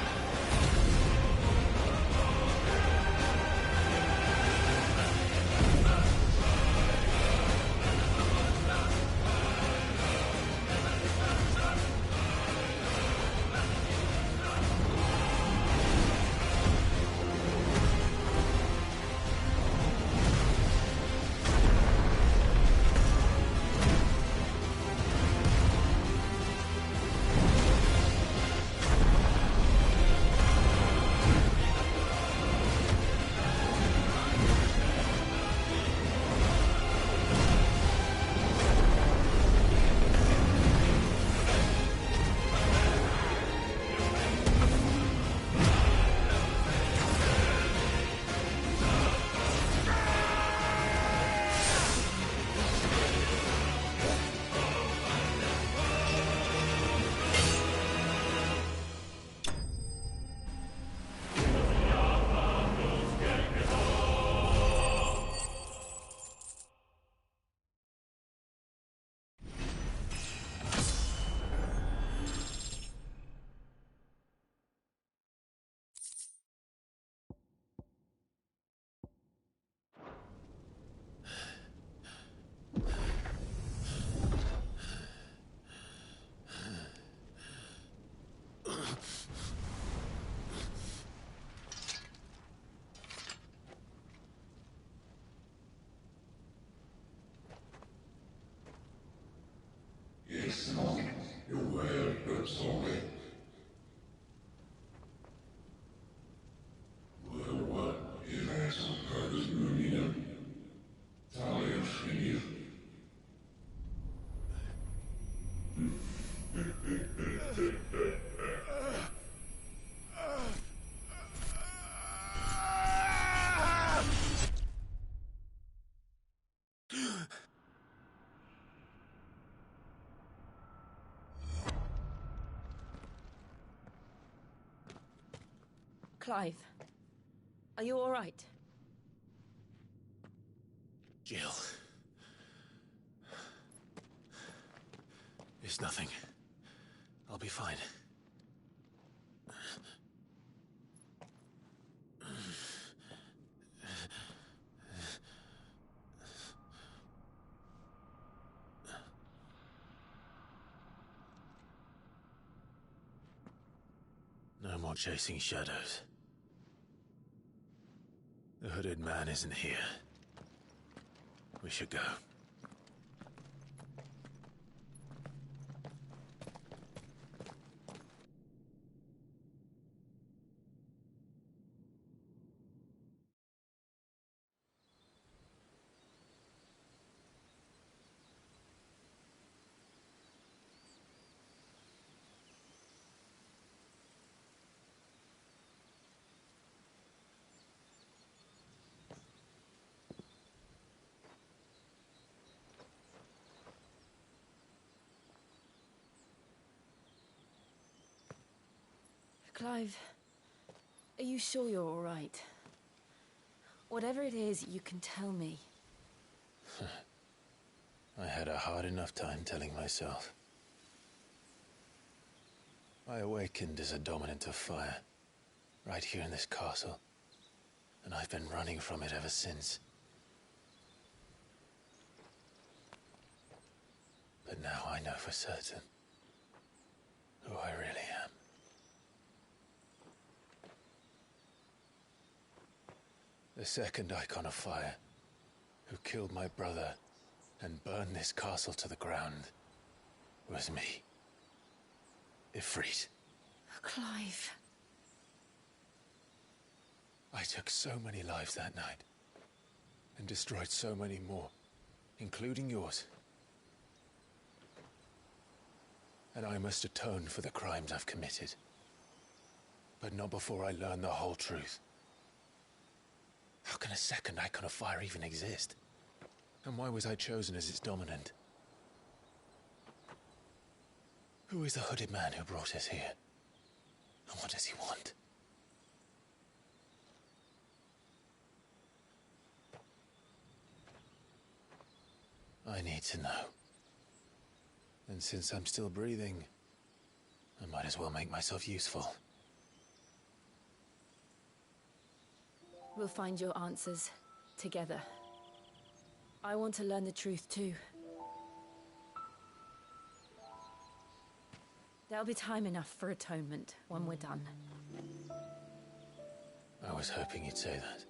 Clive, are you all right? Jill. It's nothing. I'll be fine. No more chasing shadows. The hooded man isn't here. We should go. Clive, are you sure you're all right? Whatever it is, you can tell me. I had a hard enough time telling myself. I awakened as a dominant of fire, right here in this castle, and I've been running from it ever since. But now I know for certain who I really am. The second icon of fire, who killed my brother and burned this castle to the ground, was me. Ifrit. Clive. I took so many lives that night, and destroyed so many more, including yours. And I must atone for the crimes I've committed. But not before I learn the whole truth. How can a second icon of fire even exist? And why was I chosen as its dominant? Who is the hooded man who brought us here? And what does he want? I need to know. And since I'm still breathing, I might as well make myself useful. We'll find your answers together. I want to learn the truth too. There'll be time enough for atonement when we're done. I was hoping you'd say that.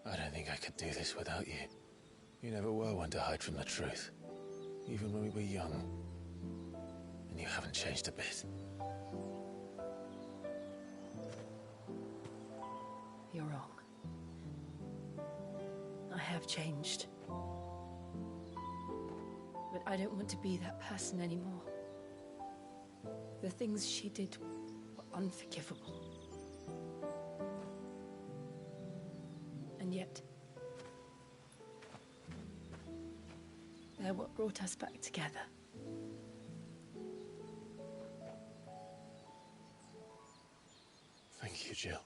I don't think I could do this without you. You never were one to hide from the truth, even when we were young. And you haven't changed a bit. You're wrong. I have changed. But I don't want to be that person anymore. The things she did were unforgivable. And yet, they're what brought us back together. Thank you, Jill.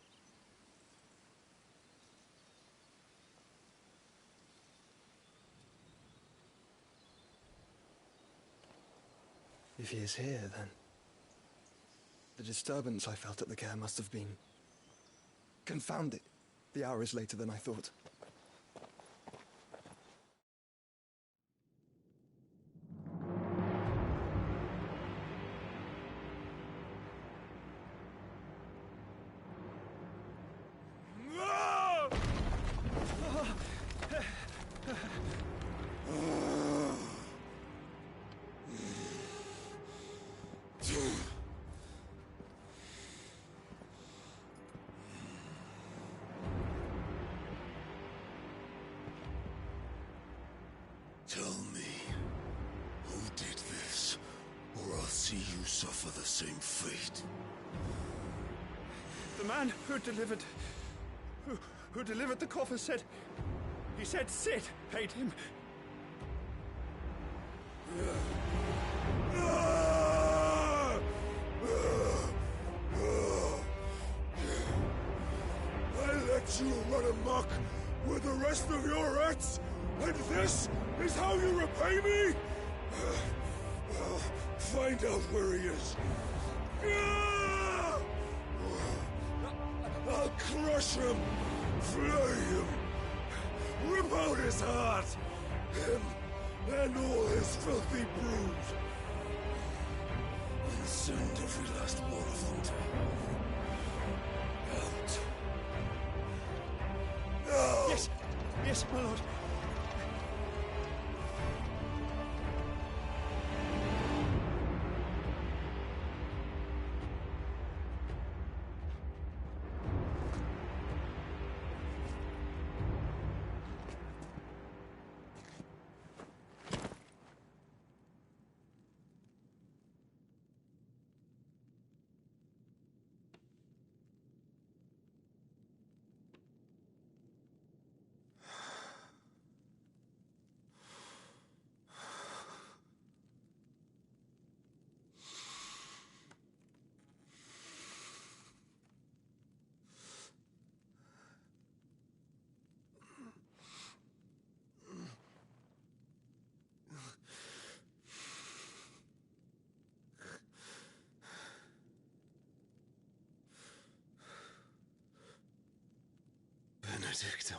If he is here, then the disturbance I felt at the care must have been confounded. The hour is later than I thought. Tell me, who did this, or I'll see you suffer the same fate. The man who delivered the coffer said... He said Sid paid him. I let you run amok with the rest of your rats, and this is how you repay me? Find out where he is. I'll crush him, flay him, rip out his heart, him and all his filthy brood, and send every last one of them to hell. Out. No! Yes, yes, my lord. Benedicto.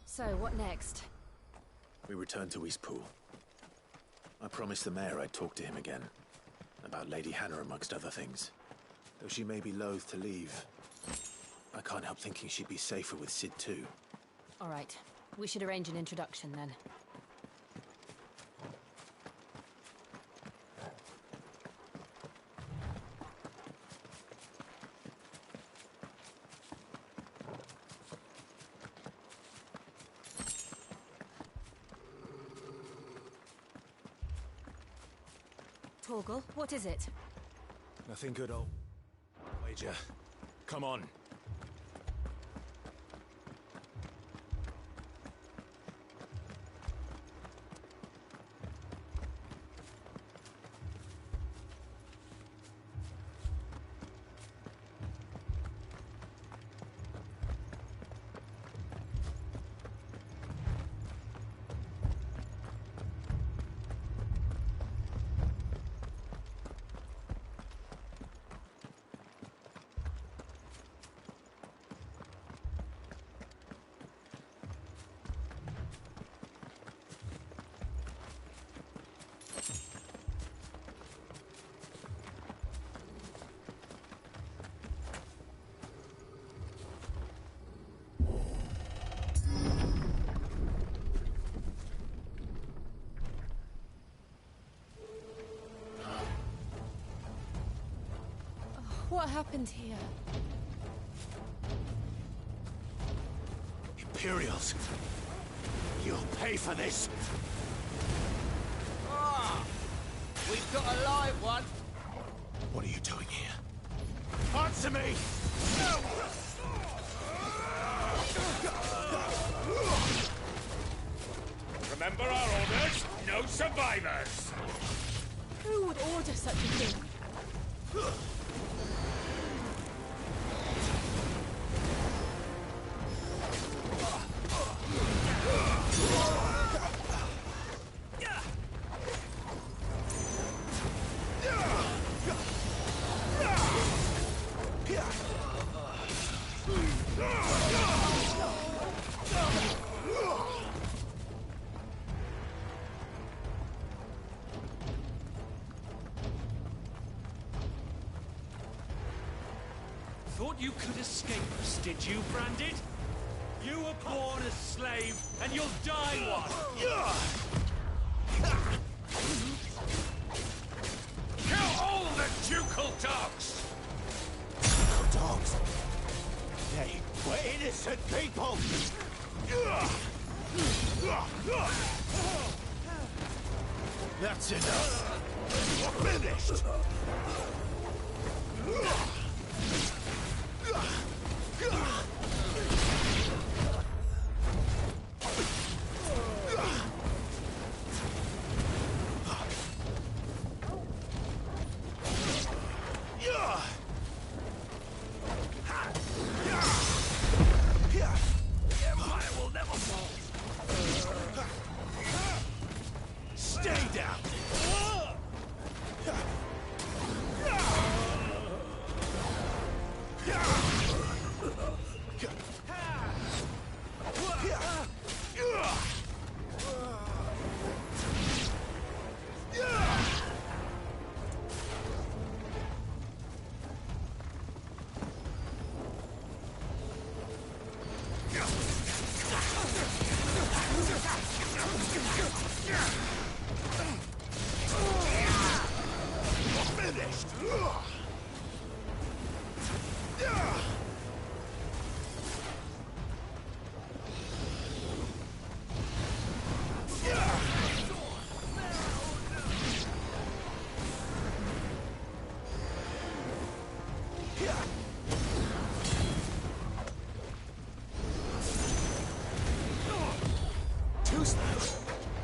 So, what next? We return to Eastpool. I promised the mayor I'd talk to him again. About Lady Hannah, amongst other things. Though she may be loath to leave, I can't help thinking she'd be safer with Sid too. All right. We should arrange an introduction then. Torgal, what is it? Nothing good, old wager. Come on. What happened here? Imperials! You'll pay for this! Ah! We've got a live one! What are you doing here? Answer me! Remember our orders? No survivors! Who would order such a thing? Thought you could escape us, did you, Branded? You were born a slave, and you'll die one! Kill all the ducal dogs! dogs. They were innocent people. That's enough. You're finished.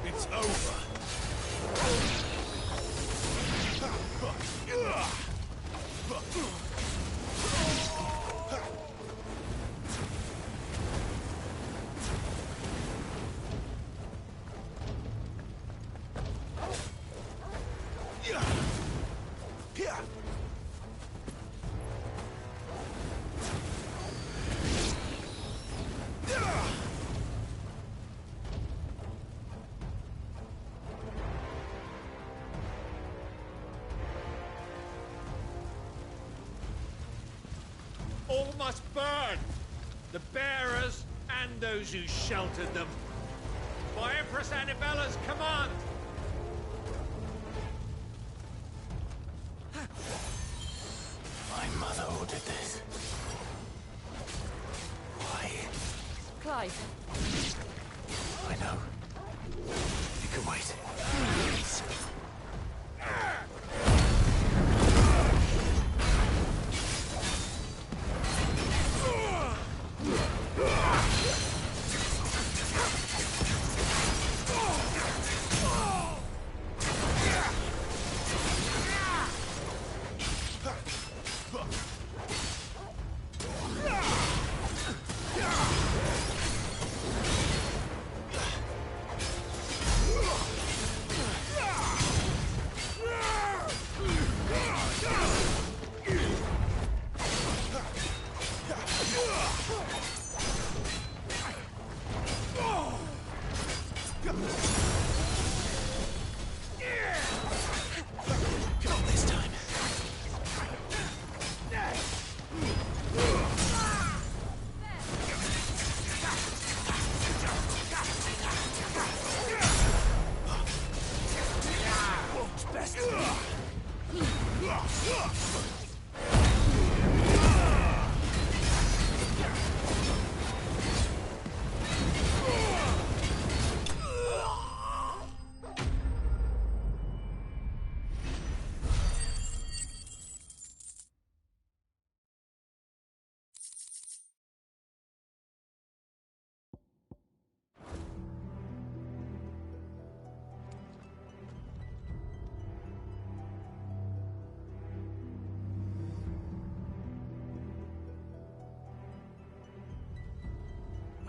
It's over. All must burn! The bearers and those who sheltered them. By Empress Annabella's command! My mother ordered this. Why? Clive. I know. You can wait. Please.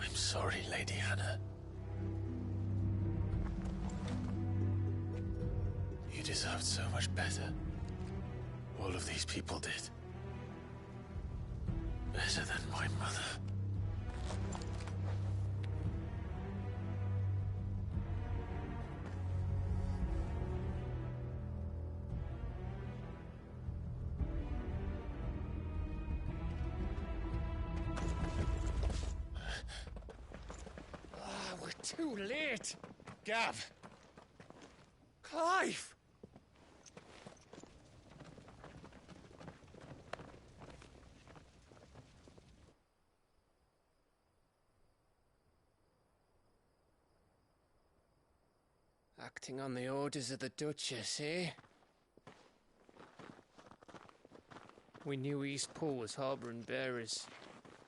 I'm sorry, Lady Hannah. You deserved so much better. All of these people did. Better than my mother. Too late! Gav! Clive! Acting on the orders of the Duchess, eh? We knew East Pool was harbouring bearers.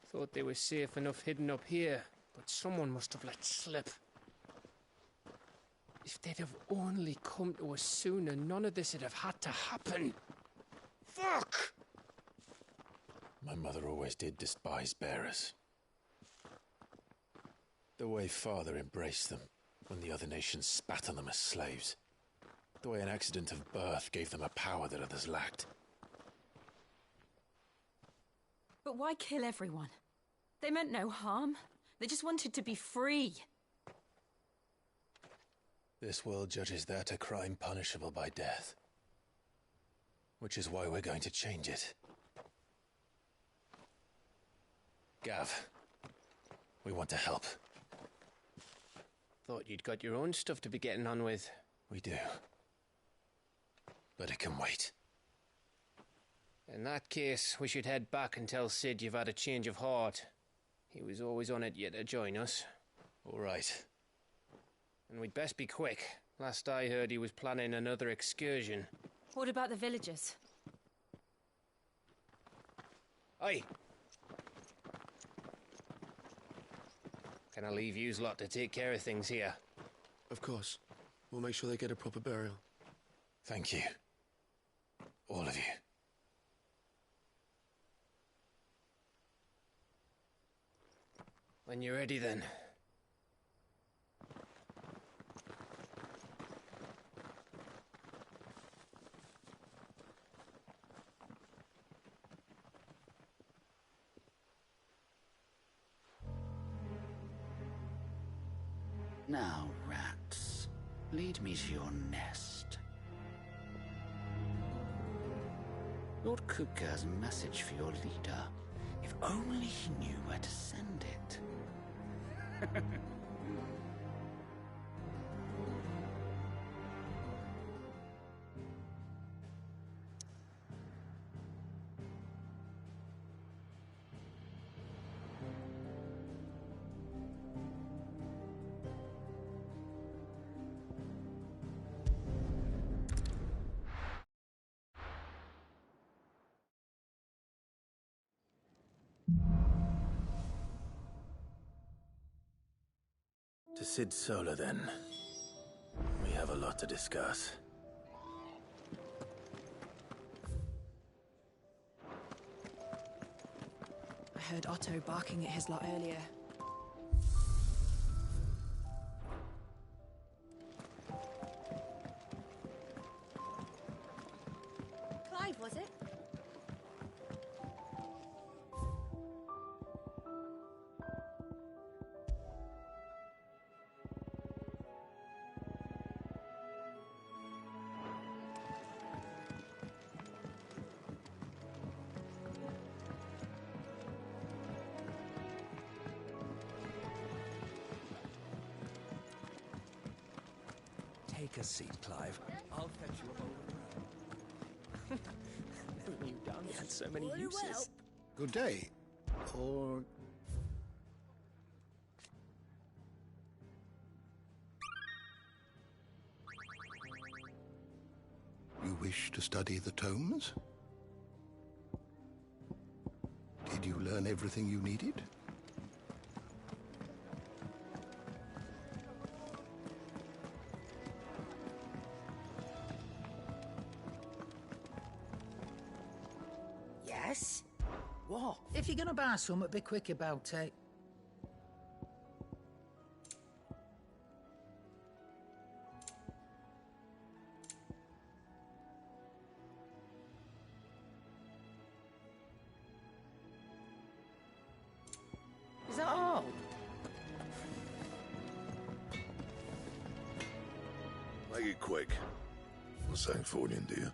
Thought they were safe enough hidden up here, but someone must have let slip. If they'd have only come to us sooner, none of this would have had to happen. Fuck! My mother always did despise bearers. The way Father embraced them when the other nations spat on them as slaves. The way an accident of birth gave them a power that others lacked. But why kill everyone? They meant no harm. They just wanted to be free. This world judges that a crime punishable by death. Which is why we're going to change it. Gav, we want to help. Thought you'd got your own stuff to be getting on with. We do. But it can wait. In that case, we should head back and tell Sid you've had a change of heart. He was always on it yet to join us. All right. And we'd best be quick. Last I heard, he was planning another excursion. What about the villagers? Aye. Can I leave yous lot to take care of things here? Of course. We'll make sure they get a proper burial. Thank you. All of you. When you're ready, then. Now, rats, lead me to your nest. Lord Kupka has a message for your leader. If only he knew where to send it. To Sid Solar, then. We have a lot to discuss. I heard Otto barking at his lot earlier. Clive, was it? Take a seat, Clive. I'll fetch you a bowl of Never knew Darnley had so many uses. Good day. Or... You wish to study the tomes? Did you learn everything you needed? Yes? What? If you're gonna buy something, be quick about it. Is that all? Make it quick. Not saying Fordian, do you?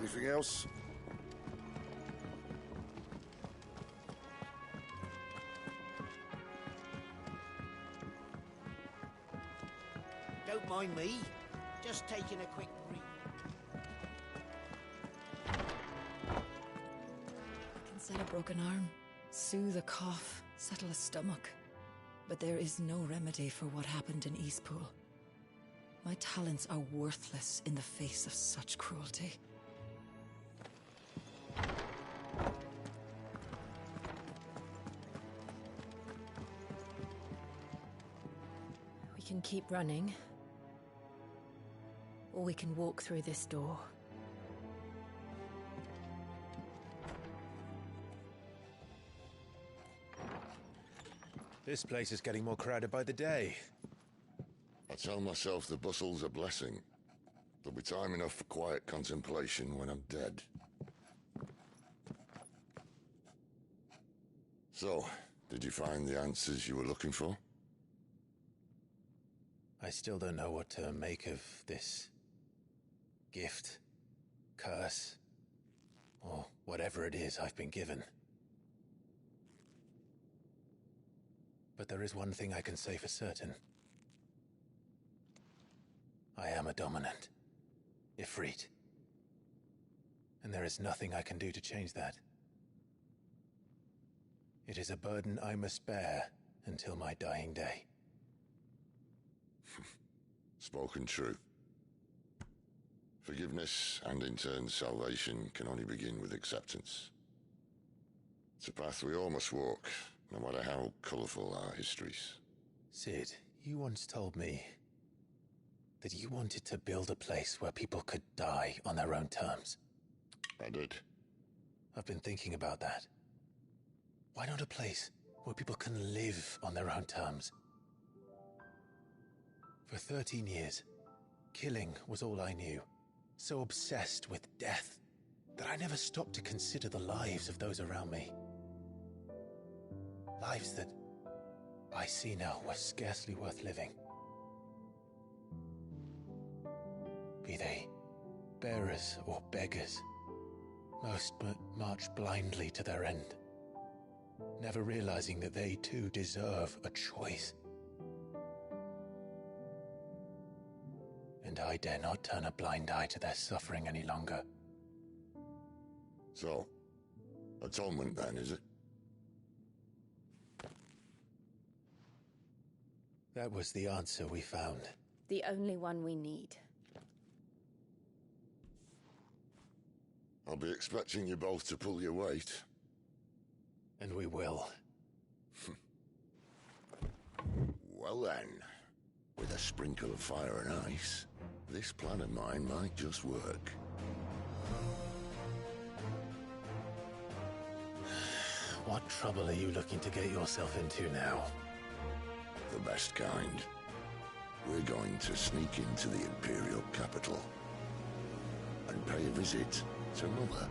Anything else? Don't mind me. Just taking a quick read. I can set a broken arm, soothe a cough, settle a stomach. But there is no remedy for what happened in Eastpool. My talents are worthless in the face of such cruelty. We can keep running, or we can walk through this door. This place is getting more crowded by the day. I tell myself the bustle's a blessing. There'll be time enough for quiet contemplation when I'm dead. So, did you find the answers you were looking for? I still don't know what to make of this gift, curse, or whatever it is I've been given. But there is one thing I can say for certain. I am a dominant, Ifrit. And there is nothing I can do to change that. It is a burden I must bear until my dying day. Spoken true. Forgiveness and in turn salvation can only begin with acceptance. It's a path we all must walk, no matter how colourful our histories. Sid, you once told me that you wanted to build a place where people could die on their own terms. I did. I've been thinking about that. Why not a place where people can live on their own terms? For 13 years, killing was all I knew. So obsessed with death that I never stopped to consider the lives of those around me. Lives that I see now were scarcely worth living. Be they bearers or beggars, most march blindly to their end, never realizing that they too deserve a choice. And I dare not turn a blind eye to their suffering any longer. So, atonement then, is it? That was the answer we found. The only one we need. I'll be expecting you both to pull your weight. And we will. Well then, with a sprinkle of fire and ice, this plan of mine might just work. What trouble are you looking to get yourself into now? The best kind. We're going to sneak into the Imperial capital and pay a visit to Mother.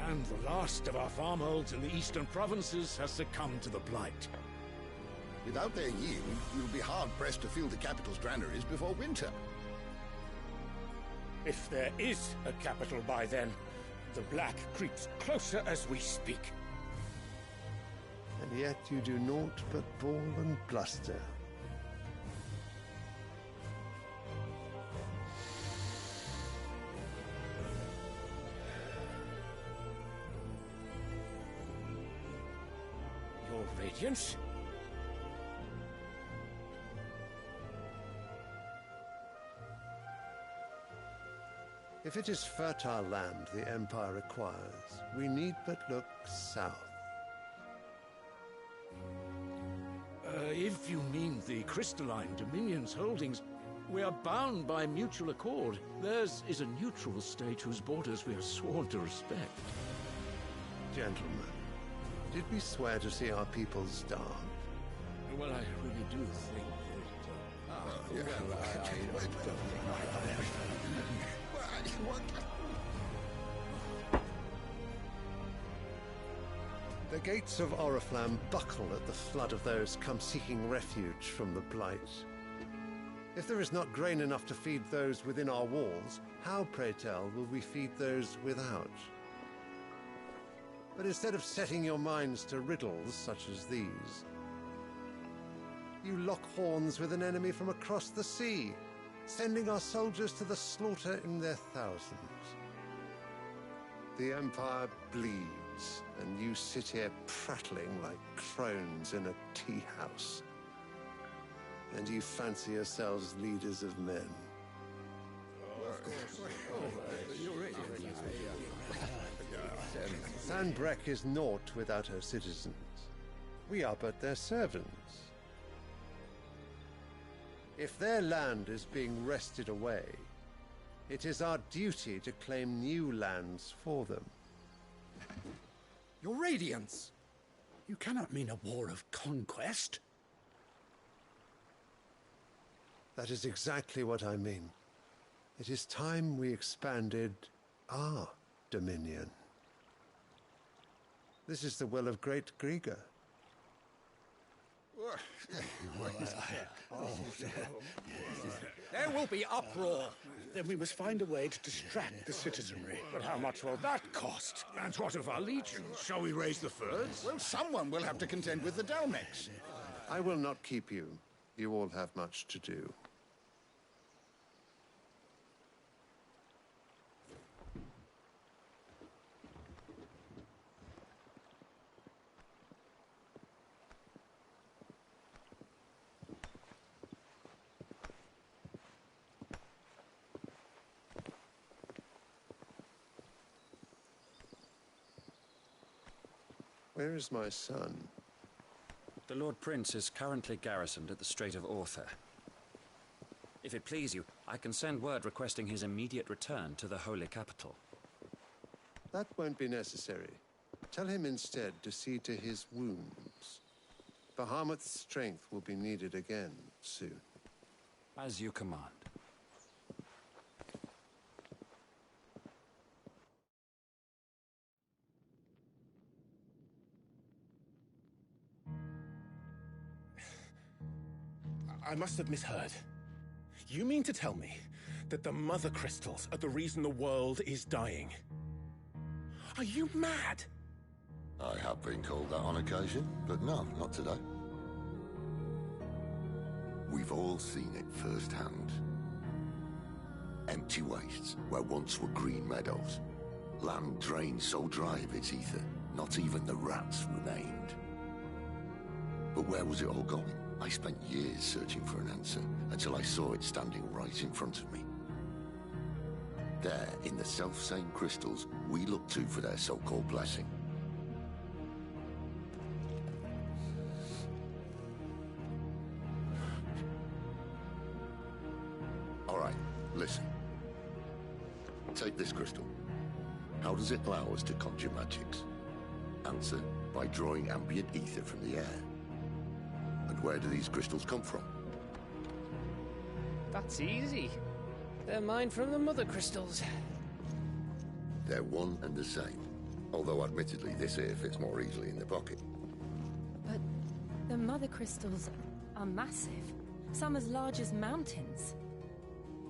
And the last of our farmholds in the eastern provinces has succumbed to the blight. Without their yield, we'll be hard-pressed to fill the capital's granaries before winter. If there is a capital by then, the black creeps closer as we speak. And yet you do naught but bawl and bluster. Your Radiance? If it is fertile land the Empire requires, we need but look south. If you mean the crystalline Dominion's holdings, we are bound by mutual accord. Theirs is a neutral state whose borders we are sworn to respect. Gentlemen, did we swear to see our people starve? Well, I really do think The gates of Oriflamme buckle at the flood of those come seeking refuge from the Blight. If there is not grain enough to feed those within our walls, how, pray tell, will we feed those without? But instead of setting your minds to riddles such as these, you lock horns with an enemy from across the sea, sending our soldiers to the slaughter in their thousands. The Empire bleeds, and you sit here prattling like crones in a tea house. And you fancy yourselves leaders of men. Sanbreque is naught without her citizens. We are but their servants. If their land is being wrested away, it is our duty to claim new lands for them. Your Radiance! You cannot mean a war of conquest. That is exactly what I mean. It is time we expanded our dominion. This is the will of great Grieger. There will be uproar. Then we must find a way to distract the citizenry. But how much will that cost? And what of our legions? Shall we raise the furs? Well, someone will have to contend with the Dalmex. I will not keep you. You all have much to do. Where is my son? The Lord Prince is currently garrisoned at the Strait of Orther. If it please you, I can send word requesting his immediate return to the Holy Capital. That won't be necessary. Tell him instead to see to his wounds. Bahamut's strength will be needed again soon. As you command. I must have misheard. You mean to tell me that the Mother Crystals are the reason the world is dying? Are you mad? I have been called that on occasion, but no, not today. We've all seen it firsthand. Empty wastes where once were green meadows. Land drained so dry of its ether, not even the rats remained. But where was it all going? I spent years searching for an answer, until I saw it standing right in front of me. There, in the self-same crystals we look to for their so-called blessing. All right, listen. Take this crystal. How does it allow us to conjure magics? Answer, by drawing ambient ether from the air. And where do these crystals come from? That's easy. They're mined from the Mother Crystals. They're one and the same. Although admittedly this here fits more easily in the pocket. But the Mother Crystals are massive. Some as large as mountains.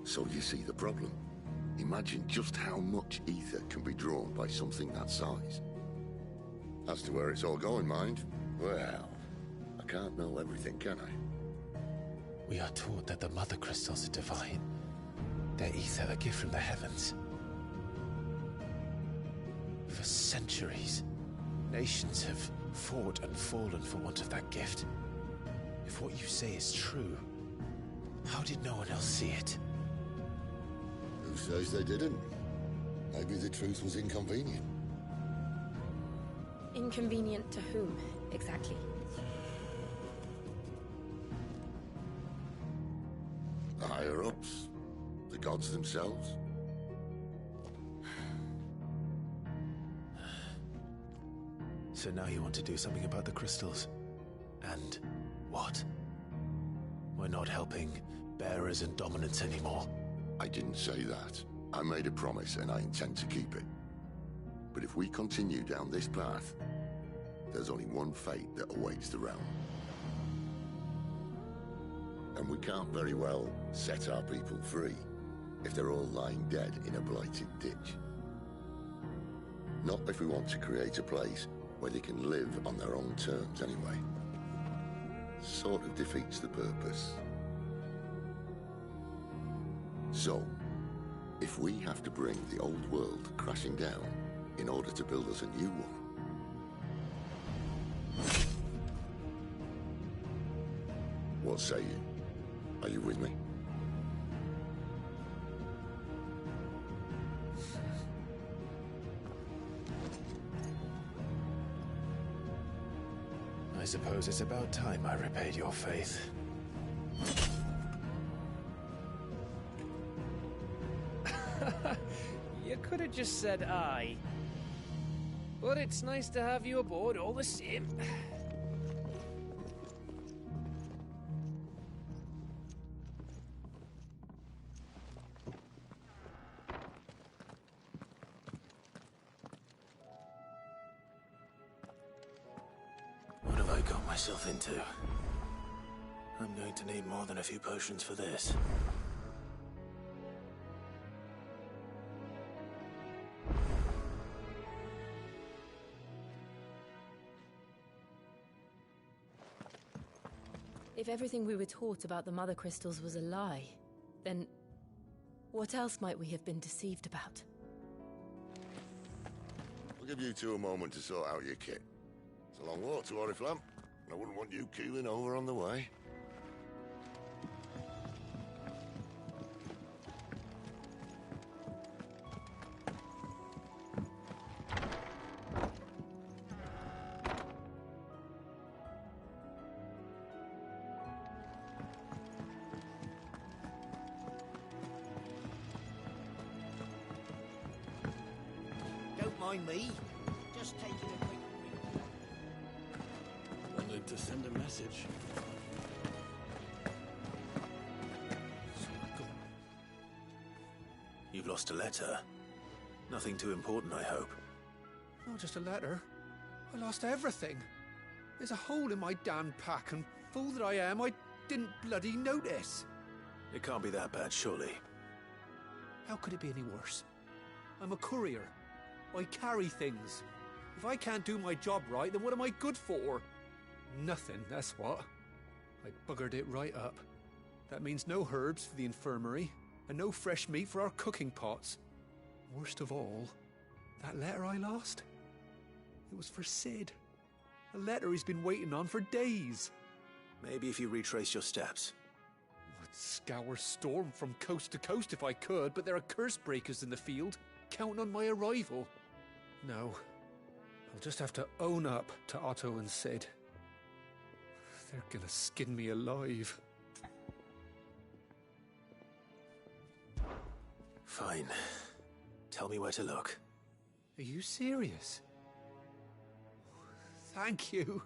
So you see the problem. Imagine just how much ether can be drawn by something that size. As to where it's all going, mind, well, I can't know everything, can I? We are taught that the Mother Crystals are divine. Their ether a gift from the heavens. For centuries, nations have fought and fallen for want of that gift. If what you say is true, how did no one else see it? Who says they didn't? Maybe the truth was inconvenient. Inconvenient to whom, exactly? The higher-ups? The gods themselves? So now you want to do something about the crystals? And What? We're not helping bearers and dominants anymore. I didn't say that. I made a promise and I intend to keep it. But if we continue down this path, there's only one fate that awaits the realm. And we can't very well set our people free if they're all lying dead in a blighted ditch. Not if we want to create a place where they can live on their own terms anyway. Sort of defeats the purpose. So, if we have to bring the old world crashing down in order to build us a new one, what say you? Are you with me? I suppose it's about time I repaid your faith. You could have just said aye. But it's nice to have you aboard all the same. What have I got myself into? I'm going to need more than a few potions for this. If everything we were taught about the Mother Crystals was a lie, then what else might we have been deceived about? I'll give you two a moment to sort out your kit. It's a long walk to Oriflamme, and I wouldn't want you keeling over on the way. Don't mind me. Just taking a quick read. Wanted to send a message. You've lost a letter. Nothing too important, I hope. Not just a letter. I lost everything. There's a hole in my damn pack, and fool that I am, I didn't bloody notice. It can't be that bad, surely. How could it be any worse? I'm a courier. I carry things. If I can't do my job right, then what am I good for? Nothing, that's what. I buggered it right up. That means no herbs for the infirmary, and no fresh meat for our cooking pots. Worst of all, that letter I lost? It was for Sid. A letter he's been waiting on for days. Maybe if you retrace your steps. I'd scour Storm from coast to coast if I could, but there are curse breakers in the field, counting on my arrival. No, I'll just have to own up to Otto and Sid. They're gonna skin me alive. Fine. Tell me where to look. Are you serious? Thank you.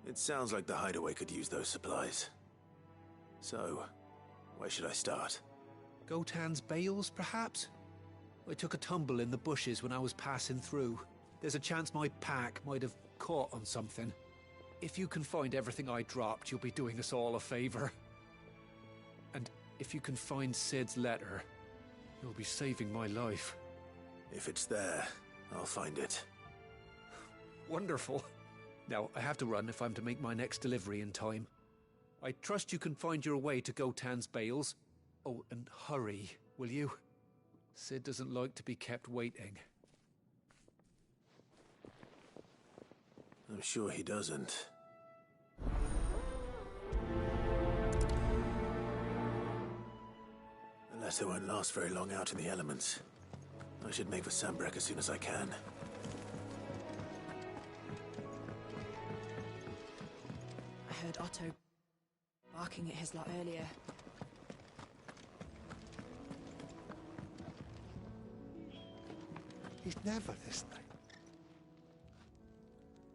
It sounds like the hideaway could use those supplies. So, where should I start? Gotan's bales, perhaps? I took a tumble in the bushes when I was passing through. There's a chance my pack might have caught on something. If you can find everything I dropped, you'll be doing us all a favor. And if you can find Sid's letter, you'll be saving my life. If it's there, I'll find it. Wonderful. Now, I have to run if I'm to make my next delivery in time. I trust you can find your way to Gotan's bales. Oh, and hurry, will you? Sid doesn't like to be kept waiting. I'm sure he doesn't. The letter won't last very long out in the elements. I should make for Sambrek as soon as I can. I heard Otto barking at his lot earlier. He's never listening.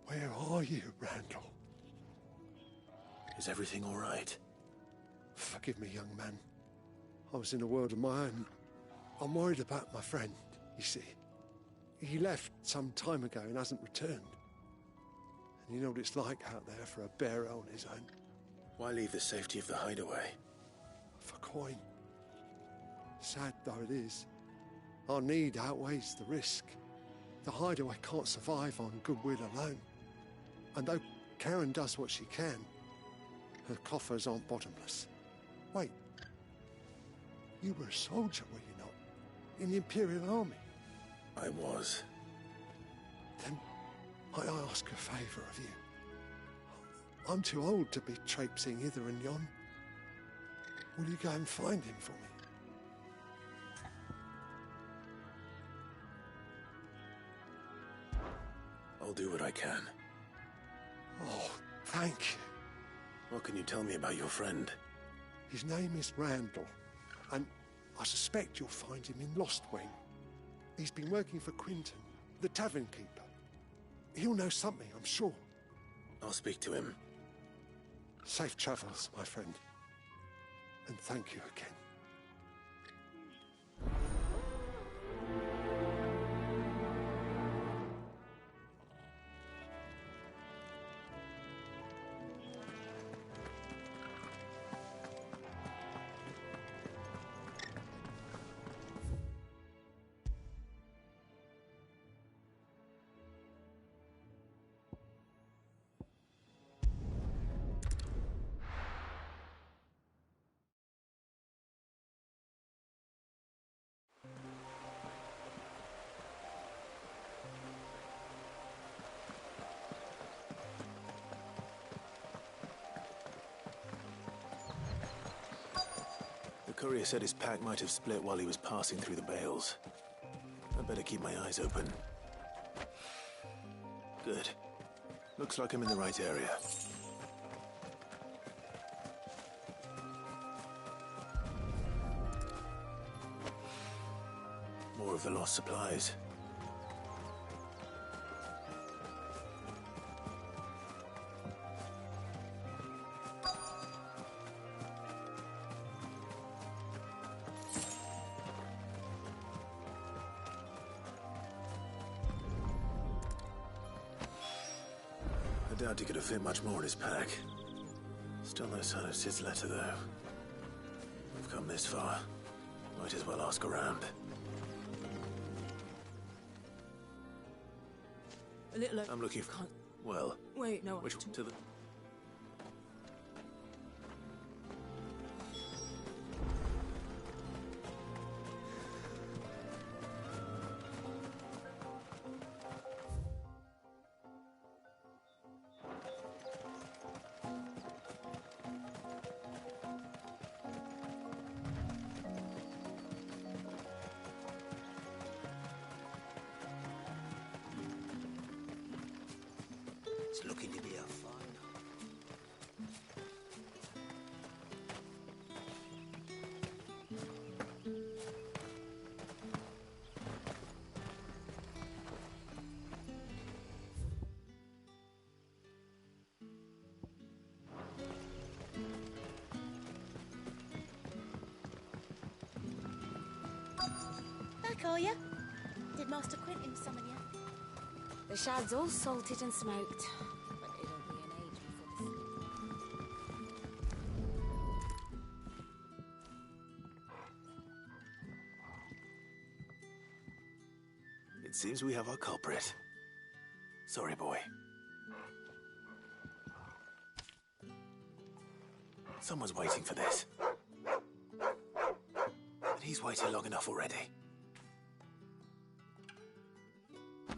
Where are you, Randall? Is everything all right? Forgive me, young man. I was in a world of my own. I'm worried about my friend, you see. He left some time ago and hasn't returned. And you know what it's like out there for a bearer on his own. Why leave the safety of the hideaway? For coin. Sad though it is, our need outweighs the risk. The hideaway can't survive on goodwill alone. And though Karen does what she can, her coffers aren't bottomless. Wait. You were a soldier, were you not? In the Imperial Army? I was. Then might I ask a favour of you? I'm too old to be traipsing hither and yon. Will you go and find him for me? I'll do what I can. Oh, thank you. What can you tell me about your friend? His name is Randall, and I suspect you'll find him in Lost Wing. He's been working for Quinton, the tavern keeper. He'll know something, I'm sure. I'll speak to him. Safe travels, my friend. And thank you again. The courier said his pack might have split while he was passing through the bales. I'd better keep my eyes open. Good. Looks like I'm in the right area. More of the lost supplies. I doubt he could have fit much more in his pack. Still no sign of Sid's letter, though. We've come this far. Might as well ask around. A little. I'm looking for. Well. Wait, no. Which one? To the. It's looking to be a fun. Back, are you? Did Master Quentin summon you? The shad's all salted and smoked, but it'll be an age before the It seems we have our culprit. Sorry, boy. Someone's waiting for this. But he's waited long enough already.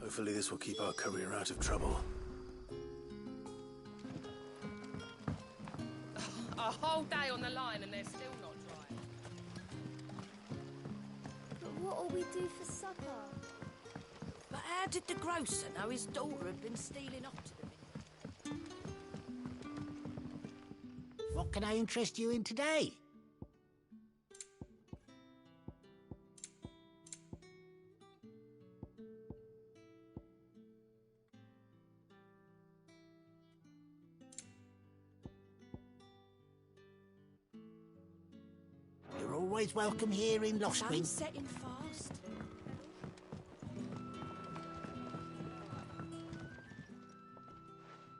Hopefully this will keep our courier out of trouble. A whole day on the line and they're still not dry. But what'll we do for supper? But how did the grocer know his daughter had been stealing off to them? What can I interest you in today? always welcome here in Lost Wing. Sun's setting fast.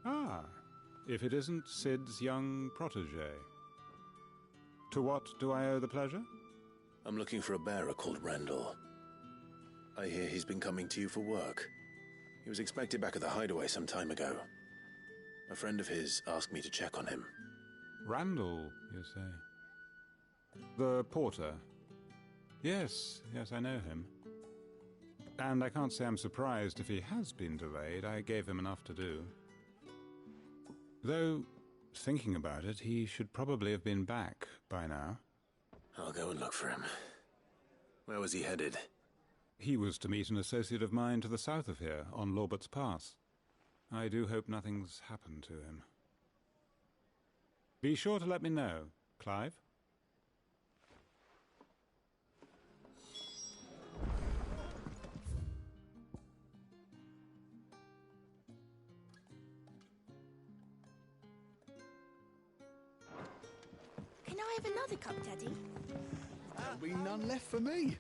Ah, if it isn't Sid's young protege. To what do I owe the pleasure? I'm looking for a bearer called Randall. I hear he's been coming to you for work. He was expected back at the hideaway some time ago. A friend of his asked me to check on him. Randall, you say? The porter? Yes, I know him. And I can't say I'm surprised if he has been delayed. I gave him enough to do. Though, thinking about it, he should probably have been back by now. I'll go and look for him. Where was he headed? He was to meet an associate of mine to the south of here, on Lorbert's Pass. I do hope nothing's happened to him. Be sure to let me know, Clive. Can I have another cup, Daddy? There'll be none left for me.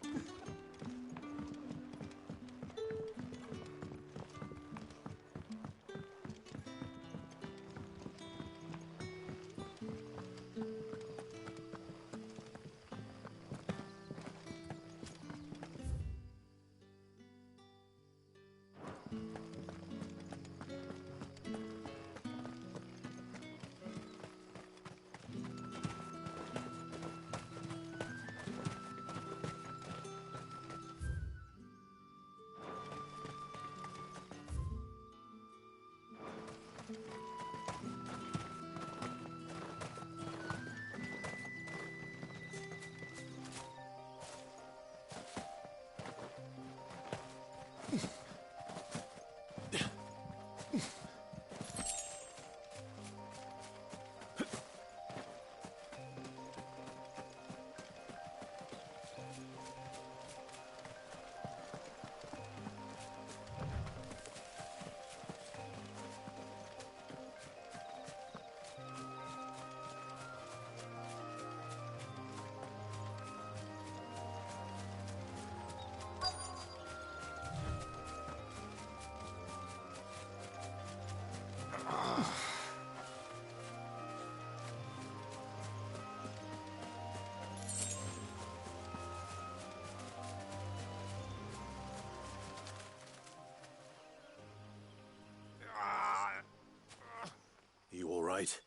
You all right?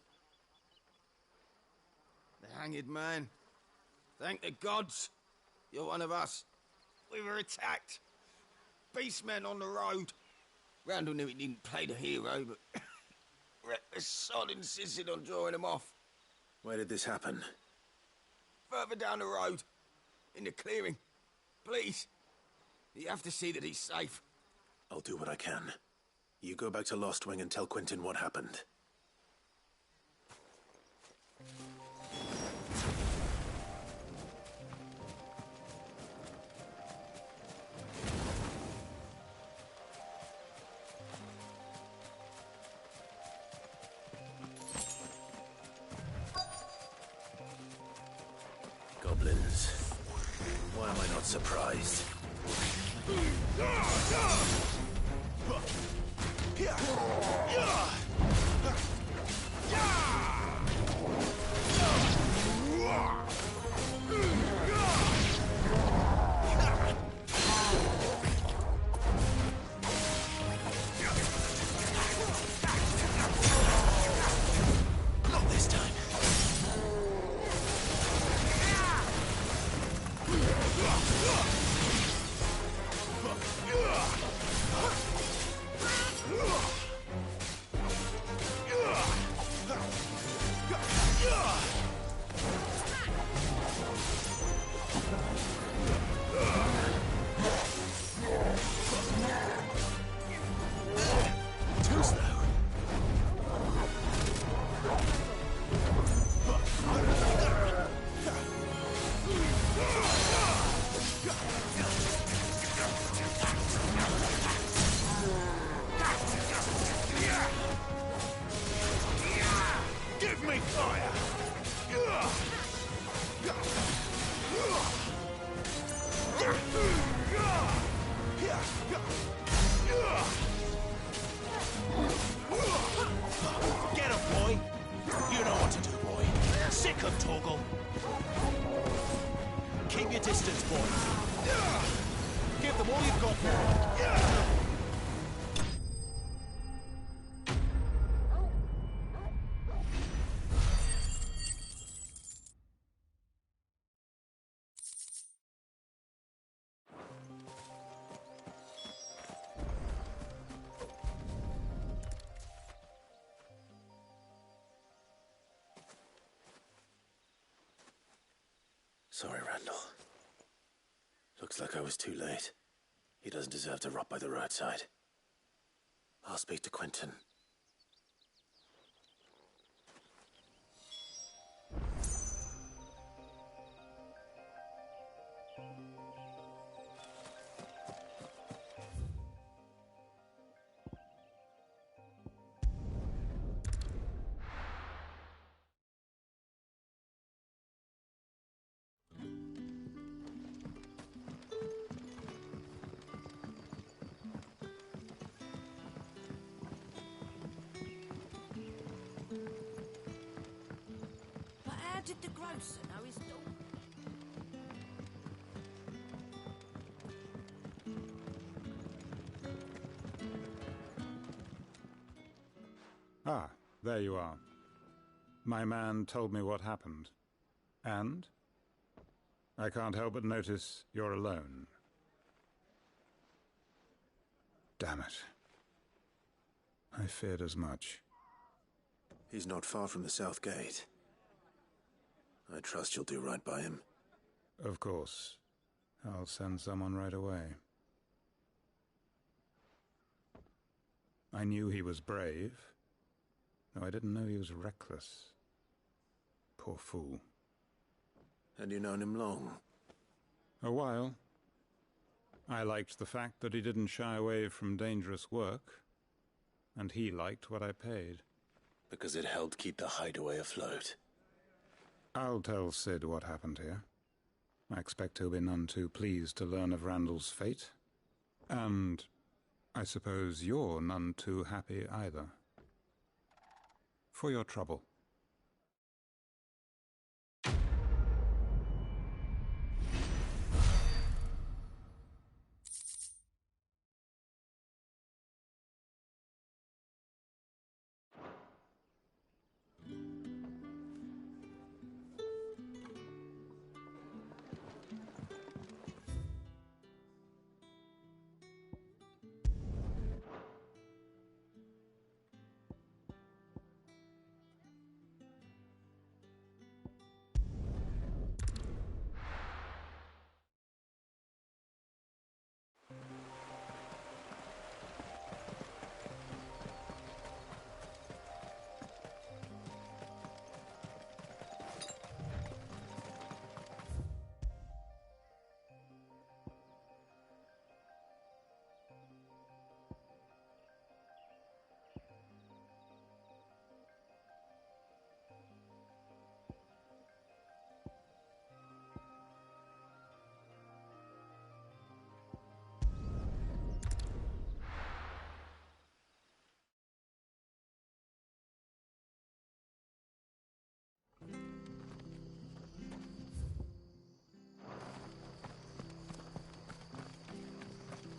The hanged man. Thank the gods. You're one of us. We were attacked. Beastmen on the road. Randall knew he didn't play the hero, but reckless sod insisted on drawing him off. Where did this happen? Further down the road. In the clearing. Please. You have to see that he's safe. I'll do what I can. You go back to Lost Wing and tell Quentin what happened. Goblins. Why am I not surprised? Not this time. Too slow. Give me fire! Keep your distance, boys. Give them all you've got for them. Sorry, Randall. Looks like I was too late. He doesn't deserve to rot by the roadside. I'll speak to Quentin. How did the grocer know his dog? Ah, there you are. My man told me what happened. And? I can't help but notice you're alone. Damn it. I feared as much. He's not far from the south gate. I trust you'll do right by him. Of course. I'll send someone right away. I knew he was brave, though I didn't know he was reckless. Poor fool. And you known him long? A while. I liked the fact that he didn't shy away from dangerous work, and he liked what I paid. Because it helped keep the hideaway afloat. I'll tell Sid what happened here. I expect he'll be none too pleased to learn of Randall's fate. And I suppose you're none too happy either. For your trouble.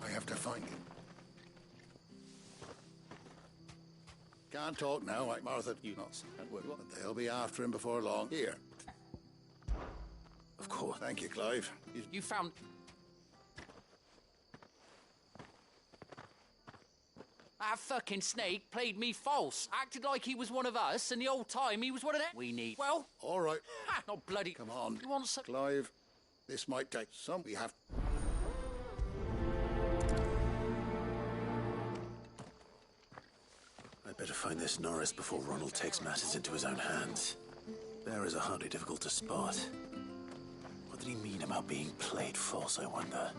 I have to find him. Can't talk now, like Martha. You not. But they'll be after him before long. Here. Of course. Thank you, Clive. You found... That fucking snake played me false. Acted like he was one of us, and the whole time he was one of them. We need... Well... All right. Ha! Not bloody... Come on. You want some... Clive, this might take some. We have... I'd better find this Norris before Ronald takes matters into his own hands. Bearers are hardly difficult to spot. What did he mean about being played false, I wonder?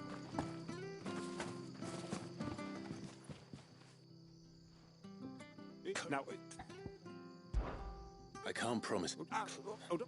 Now... I can't promise... Hold on.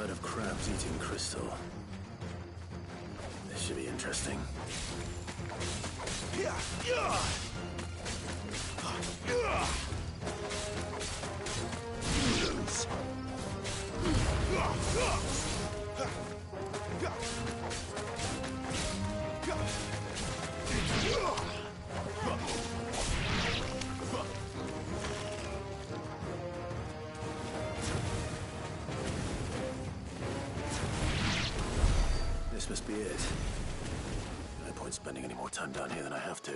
heard of crabs eating crystal. This should be interesting. This must be it. No point spending any more time down here than I have to.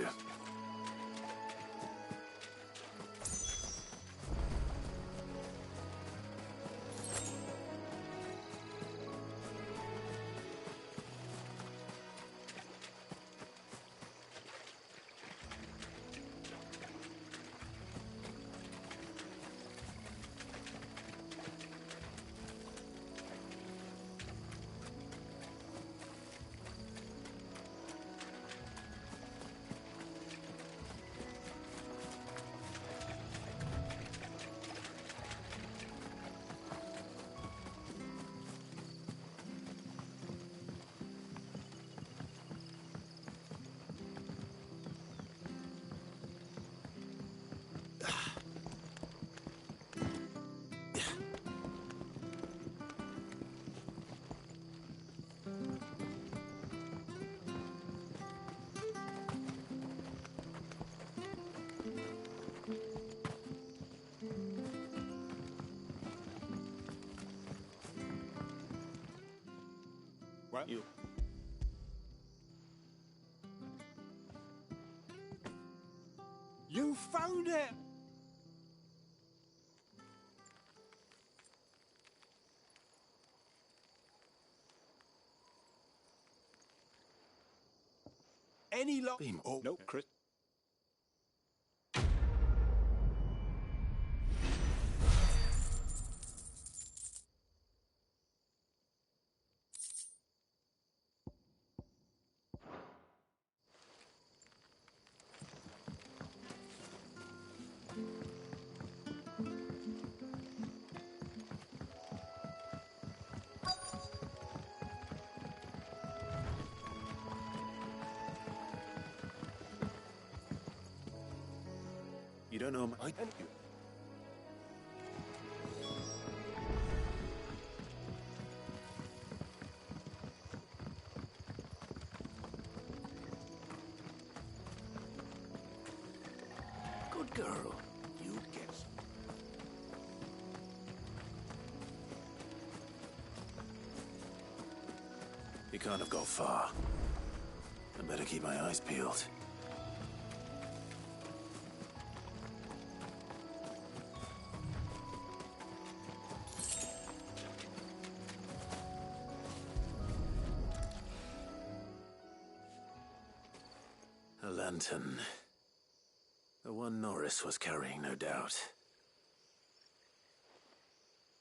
What? You found it! Any luck? Oh, no, Chris. You don't know my... Good girl. You guess. You can't have gone far. I better keep my eyes peeled. A lantern. The one Norris was carrying, no doubt.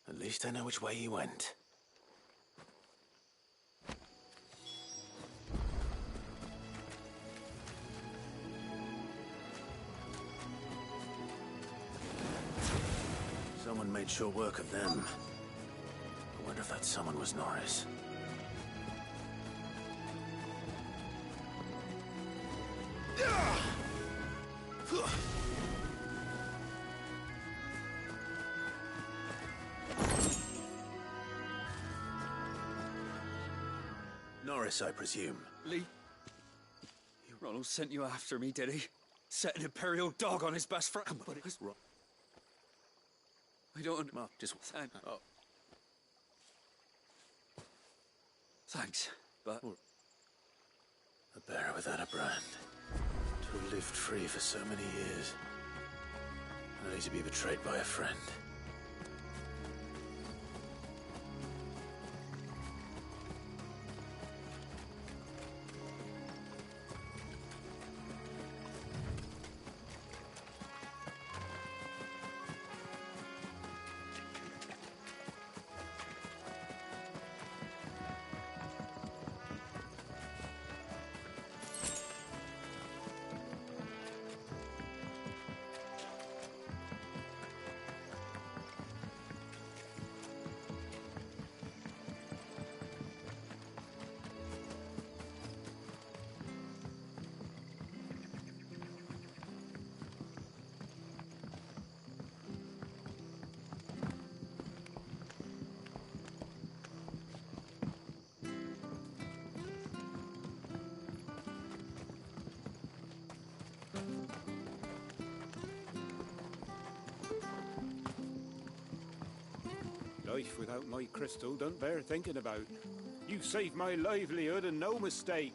At least I know which way he went. Someone made sure work of them. I wonder if that someone was Norris. Norris, I presume. Lee? Ronald sent you after me, did he? Set an Imperial dog on his best friend. But it was wrong. I don't... Mark, just... Oh. Thanks, but... A bearer without a brand. To have lived free for so many years. Only to be betrayed by a friend. life without my crystal don't bear thinking about. You saved my livelihood and no mistake.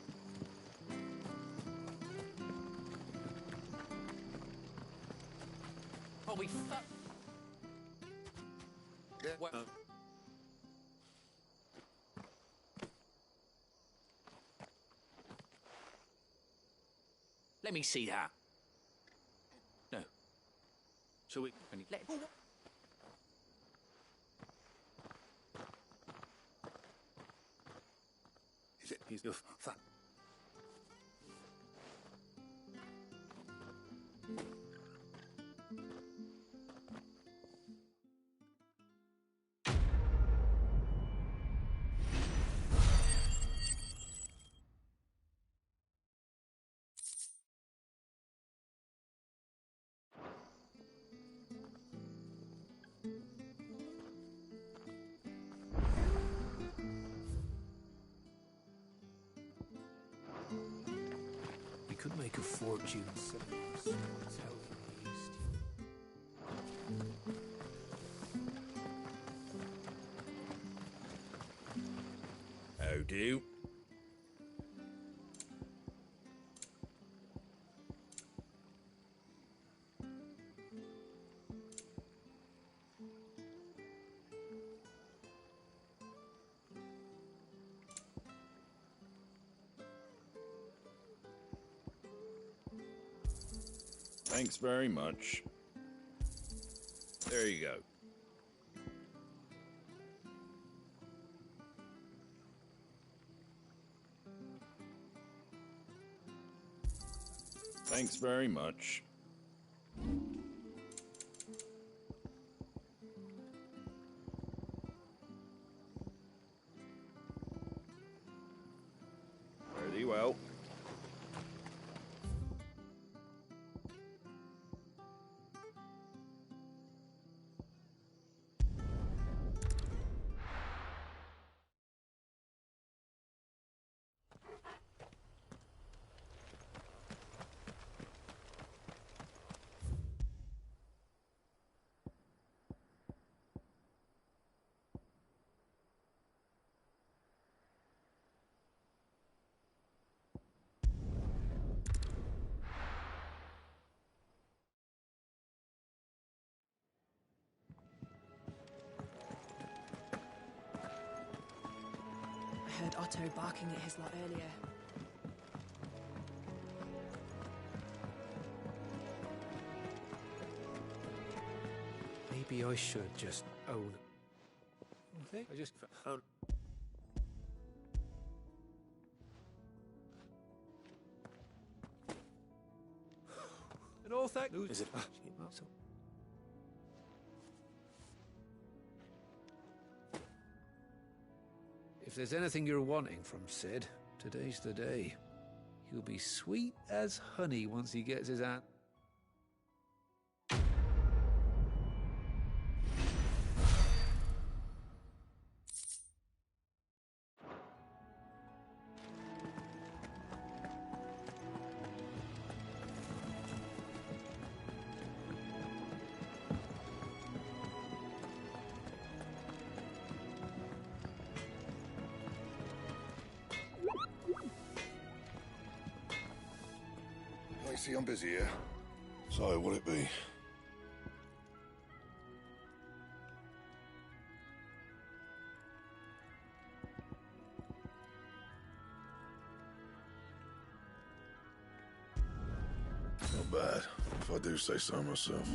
Oh, we What? Let me see that. No. Shall we? Let... Is it? He's fat. Could make a fortune selling swords out in the East. How do? Thanks very much. There you go. Thanks very much. Very well. I heard Otto barking at his lot earlier. Maybe I should just own. I just own. And all that news is it? If there's anything you're wanting from Sid, today's the day. He'll be sweet as honey once he gets his hand. See, I'm busy here. So, what'll it be? Not bad, if I do say so myself.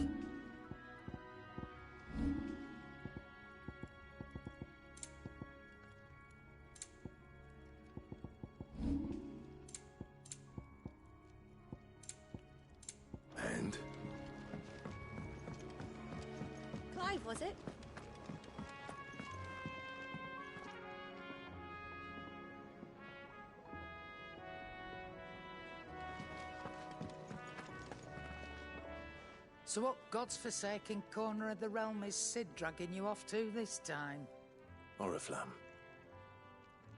Clive, was it? So what God's forsaken corner of the realm is Sid dragging you off to this time? Oriflamme.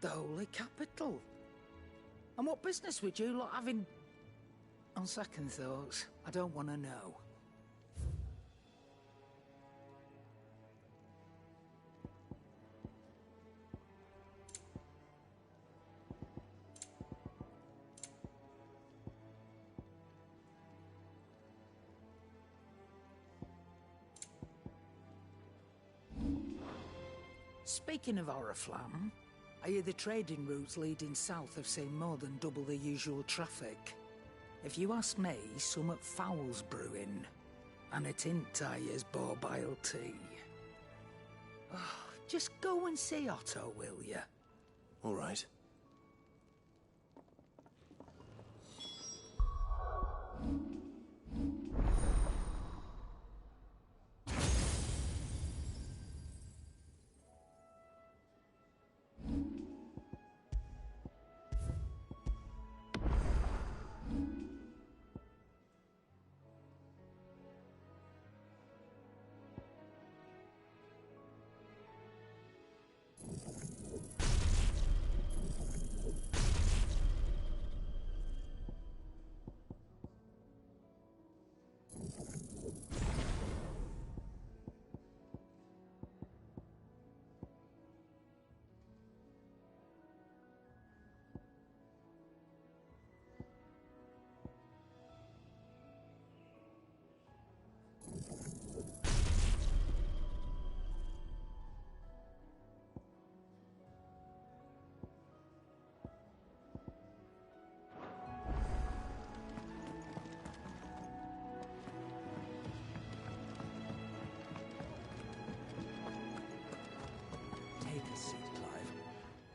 The Holy Capital. And what business would you lot having... On second thoughts, I don't want to know. Speaking of Oriflamme, I hear the trading routes leading south have seen more than double the usual traffic. If you ask me, summat foul's brewing, and it entires borbile tea. Oh, just go and see Otto, will you? All right.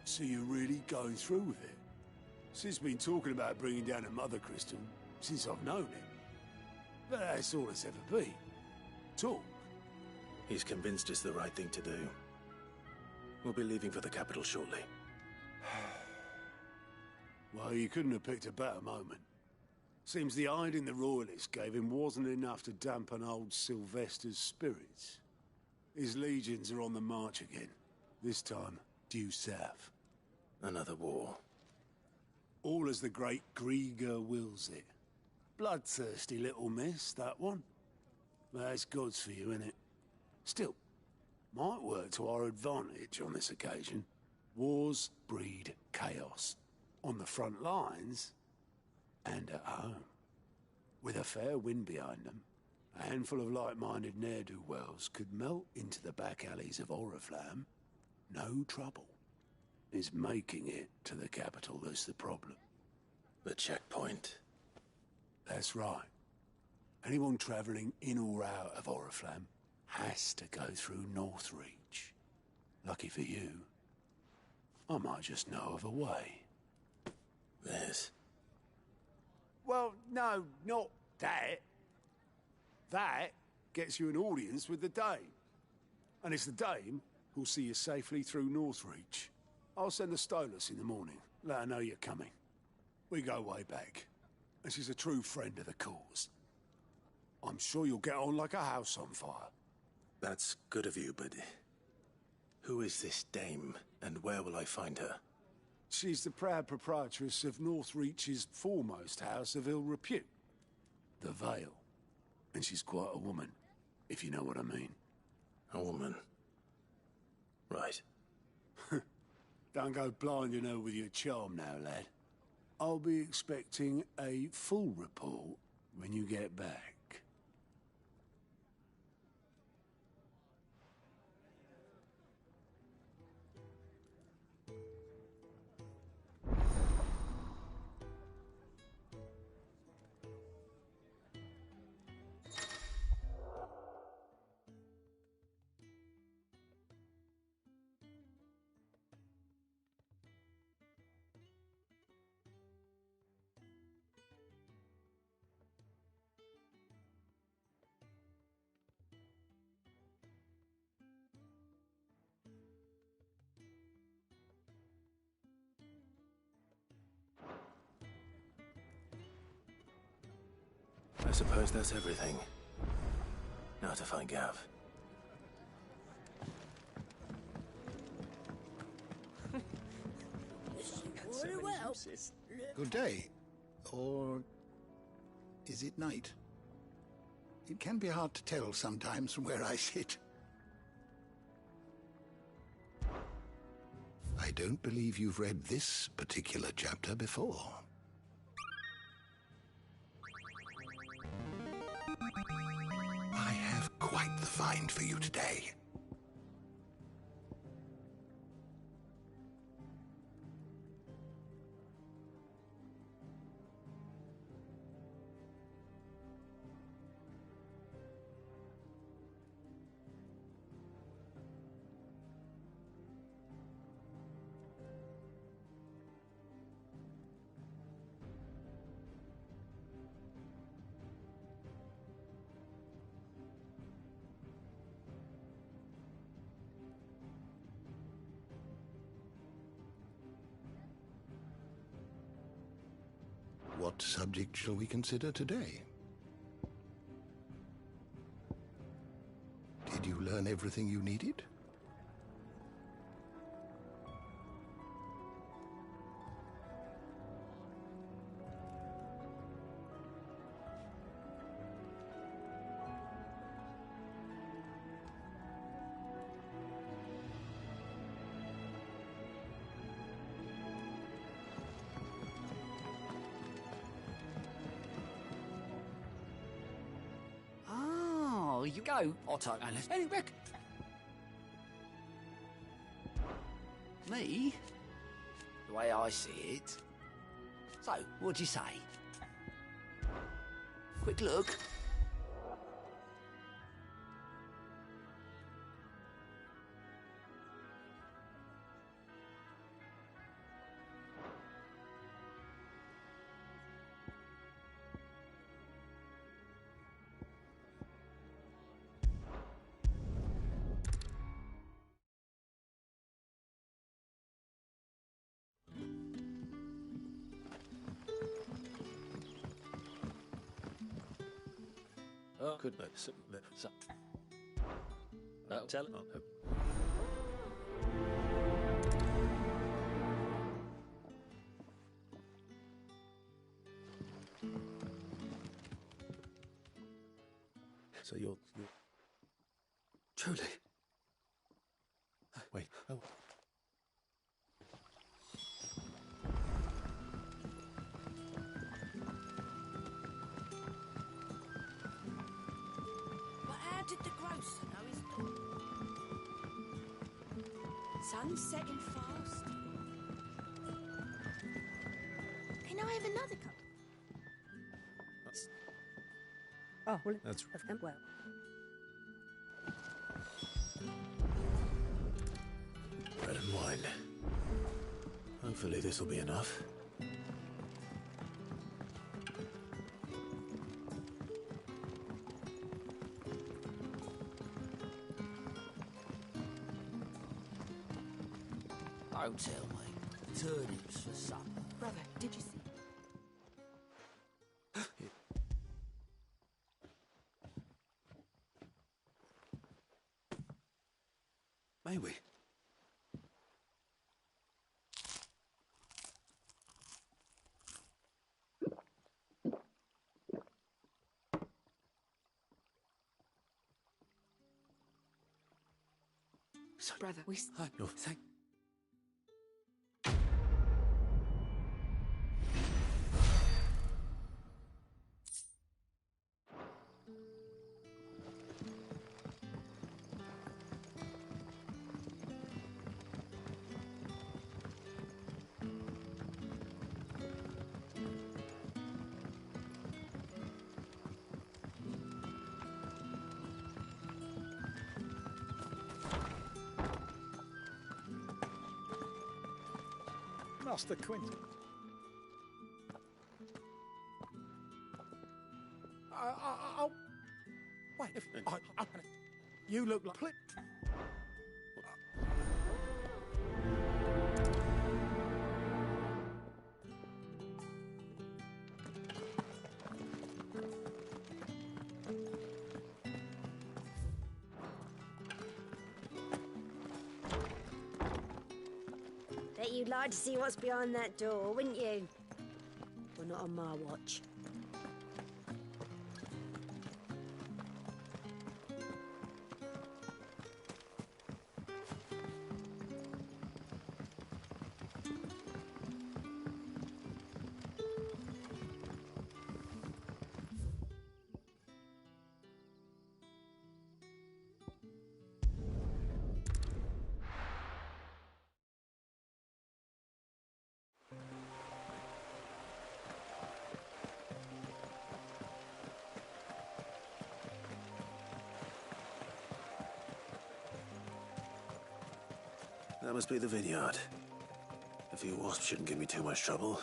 So you're really going through with it? Sid's been talking about bringing down a mother crystal since I've known him. But that's all it's ever been. Talk. He's convinced it's the right thing to do. We'll be leaving for the capital shortly. Well, you couldn't have picked a better moment. Seems the hiding the royalists gave him wasn't enough to dampen old Sylvester's spirits. His legions are on the march again. This time, due south. Another war. All as the great Grieger wills it. Bloodthirsty little miss, that one. That's God's for you, innit? Still, might work to our advantage on this occasion. Wars breed chaos. On the front lines, and at home. With a fair wind behind them, a handful of like-minded ne'er-do-wells could melt into the back alleys of Oriflamme. No trouble. It's making it to the capital that's the problem. The checkpoint. That's right. Anyone travelling in or out of Oriflamme has to go through Northreach. Lucky for you, I might just know of a way. This? Well, no, not that. That gets you an audience with the Dame. And it's the Dame who'll see you safely through Northreach. I'll send the Stolas in the morning. Let her know you're coming. We go way back. And she's a true friend of the cause. I'm sure you'll get on like a house on fire. That's good of you, but... who is this Dame, and where will I find her? She's the proud proprietress of Northreach's foremost house of ill repute. The Vale. And she's quite a woman, if you know what I mean. A woman. Right. Don't go blinding her with your charm now, lad. I'll be expecting a full report when you get back. I suppose that's everything. Now to find Gav. Very well. Good day. Or is it night? It can be hard to tell sometimes from where I sit. I don't believe you've read this particular chapter before. I have quite the find for you today. What subject shall we consider today? Did you learn everything you needed? Oh, you go, Otto. And any reckon. Me? The way I see it. So, what'd you say? Quick look. Oh, could be. Tell it. So you're... Truly? Wait. Oh. But how did the grocer know his dog? Sun's setting fast. Can I have another cup? Oh, well, That's well. Bread and wine. Hopefully this will be enough. Don't tell me. Turnips for supper. Brother, did you see? May we? So, brother, we... No, thank... Master Quinton. I'll... Wait, if... you look like... Bet you'd like to see what's behind that door, wouldn't you? Well, not on my watch. That must be the vineyard. A few wasps shouldn't give me too much trouble.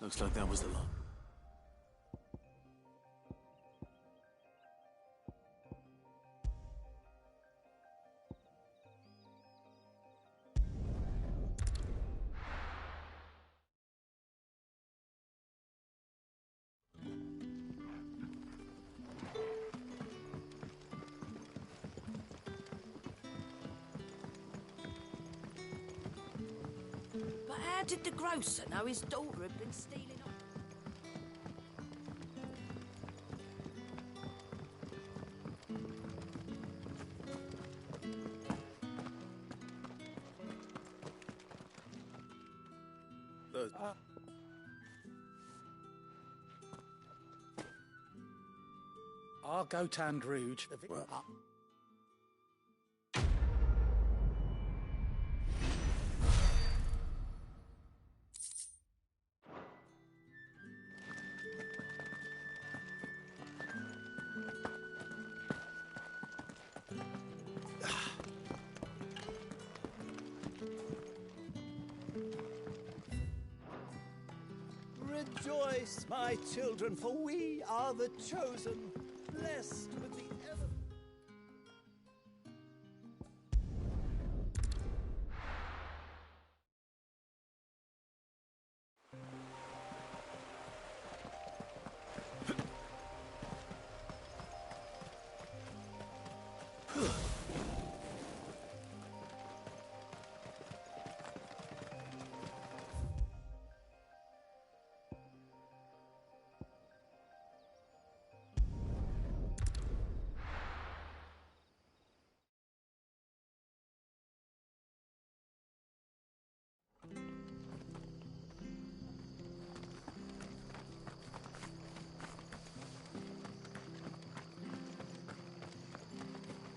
Looks like that was the lot. But how did the grocer know his daughter had been stealing on? I'll go Tandrouge. Rejoice, my children, for we are the chosen, blessed with the ever...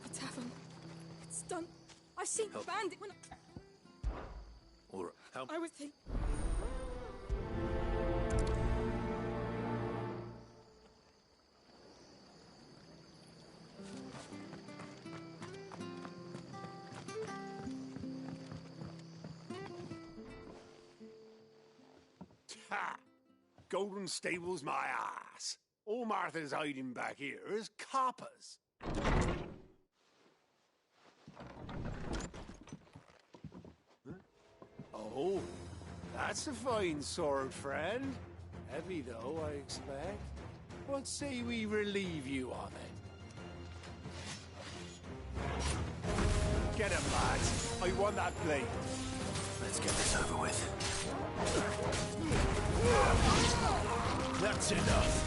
The tavern. It's done. I seen the bandit when All right. Help. I was here. Ha! Golden Stable's my ass. All Martha's hiding back here is coppers. Huh? Oh, that's a fine sword, friend. Heavy, though, I expect. What say we relieve you on it? Get him, lads. I want that blade. Let's get this over with. That's enough.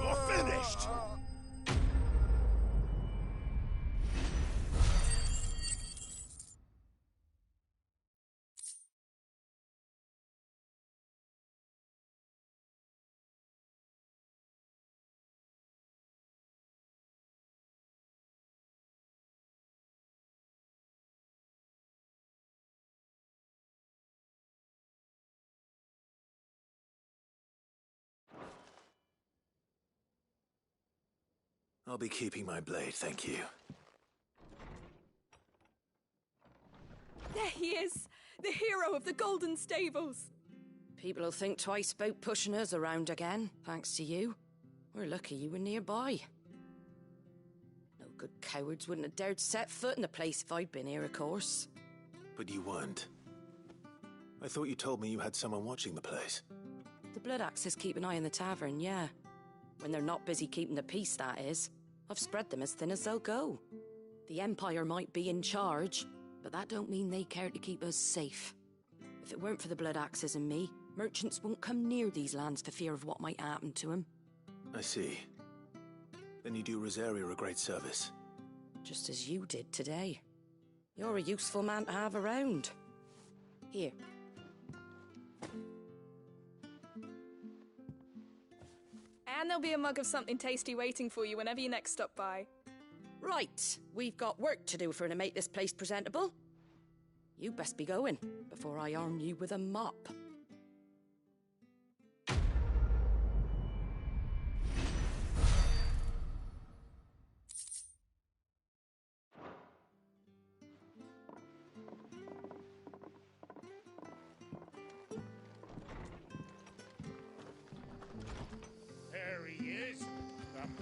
You're finished. I'll be keeping my blade, thank you. There he is! The hero of the Golden Stables! People will think twice about pushing us around again, thanks to you. We're lucky you were nearby. No good cowards wouldn't have dared set foot in the place if I'd been here, of course. But you weren't. I thought you told me you had someone watching the place. The Blood Axes keep an eye on the tavern, yeah. When they're not busy keeping the peace, that is. I've spread them as thin as they'll go. The Empire might be in charge, but that don't mean they care to keep us safe. If it weren't for the Blood Axes and me, merchants won't come near these lands for fear of what might happen to them. I see. Then you do Rosaria a great service. Just as you did today. You're a useful man to have around. Here. And there'll be a mug of something tasty waiting for you whenever you next stop by. Right, we've got work to do for to make this place presentable. You best be going, before I arm you with a mop.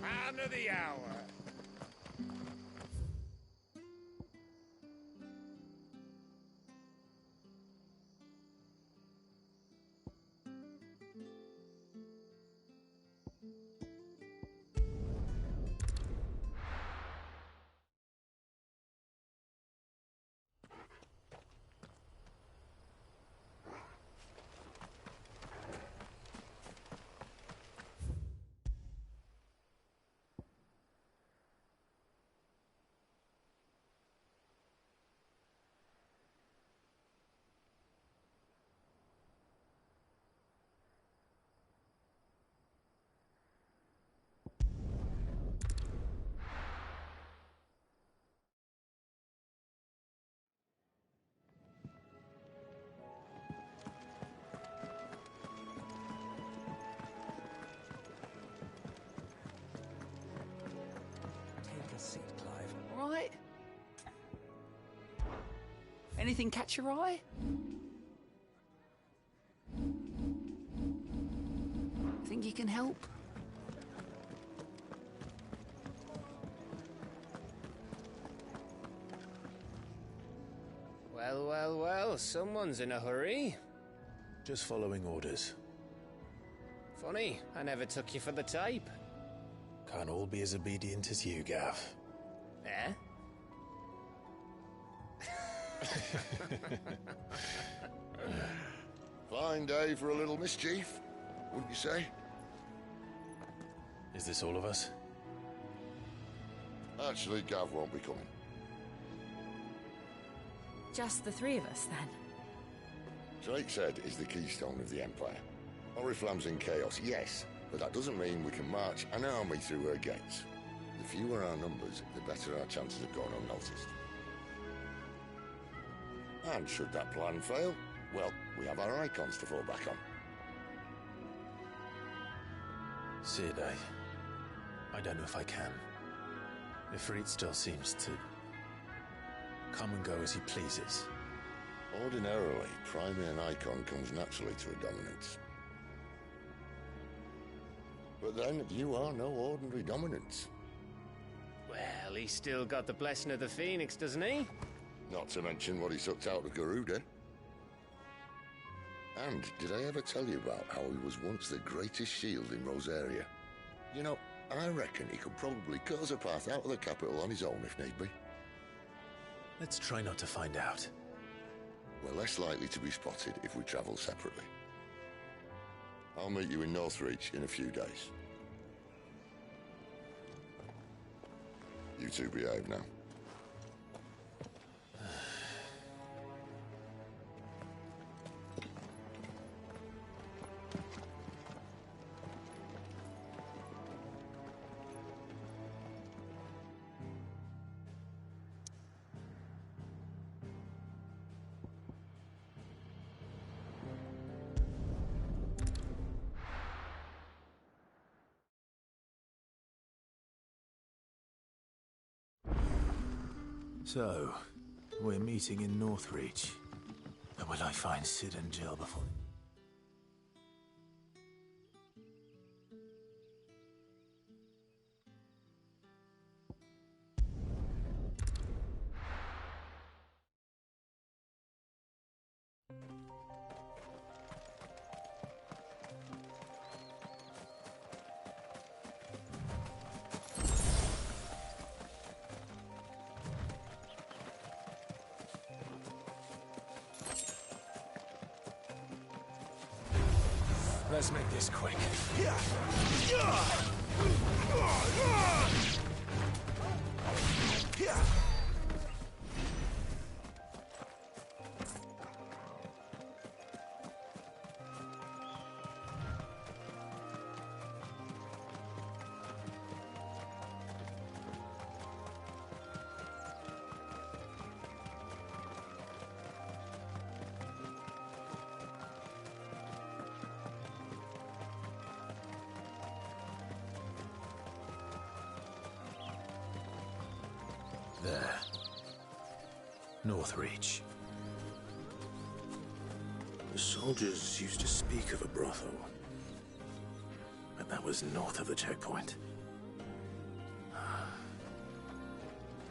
Man of the hour. Take a seat, Clive. All right? Anything catch your eye? Think you can help? Well, well, well, someone's in a hurry. Just following orders. Funny, I never took you for the type. Can't all be as obedient as you, Gav. Eh? Fine day for a little mischief, wouldn't you say? Is this all of us? Actually, Gav won't be coming. Just the three of us, then? Drake's Head is the keystone of the Empire. Oriflamme's in chaos, yes, but that doesn't mean we can march an army through her gates. The fewer our numbers, the better our chances of going unnoticed. And should that plan fail, well, we have our icons to fall back on. Sid, I don't know if I can. Ifrit still seems to come and go as he pleases. Ordinarily, priming an icon comes naturally to a dominance. But then, you are no ordinary dominance. Well, he's still got the blessing of the Phoenix, doesn't he? Not to mention what he sucked out of Garuda. And did I ever tell you about how he was once the greatest shield in Rosaria? You know, I reckon he could probably cut us a path out of the capital on his own if need be. Let's try not to find out. We're less likely to be spotted if we travel separately. I'll meet you in Northreach in a few days. You two behave now. So, we're meeting in Northreach. And will I find Sid and Jill before... Let's make this quick. There. Northreach. The soldiers used to speak of a brothel. But that was north of the checkpoint.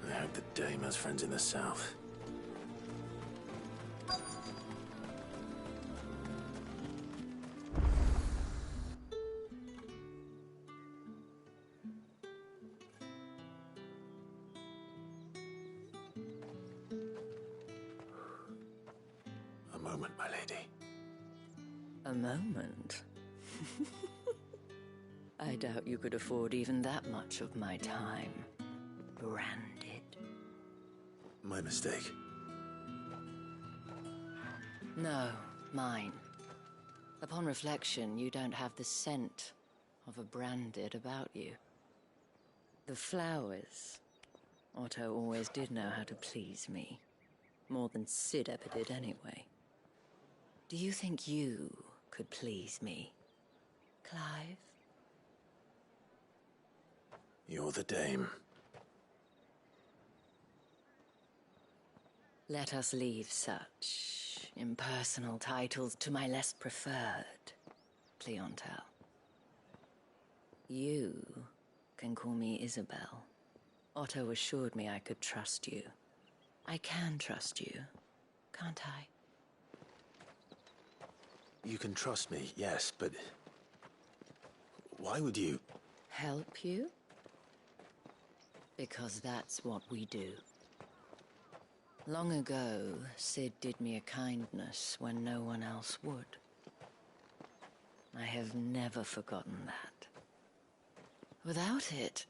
I hope the dame has friends in the south. A moment, my lady. A moment? I doubt you could afford even that much of my time. Branded. My mistake. No, mine. Upon reflection, you don't have the scent of a branded about you. The flowers. Otto always did know how to please me. More than Sid ever did anyway. Do you think you could please me, Clive? You're the dame. Let us leave such impersonal titles to my less preferred clientele. You can call me Isabel. Otto assured me I could trust you. I can trust you, can't I? You can trust me, yes, but... why would you... Help you? Because that's what we do. Long ago, Sid did me a kindness when no one else would. I have never forgotten that. Without it,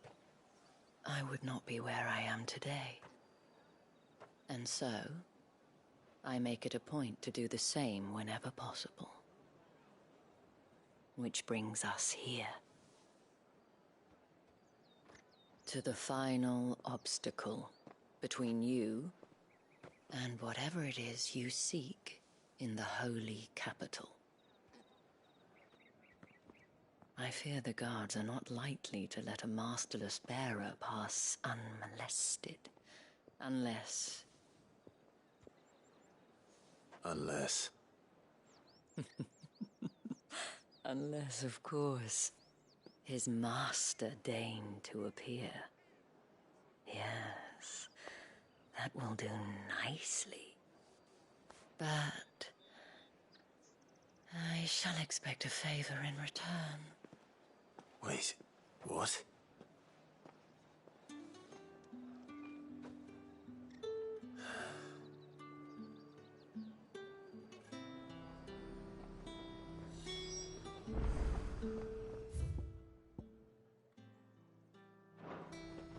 I would not be where I am today. And so, I make it a point to do the same whenever possible. Which brings us here. To the final obstacle between you and whatever it is you seek in the holy capital. I fear the guards are not likely to let a masterless bearer pass unmolested, unless... Unless... Unless, of course, his master deigned to appear. Yes, that will do nicely. But I shall expect a favor in return. Wait, what?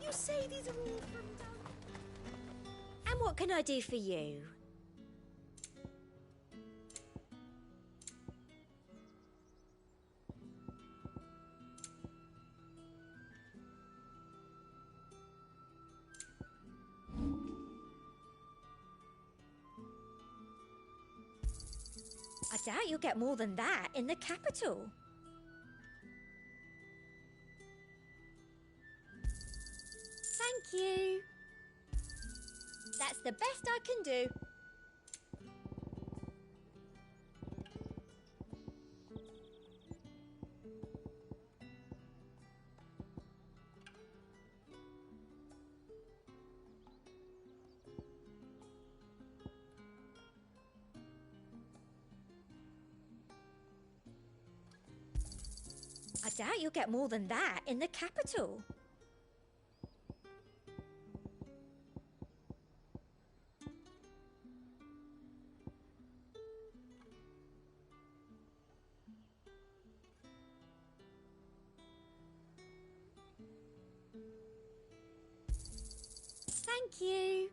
You say these are all from down... And what can I do for you? I doubt you'll get more than that in the capital. Thank you. That's the best I can do. I doubt you'll get more than that in the capital. Thank you.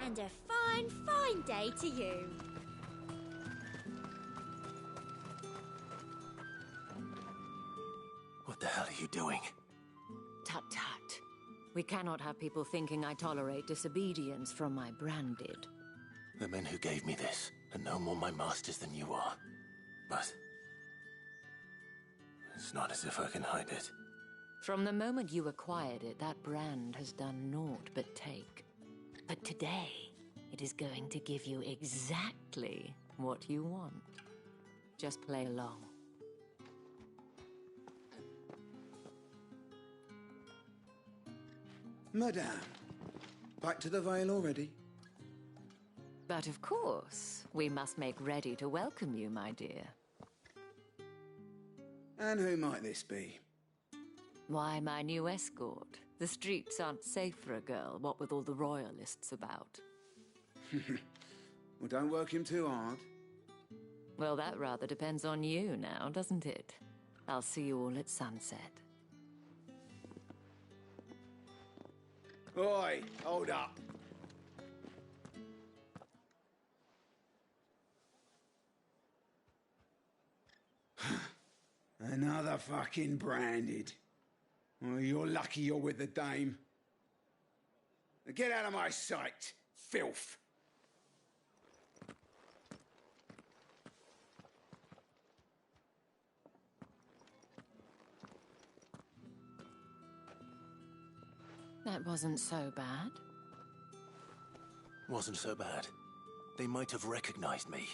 And a fine, fine day to you. What the hell are you doing? Tut tut. We cannot have people thinking I tolerate disobedience from my branded. The men who gave me this are no more my masters than you are. But... it's not as if I can hide it. From the moment you acquired it, that brand has done naught but take. But today, it is going to give you exactly what you want. Just play along. Madame, back to the Vale already? But of course, we must make ready to welcome you, my dear. And who might this be? Why, my new escort. The streets aren't safe for a girl, what with all the royalists about. Well, don't work him too hard. Well, that rather depends on you now, doesn't it? I'll see you all at sunset. Oi, hold up. Another fucking branded. Well, you're lucky you're with the dame. Now get out of my sight, filth. That wasn't so bad. Wasn't so bad. They might have recognized me.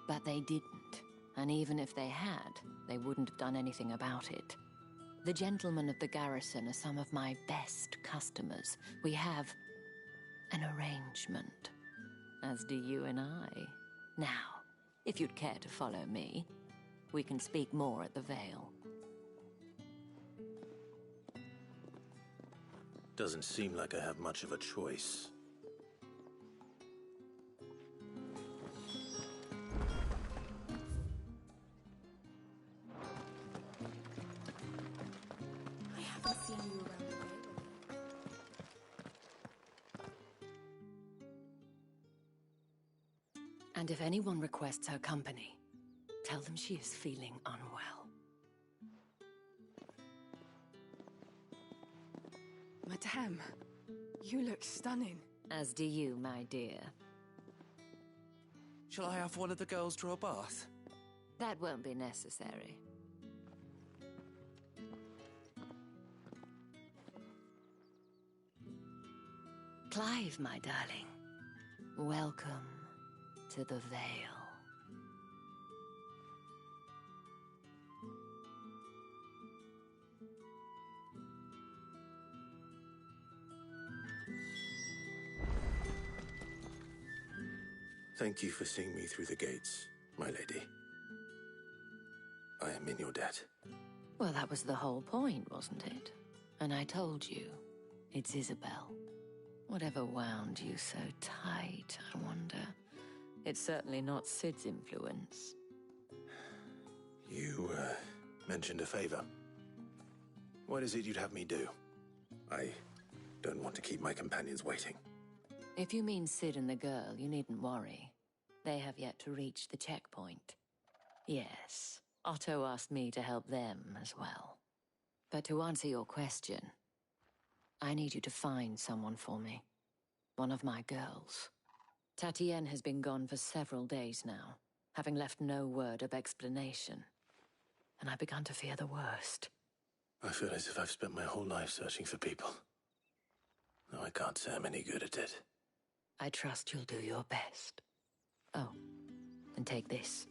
But they didn't. And even if they had, they wouldn't have done anything about it. The gentlemen of the garrison are some of my best customers. We have an arrangement, as do you and I. Now, if you'd care to follow me, we can speak more at the Vale. Doesn't seem like I have much of a choice. I haven't seen you around the way. And if anyone requests her company, tell them she is feeling unwell. Madame, you look stunning. As do you, my dear. Shall I have one of the girls draw a bath? That won't be necessary. Clive, my darling. Welcome to the Vale. Thank you for seeing me through the gates, my lady. I am in your debt. Well, that was the whole point, wasn't it? And I told you, it's Isabel. Whatever wound you so tight, I wonder. It's certainly not Sid's influence. You, mentioned a favor. What is it you'd have me do? I don't want to keep my companions waiting. If you mean Sid and the girl, you needn't worry. They have yet to reach the checkpoint. Yes, Otto asked me to help them as well. But to answer your question, I need you to find someone for me. One of my girls. Tatienne has been gone for several days now, having left no word of explanation. And I've begun to fear the worst. I feel as if I've spent my whole life searching for people. Though I can't say I'm any good at it. I trust you'll do your best. Oh, and take this.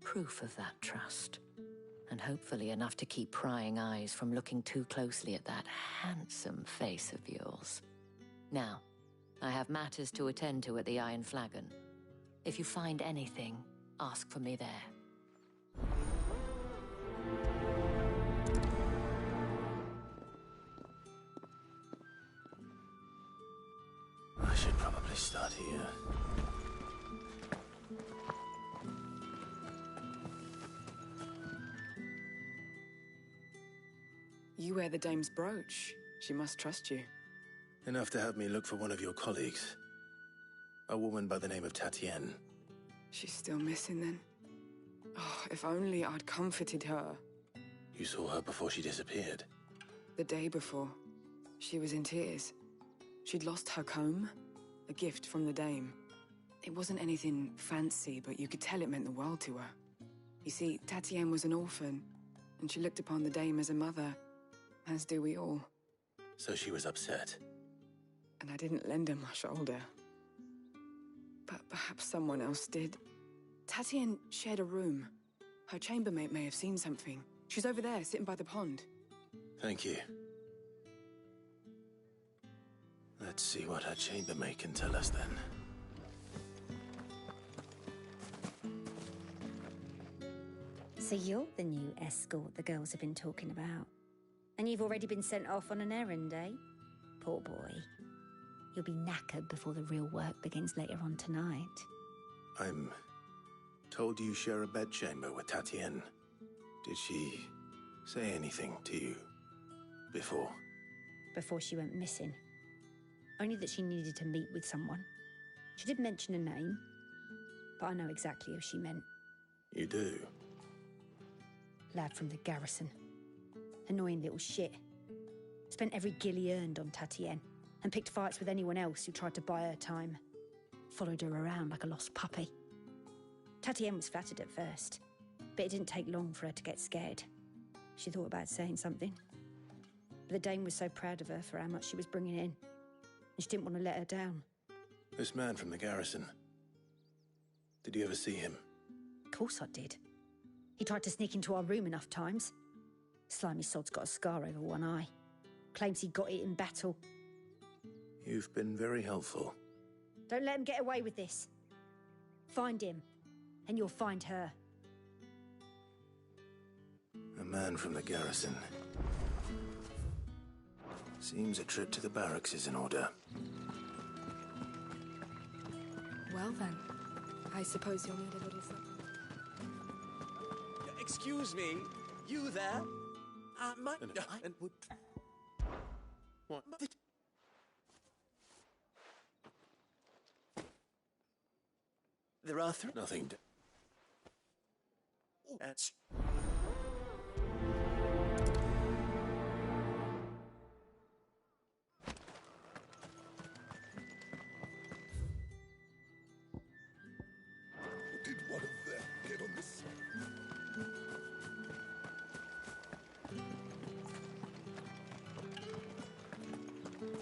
Proof of that trust. And hopefully enough to keep prying eyes from looking too closely at that handsome face of yours. Now, I have matters to attend to at the Iron Flagon. If you find anything, ask for me there. I should probably start here. You wear the dame's brooch. She must trust you. Enough to have me look for one of your colleagues. A woman by the name of Tatienne. She's still missing then. Oh, if only I'd comforted her. You saw her before she disappeared. The day before, she was in tears. She'd lost her comb, a gift from the dame. It wasn't anything fancy, but you could tell it meant the world to her. You see, Tatienne was an orphan, and she looked upon the dame as a mother, as do we all. So she was upset. And I didn't lend her my shoulder. But perhaps someone else did. Tatienne shared a room. Her chambermaid may have seen something. She's over there, sitting by the pond. Thank you. Let's see what her chambermaid can tell us then. So you're the new escort the girls have been talking about. And you've already been sent off on an errand, eh? Poor boy. You'll be knackered before the real work begins later on tonight. I'm told you share a bedchamber with Tatienne. Did she say anything to you before? Before she went missing. Only that she needed to meet with someone. She did mention a name, but I know exactly who she meant. You do? Lad from the garrison. Annoying little shit. Spent every guil he earned on Tatienne, and picked fights with anyone else who tried to buy her time. Followed her around like a lost puppy. Tatienne was flattered at first, but it didn't take long for her to get scared. She thought about saying something. But the Dane was so proud of her for how much she was bringing in, and she didn't want to let her down. This man from the garrison. Did you ever see him? Of course I did. He tried to sneak into our room enough times. Slimy sod's got a scar over one eye. Claims he got it in battle. You've been very helpful. Don't let him get away with this. Find him, and you'll find her. A man from the garrison. Seems a trip to the barracks is in order. Well then, I suppose you'll need a little something. Excuse me, you there? My... and would... What? There are three... Nothing. That's... Did one of them get on this?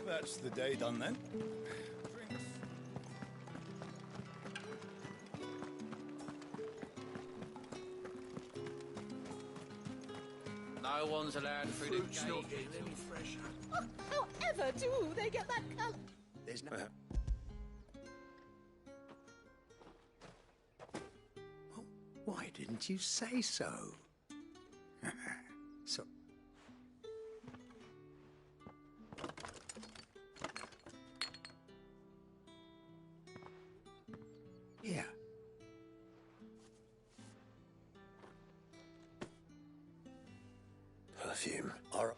That's the day done then. No one's allowed through the gate. Not getting any fresher. However do they get that colour? There's no... Why didn't you say so? So... Here. Perfume. Or...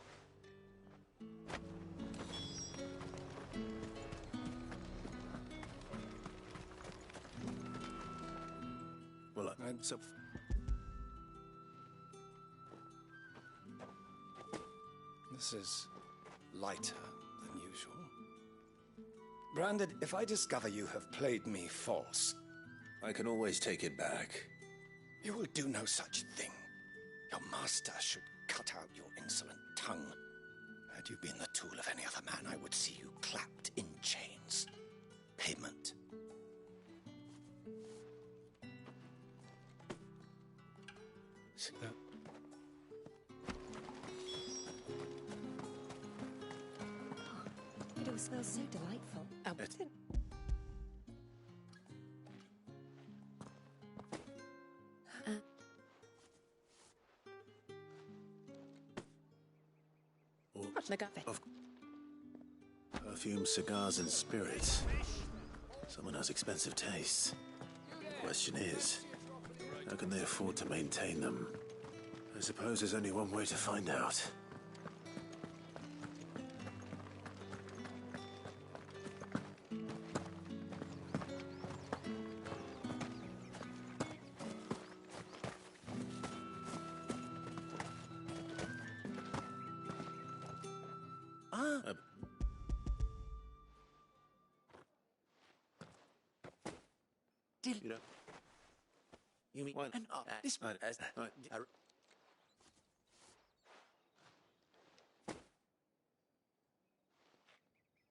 Well, I'm so... This is lighter than usual. Branded, if I discover you have played me false... I can always take it back. You will do no such thing. Your master should cut out your insolent tongue. Had you been the tool of any other man, I would see you clapped in chains. Payment. It all smells so delightful. Of perfume, cigars, and spirits. Someone has expensive tastes. The question is, how can they afford to maintain them? I suppose there's only one way to find out. You know, you mean what? This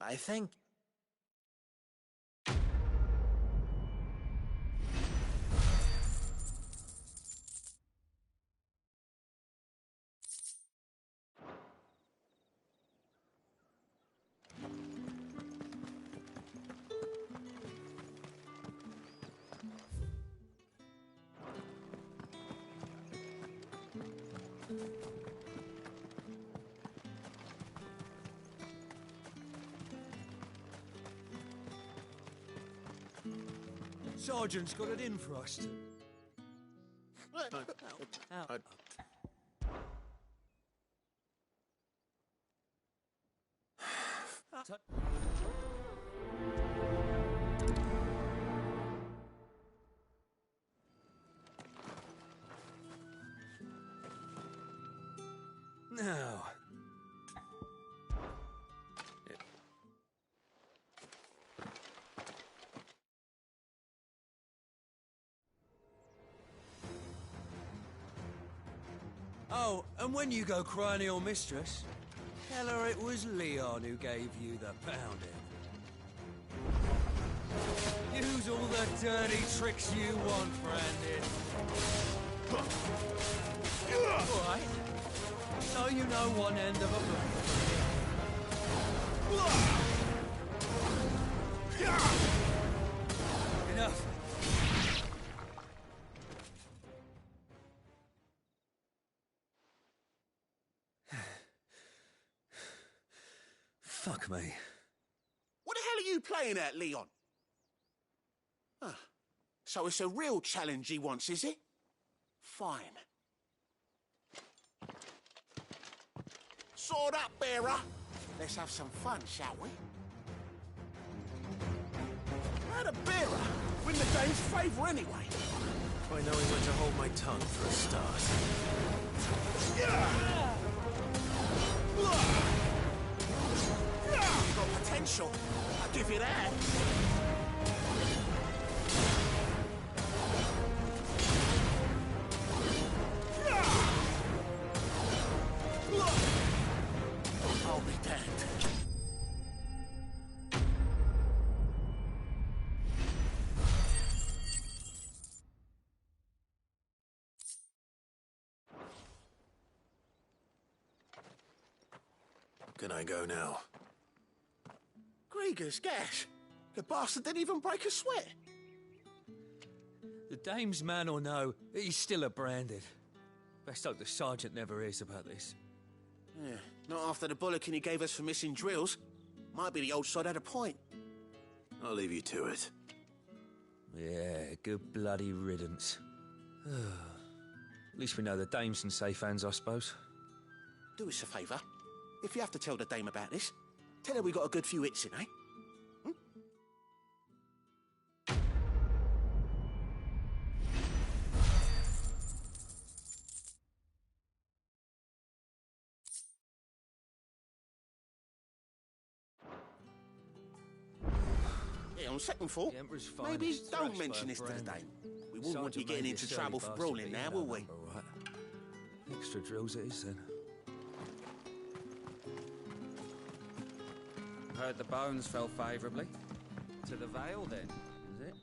I think... Sergeant's got it in for us. Now. Oh, and when you go crying to your mistress, tell her it was Leon who gave you the pounding. Use all the dirty tricks you want, Brandon. All right. So you know one end of a blade. Enough. Fuck me. What the hell are you playing at, Leon? Ah, so it's a real challenge he wants, is it? Fine. Sword up, bearer. Let's have some fun, shall we? How'd a bearer win the game's favour anyway? By knowing when to hold my tongue for a start. You've got potential. I'll give you that. I'll be damned. Can I go now? Krieger's gas. The bastard didn't even break a sweat. The dame's man or no, he's still a branded. Best hope the sergeant never hears about this. Yeah, not after the bullocking he gave us for missing drills. Might be the old sod had a point. I'll leave you to it. Yeah, good bloody riddance. At least we know the dame's in safe hands, I suppose. Do us a favour. If you have to tell the dame about this, tell her we got a good few hits in, eh? Yeah, on second thought, maybe don't mention this to the dame. We wouldn't want you getting into trouble for brawling now, will we? Right. Extra drills it is, then. Heard the bones fell favourably. To the Vale, then, is it?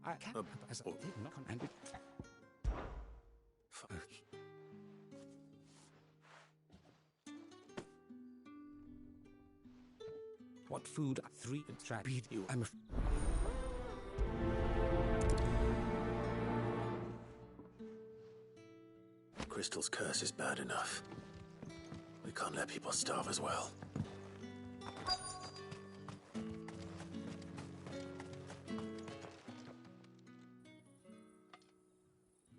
I can't, as I did not command it. What food? 3 and try beat you. I'm. Crystal's curse is bad enough. We can't let people starve as well.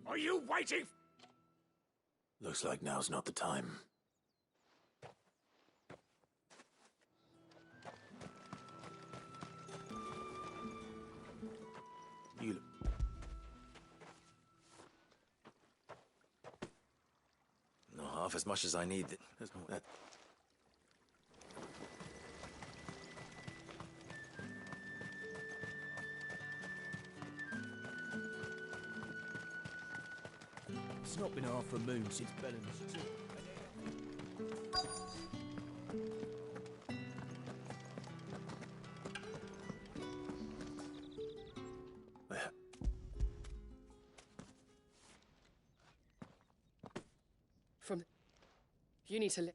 Are you waiting? Looks like now's not the time. You... Not half as much as I need. That... It's not been half a moon since Bellamy's too. You need to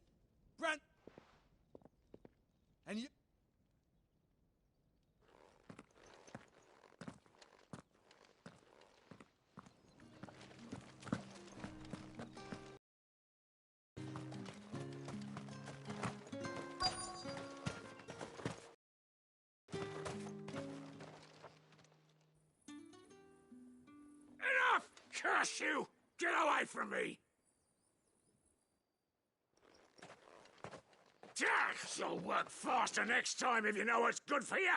Brand! And you... Enough! Curse you! Get away from me! You'll work faster next time if you know what's good for you!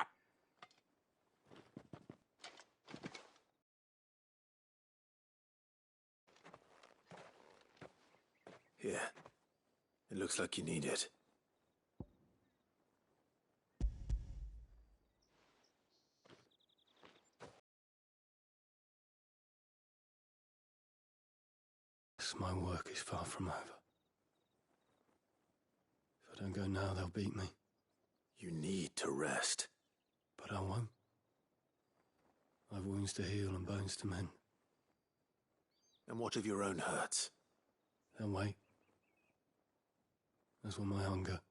Here. It looks like you need it. My work is far from over. If I don't go now, they'll beat me. You need to rest. But I won't. I've wounds to heal and bones to mend. And what of your own hurts? They'll wait. As will my hunger.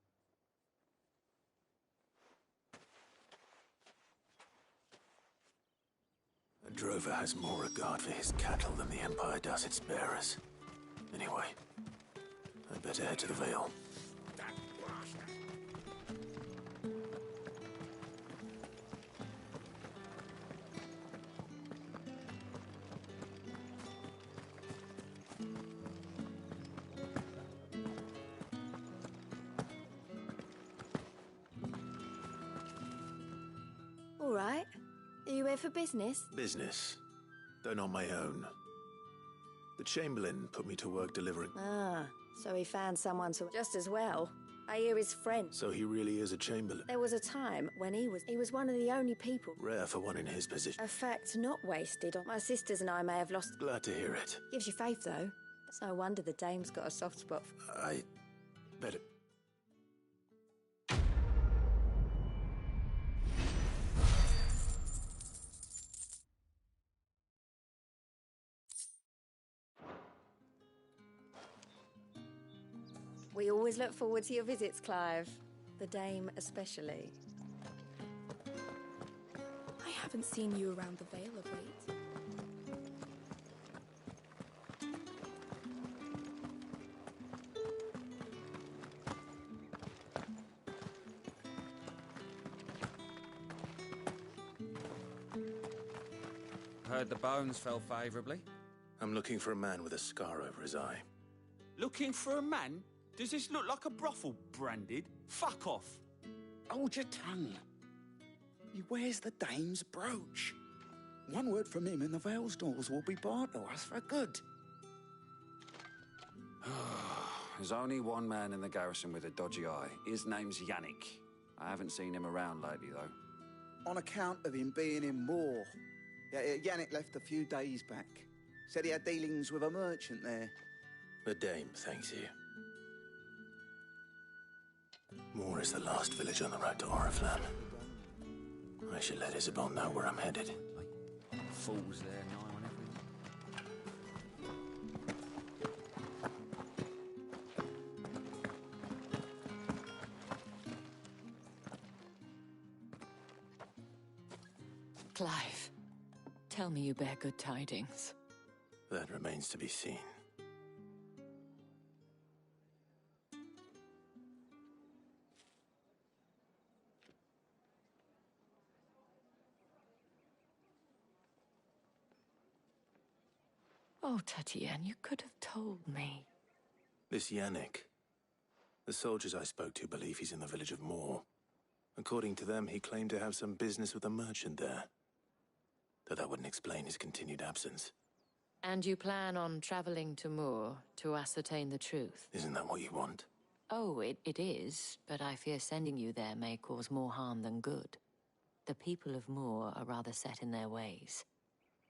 A drover has more regard for his cattle than the Empire does its bearers. Anyway, I'd better head to the Vale. All right. Are you here for business? Business, though not my own. The Chamberlain put me to work delivering. Ah, so he found someone to just as well. I hear his friend. So he really is a Chamberlain. There was a time when he was one of the only people. Rare for one in his position. A fact not wasted on my sisters and I may have lost. Glad to hear it. Gives you faith though. It's no wonder the dame's got a soft spot. I better. We always look forward to your visits, Clive. The dame especially. I haven't seen you around the Vale of late. Heard the bones fell favourably. I'm looking for a man with a scar over his eye. Looking for a man? Does this look like a brothel, Branded? Fuck off. Hold your tongue. He wears the dame's brooch. One word from him and the Vale's doors will be barred to us for good. There's only one man in the garrison with a dodgy eye. His name's Yannick. I haven't seen him around lately, though. On account of him being in war. Yannick left a few days back. Said he had dealings with a merchant there. The dame thanks you. Moor is the last village on the road to Oriflamme. I should let Isabel know where I'm headed. Fools there, nigh on everyone. Clive, tell me you bear good tidings. That remains to be seen. Oh, Tatienne, you could have told me. This Yannick. The soldiers I spoke to believe he's in the village of Moor. According to them, he claimed to have some business with a merchant there. Though that wouldn't explain his continued absence. And you plan on traveling to Moor to ascertain the truth? Isn't that what you want? Oh, it is, but I fear sending you there may cause more harm than good. The people of Moor are rather set in their ways.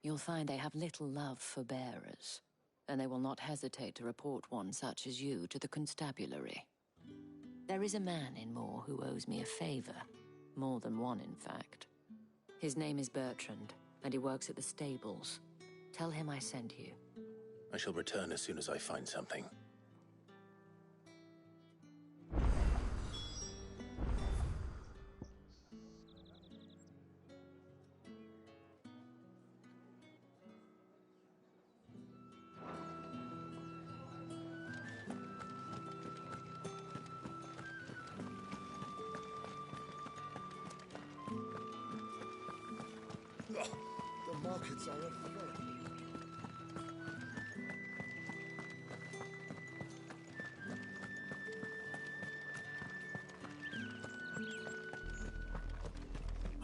You'll find they have little love for bearers, and they will not hesitate to report one such as you to the constabulary. There is a man in Moor who owes me a favor. More than one, in fact. His name is Bertrand, and he works at the stables. Tell him I sent you. I shall return as soon as I find something. The markets are off the road.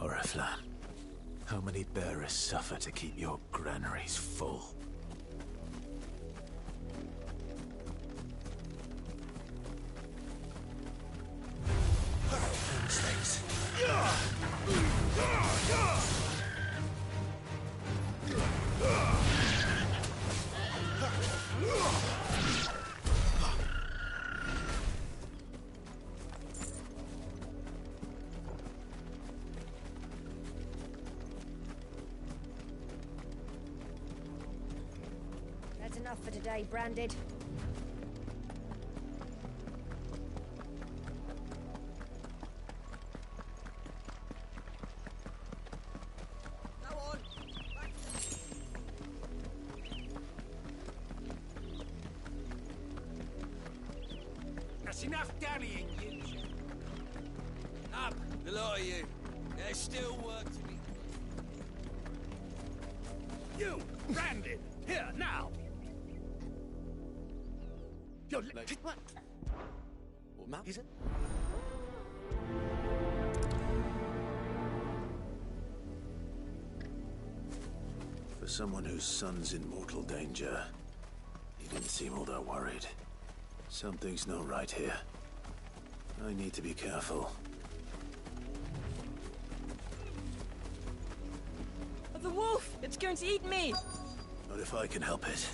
Oriflamme, how many bearers suffer to keep your granaries full? Mistakes. That's enough for today, Branded. That's enough dallying, you. Up, the lot of you. There's still work to be. You, Brandon, here, now! You're what? What is it? For someone whose son's in mortal danger, he didn't seem all that worried. Something's not right here. I need to be careful. The wolf! It's going to eat me! Not if I can help it.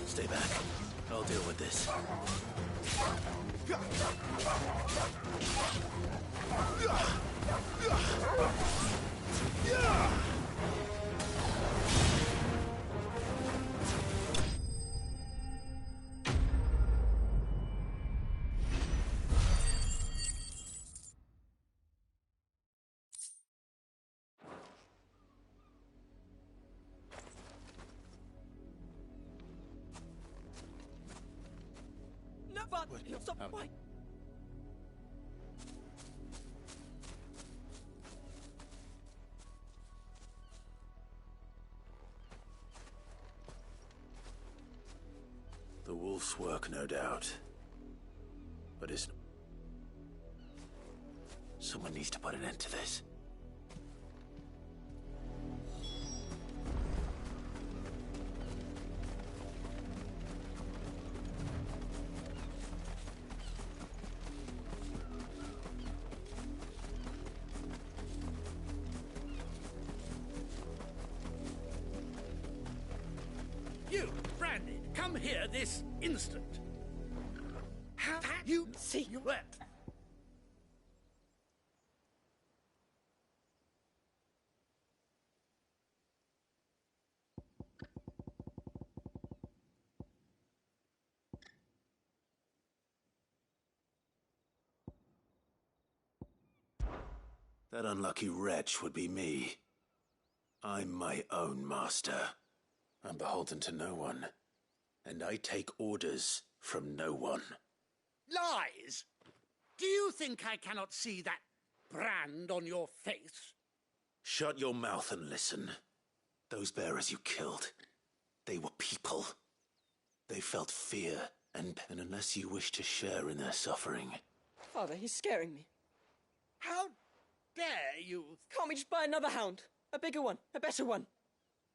Stay back. I'll deal with this. No, but stop! Why? The wolf's work, no doubt. But it's... Someone needs to put an end to this. You, Brandon, come here this instant. Have you seen what? That unlucky wretch would be me. I'm my own master. I'm beholden to no one. And I take orders from no one. Lies! Do you think I cannot see that brand on your face? Shut your mouth and listen. Those bearers you killed, they were people. They felt fear, and unless you wish to share in their suffering... Father, he's scaring me. How dare you? Can't we just buy another hound? A bigger one, a better one.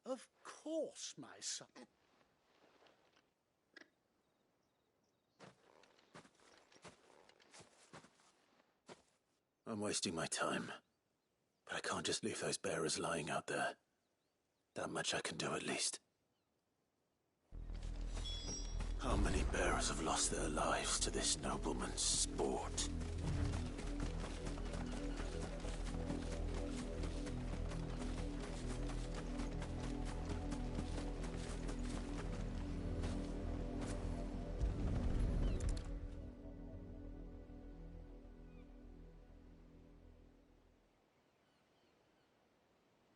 Of course, my son. I'm wasting my time. But I can't just leave those bearers lying out there. That much I can do at least. How many bearers have lost their lives to this nobleman's sport?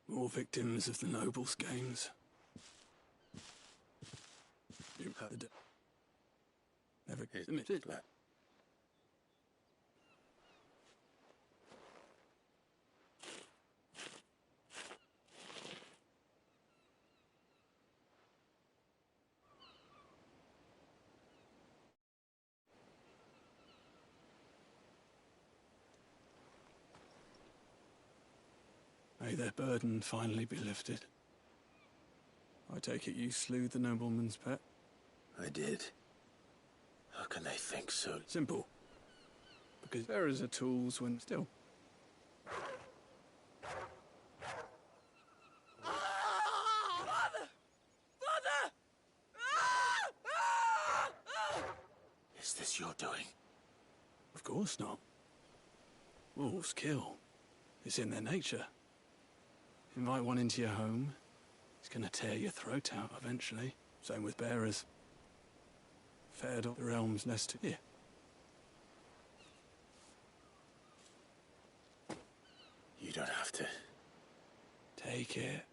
More victims of the nobles' games. Never admitted that. May their burden finally be lifted. I take it you slew the nobleman's pet? I did. How can they think so? Simple. Because bearers are tools when still. Father! Father! Is this your doing? Of course not. Wolves kill. It's in their nature. Invite one into your home, he's gonna tear your throat out eventually. Same with bearers. Fed up the realm's nest here. You don't have to. Take it.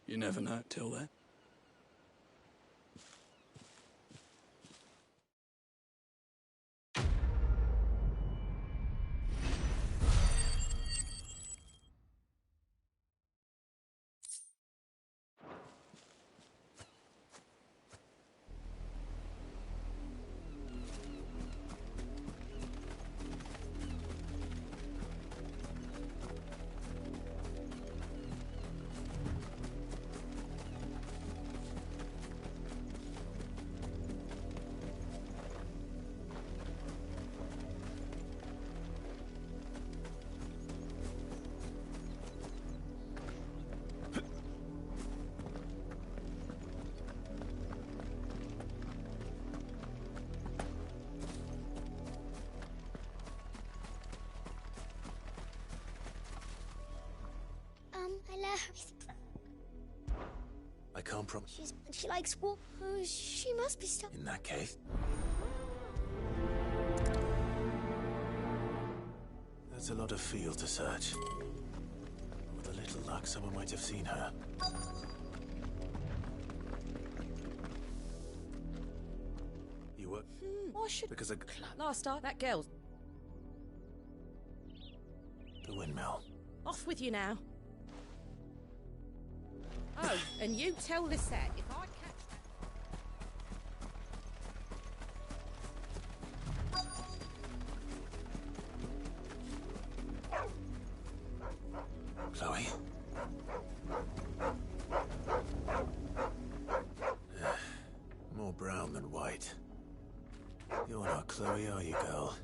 You never know till then. I let her. I can't promise. She likes walk. Oh, she must be stuck. In that case. That's a lot of field to search. With a little luck, someone might have seen her. You were... Why should... Because I... Last night, that girl's... The windmill. Off with you now. Oh, and you tell Lisette if I catch that... Chloe? More brown than white. You're not Chloe, are you, girl?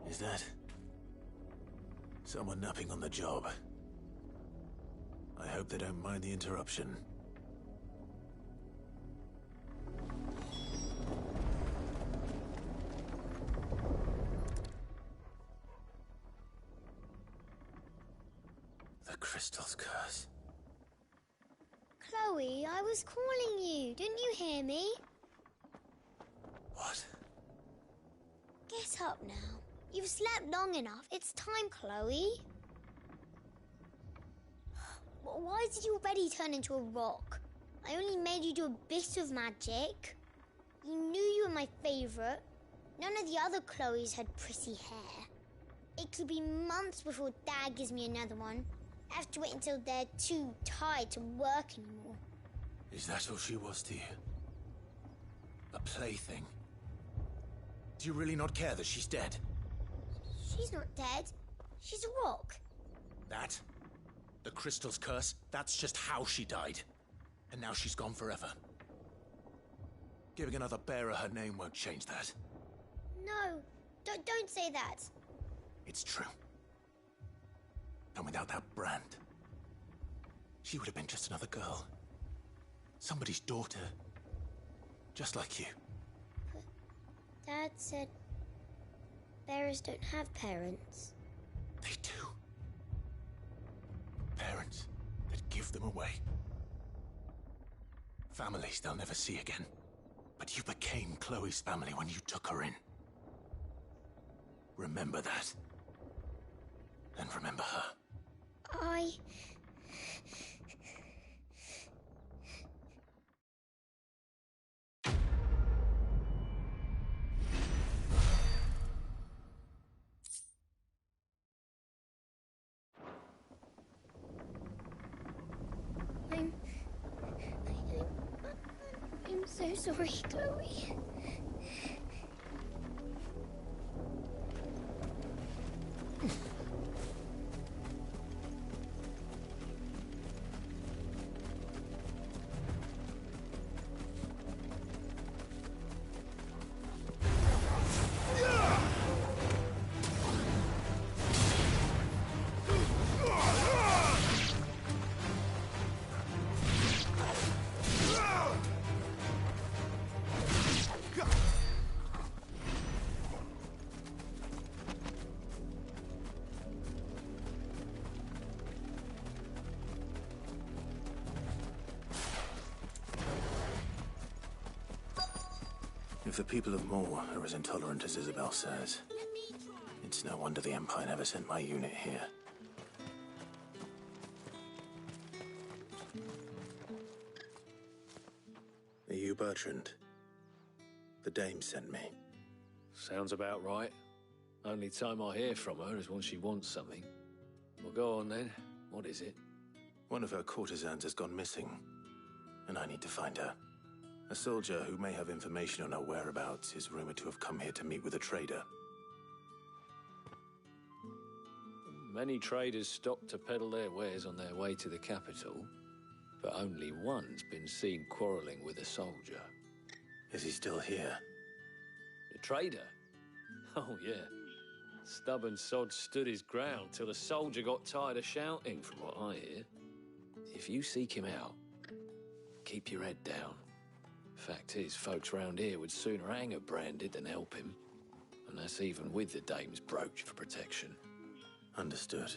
Is that... someone napping on the job? I hope they don't mind the interruption. The crystal's curse. Chloe, I was calling you. Didn't you hear me? What? Get up now. You've slept long enough. It's time, Chloe. Why did you already turn into a rock? I only made you do a bit of magic. You knew you were my favourite. None of the other Chloes had pretty hair. It could be months before Dad gives me another one. I have to wait until they're too tired to work anymore. Is that all she was to you? A plaything? Do you really not care that she's dead? She's not dead. She's a rock. That? The crystal's curse? That's just how she died. And now she's gone forever. Giving another bearer her name won't change that. No, don't say that. It's true. And without that brand, she would have been just another girl. Somebody's daughter. Just like you. But Dad said bearers don't have parents. They do. Parents that give them away. Families they'll never see again. But you became Chloe's family when you took her in. Remember that. And remember her. I... I'm so sorry, Chloe. If the people of Moor are as intolerant as Isabel says, it's no wonder the Empire never sent my unit here. Are you Bertrand? The dame sent me. Sounds about right. Only time I hear from her is when she wants something. Well, go on then. What is it? One of her courtesans has gone missing, and I need to find her. A soldier who may have information on her whereabouts is rumored to have come here to meet with a trader. Many traders stop to peddle their wares on their way to the capital, but only one's been seen quarrelling with a soldier. Is he still here? The trader? Oh, yeah. Stubborn sod stood his ground till the soldier got tired of shouting, from what I hear. If you seek him out, keep your head down. Fact is, folks round here would sooner hang a Branded than help him. And that's even with the dame's brooch for protection. Understood.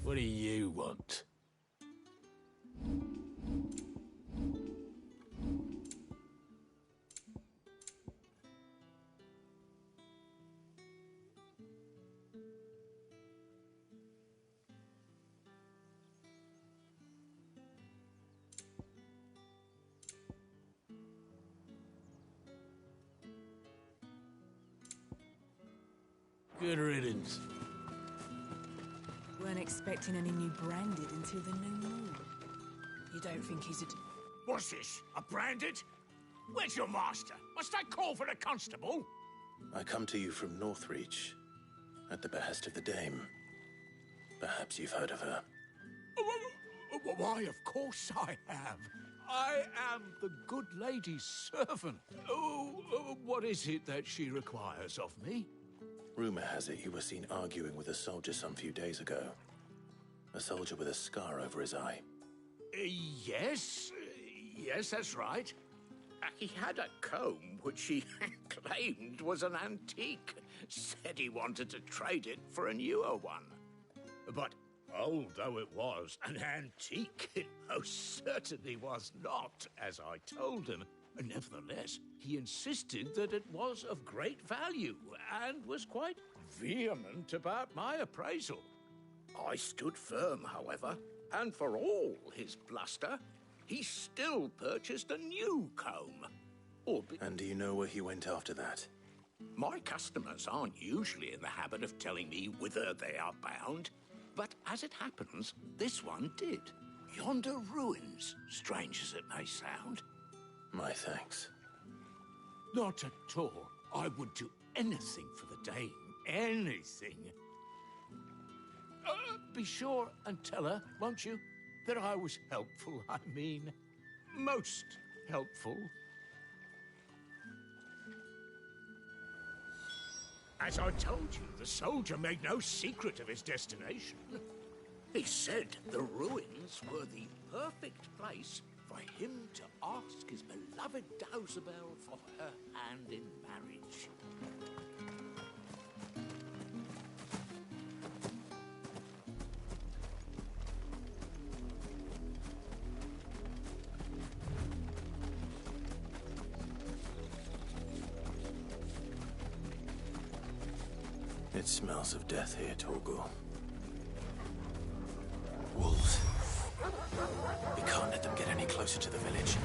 What do you want? Good riddance. Weren't expecting any new Branded until the new moon. You don't think he's a... What's this? A Branded? Where's your master? Must I call for the constable? I come to you from Northreach, at the behest of the dame. Perhaps you've heard of her. Why, of course I have. I am the good lady's servant. What is it that she requires of me? Rumor has it you were seen arguing with a soldier some few days ago. A soldier with a scar over his eye. Yes, that's right. He had a comb which he claimed was an antique. Said he wanted to trade it for a newer one. But old though it was, an antique it most certainly was not, as I told him. Nevertheless, he insisted that it was of great value and was quite vehement about my appraisal. I stood firm, however, and for all his bluster, he still purchased a new comb. And do you know where he went after that? My customers aren't usually in the habit of telling me whither they are bound, but as it happens, this one did. Yonder ruins, strange as it may sound. My thanks. Not at all. I would do anything for the dame. Anything. Be sure and tell her, won't you, that I was helpful. I mean, most helpful. As I told you, the soldier made no secret of his destination. He said the ruins were the perfect place for him to ask his beloved Dausabel for her hand in marriage. It smells of death here, Torgal. Wolves. We can't let them get any closer to the village.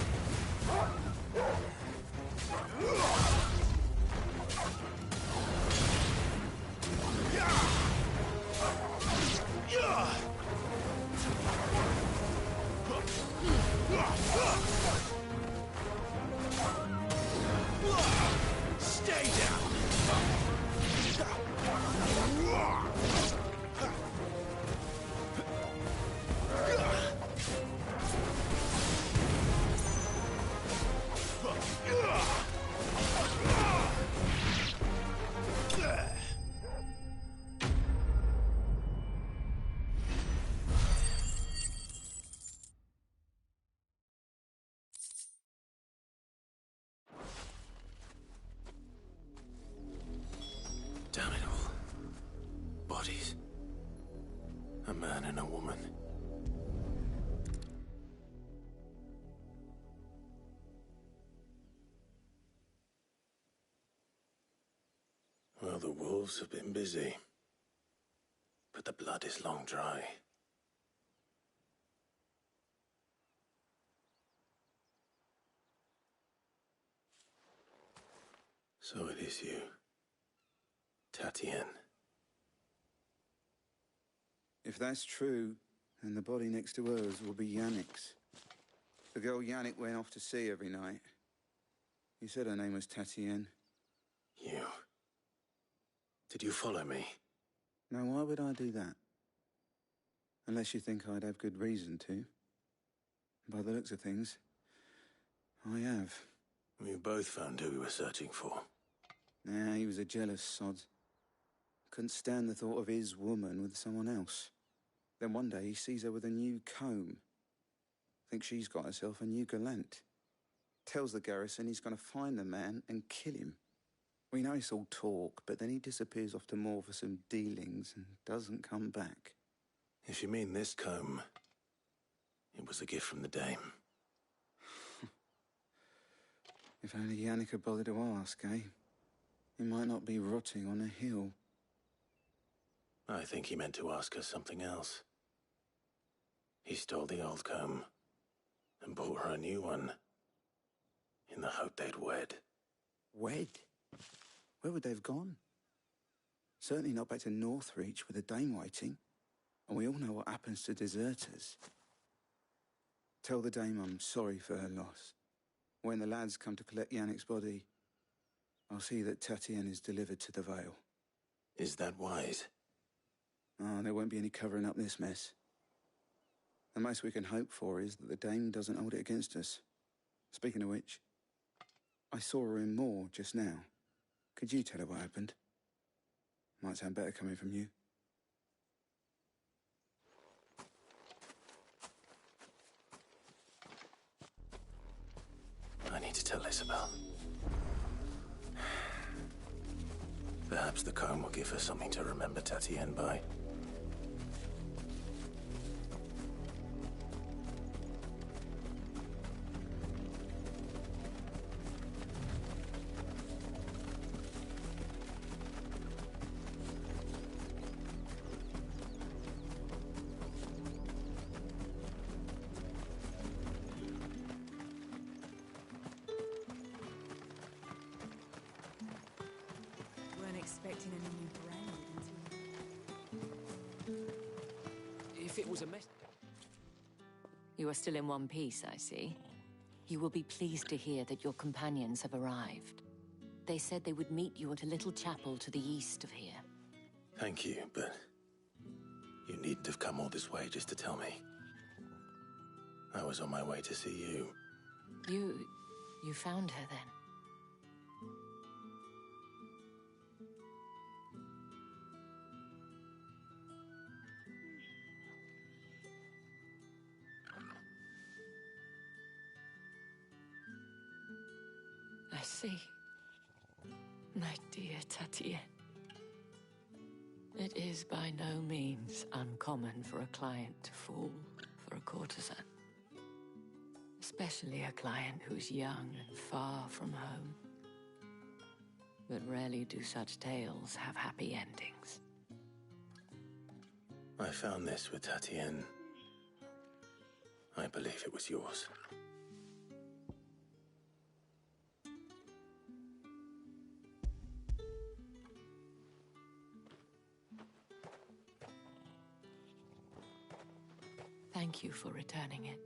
bodies. A man and a woman. Well, the wolves have been busy. But the blood is long dry. So it is you, Tatienne. If that's true, then the body next to hers will be Yannick's. The girl Yannick went off to sea every night. You said her name was Tatienne. You... Did you follow me? Now, why would I do that? Unless you think I'd have good reason to. By the looks of things, I have. We both found who we were searching for. Nah, he was a jealous sod. Couldn't stand the thought of his woman with someone else. Then one day he sees her with a new comb. Thinks she's got herself a new gallant. Tells the garrison he's going to find the man and kill him. We know it's all talk, but then he disappears off to Moor for some dealings and doesn't come back. If you mean this comb, it was a gift from the dame. If only Yannick had bothered to ask, eh? He might not be rotting on a hill. I think he meant to ask her something else. He stole the old comb and bought her a new one in the hope they'd wed. Wed? Where would they have gone? Certainly not back to Northreach with a dame waiting. And we all know what happens to deserters. Tell the dame I'm sorry for her loss. When the lads come to collect Yannick's body, I'll see that Tatienne is delivered to the Vale. Is that wise? Oh, there won't be any covering up this mess. The most we can hope for is that the dame doesn't hold it against us. Speaking of which, I saw her in Moor just now. Could you tell her what happened? Might sound better coming from you. I need to tell Isabel. Perhaps the comb will give her something to remember Tatienne by. Expecting any new branded until... If it was a mess... You are still in one piece, I see. You will be pleased to hear that your companions have arrived. They said they would meet you at a little chapel to the east of here. Thank you, but you needn't have come all this way just to tell me. I was on my way to see you. You found her then? I see. My dear Tatienne. It is by no means uncommon for a client to fall for a courtesan. Especially a client who's young and far from home. But rarely do such tales have happy endings. I found this with Tatienne. I believe it was yours. Thank you for returning it.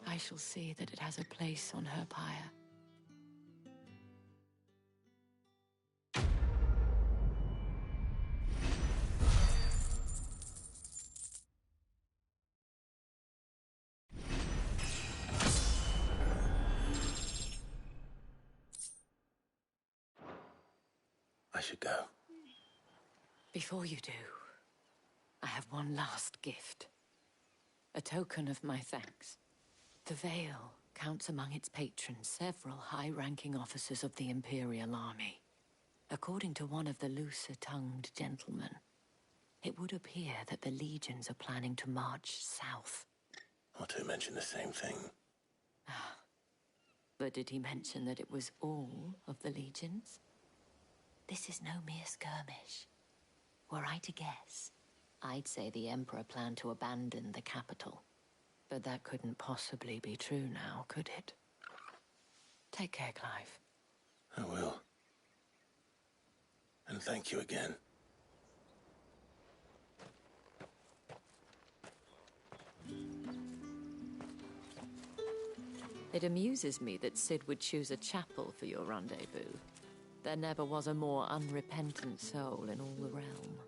I shall see that it has a place on her pyre. I should go. Before you do, I have one last gift. A token of my thanks. The Vale counts among its patrons several high-ranking officers of the Imperial Army. According to one of the looser-tongued gentlemen, it would appear that the legions are planning to march south. Otto mentioned the same thing. But did he mention that it was all of the legions? This is no mere skirmish. Were I to guess, I'd say the Emperor planned to abandon the capital. But that couldn't possibly be true now, could it? Take care, Clive. I will. And thank you again. It amuses me that Cid would choose a chapel for your rendezvous. There never was a more unrepentant soul in all the realm.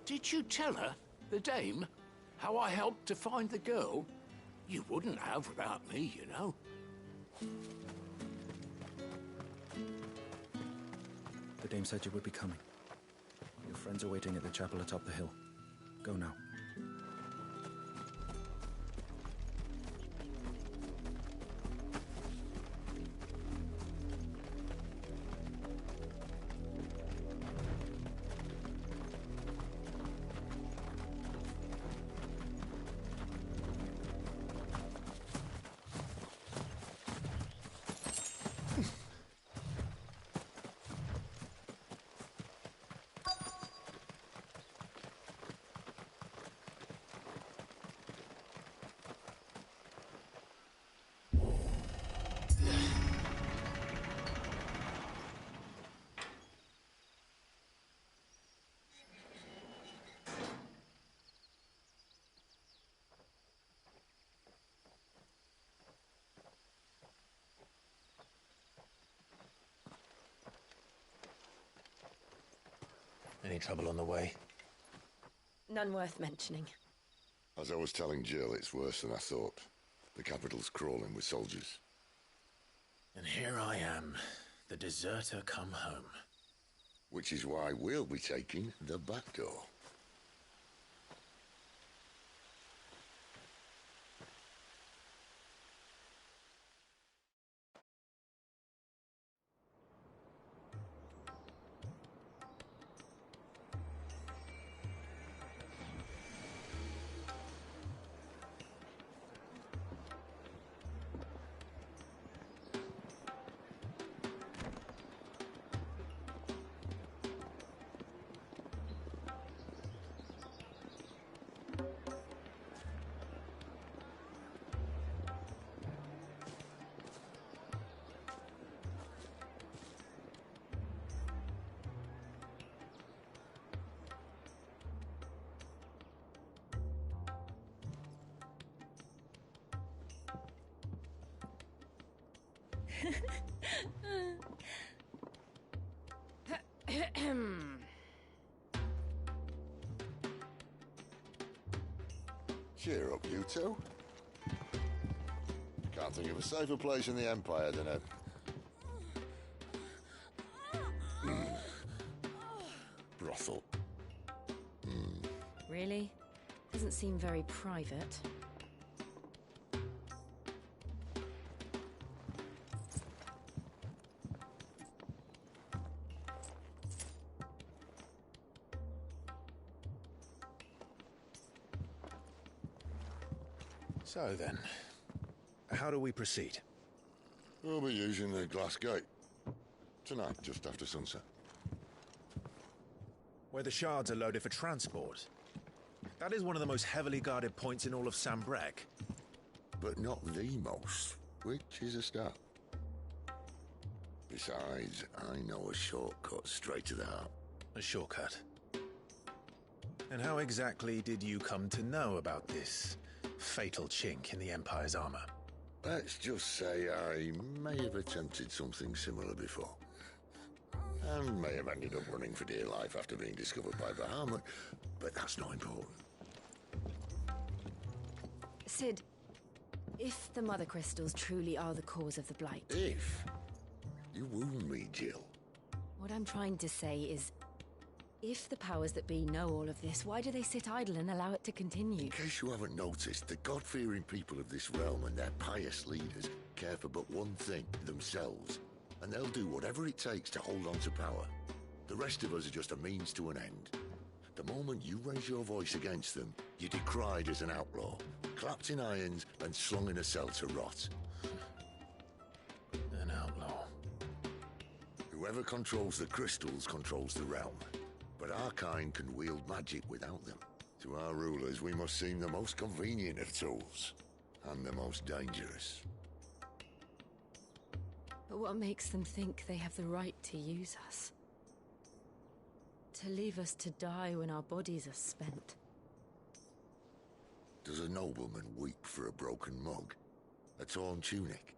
Did you tell her, the dame, how I helped to find the girl? You wouldn't have without me, you know. The dame said you would be coming. Your friends are waiting at the chapel atop the hill. Go now. Any trouble on the way? None worth mentioning. As I was telling Jill, it's worse than I thought. The capital's crawling with soldiers. And here I am, the deserter come home. Which is why we'll be taking the back door. Cheer up, you two. Can't think of a safer place in the Empire than a... brothel. Really? Doesn't seem very private. So then, how do we proceed? We'll be using the glass gate. Tonight, just after sunset. Where the shards are loaded for transport. That is one of the most heavily guarded points in all of Sambrec. But not the most, which is a start. Besides, I know a shortcut straight to the heart. A shortcut? And how exactly did you come to know about this fatal chink in the Empire's armor? Let's just say I may have attempted something similar before. And may have ended up running for dear life after being discovered by Bahamut, but that's not important. Sid, if the Mother Crystals truly are the cause of the Blight... If? You wound me, Jill. What I'm trying to say is, if the powers that be know all of this, why do they sit idle and allow it to continue? In case you haven't noticed, the God-fearing people of this realm and their pious leaders care for but one thing, themselves. And they'll do whatever it takes to hold on to power. The rest of us are just a means to an end. The moment you raise your voice against them, you're decried as an outlaw, clapped in irons and slung in a cell to rot. An outlaw. Whoever controls the crystals controls the realm. But our kind can wield magic without them. To our rulers, we must seem the most convenient of tools, and the most dangerous. But what makes them think they have the right to use us? To leave us to die when our bodies are spent? Does a nobleman weep for a broken mug? A torn tunic?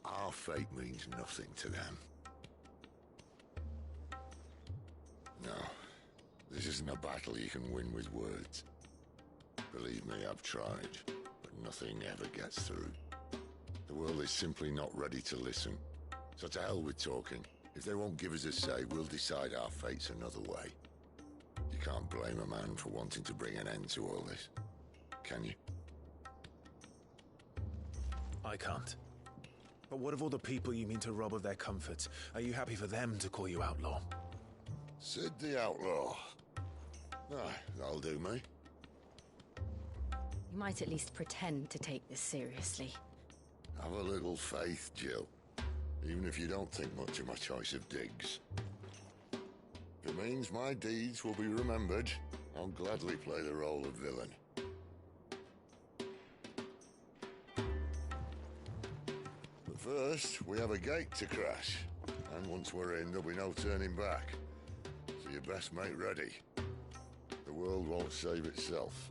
Our fate means nothing to them. No, this isn't a battle you can win with words. Believe me, I've tried, but nothing ever gets through. The world is simply not ready to listen. So to hell with talking. If they won't give us a say, we'll decide our fates another way. You can't blame a man for wanting to bring an end to all this, can you? I can't. But what of all the people you mean to rob of their comforts? Are you happy for them to call you outlaw? Sid the Outlaw. Ah, that'll do me. You might at least pretend to take this seriously. Have a little faith, Jill. Even if you don't think much of my choice of digs. If it means my deeds will be remembered, I'll gladly play the role of villain. But first, we have a gate to crash. And once we're in, there'll be no turning back. So you best make ready. The world won't save itself.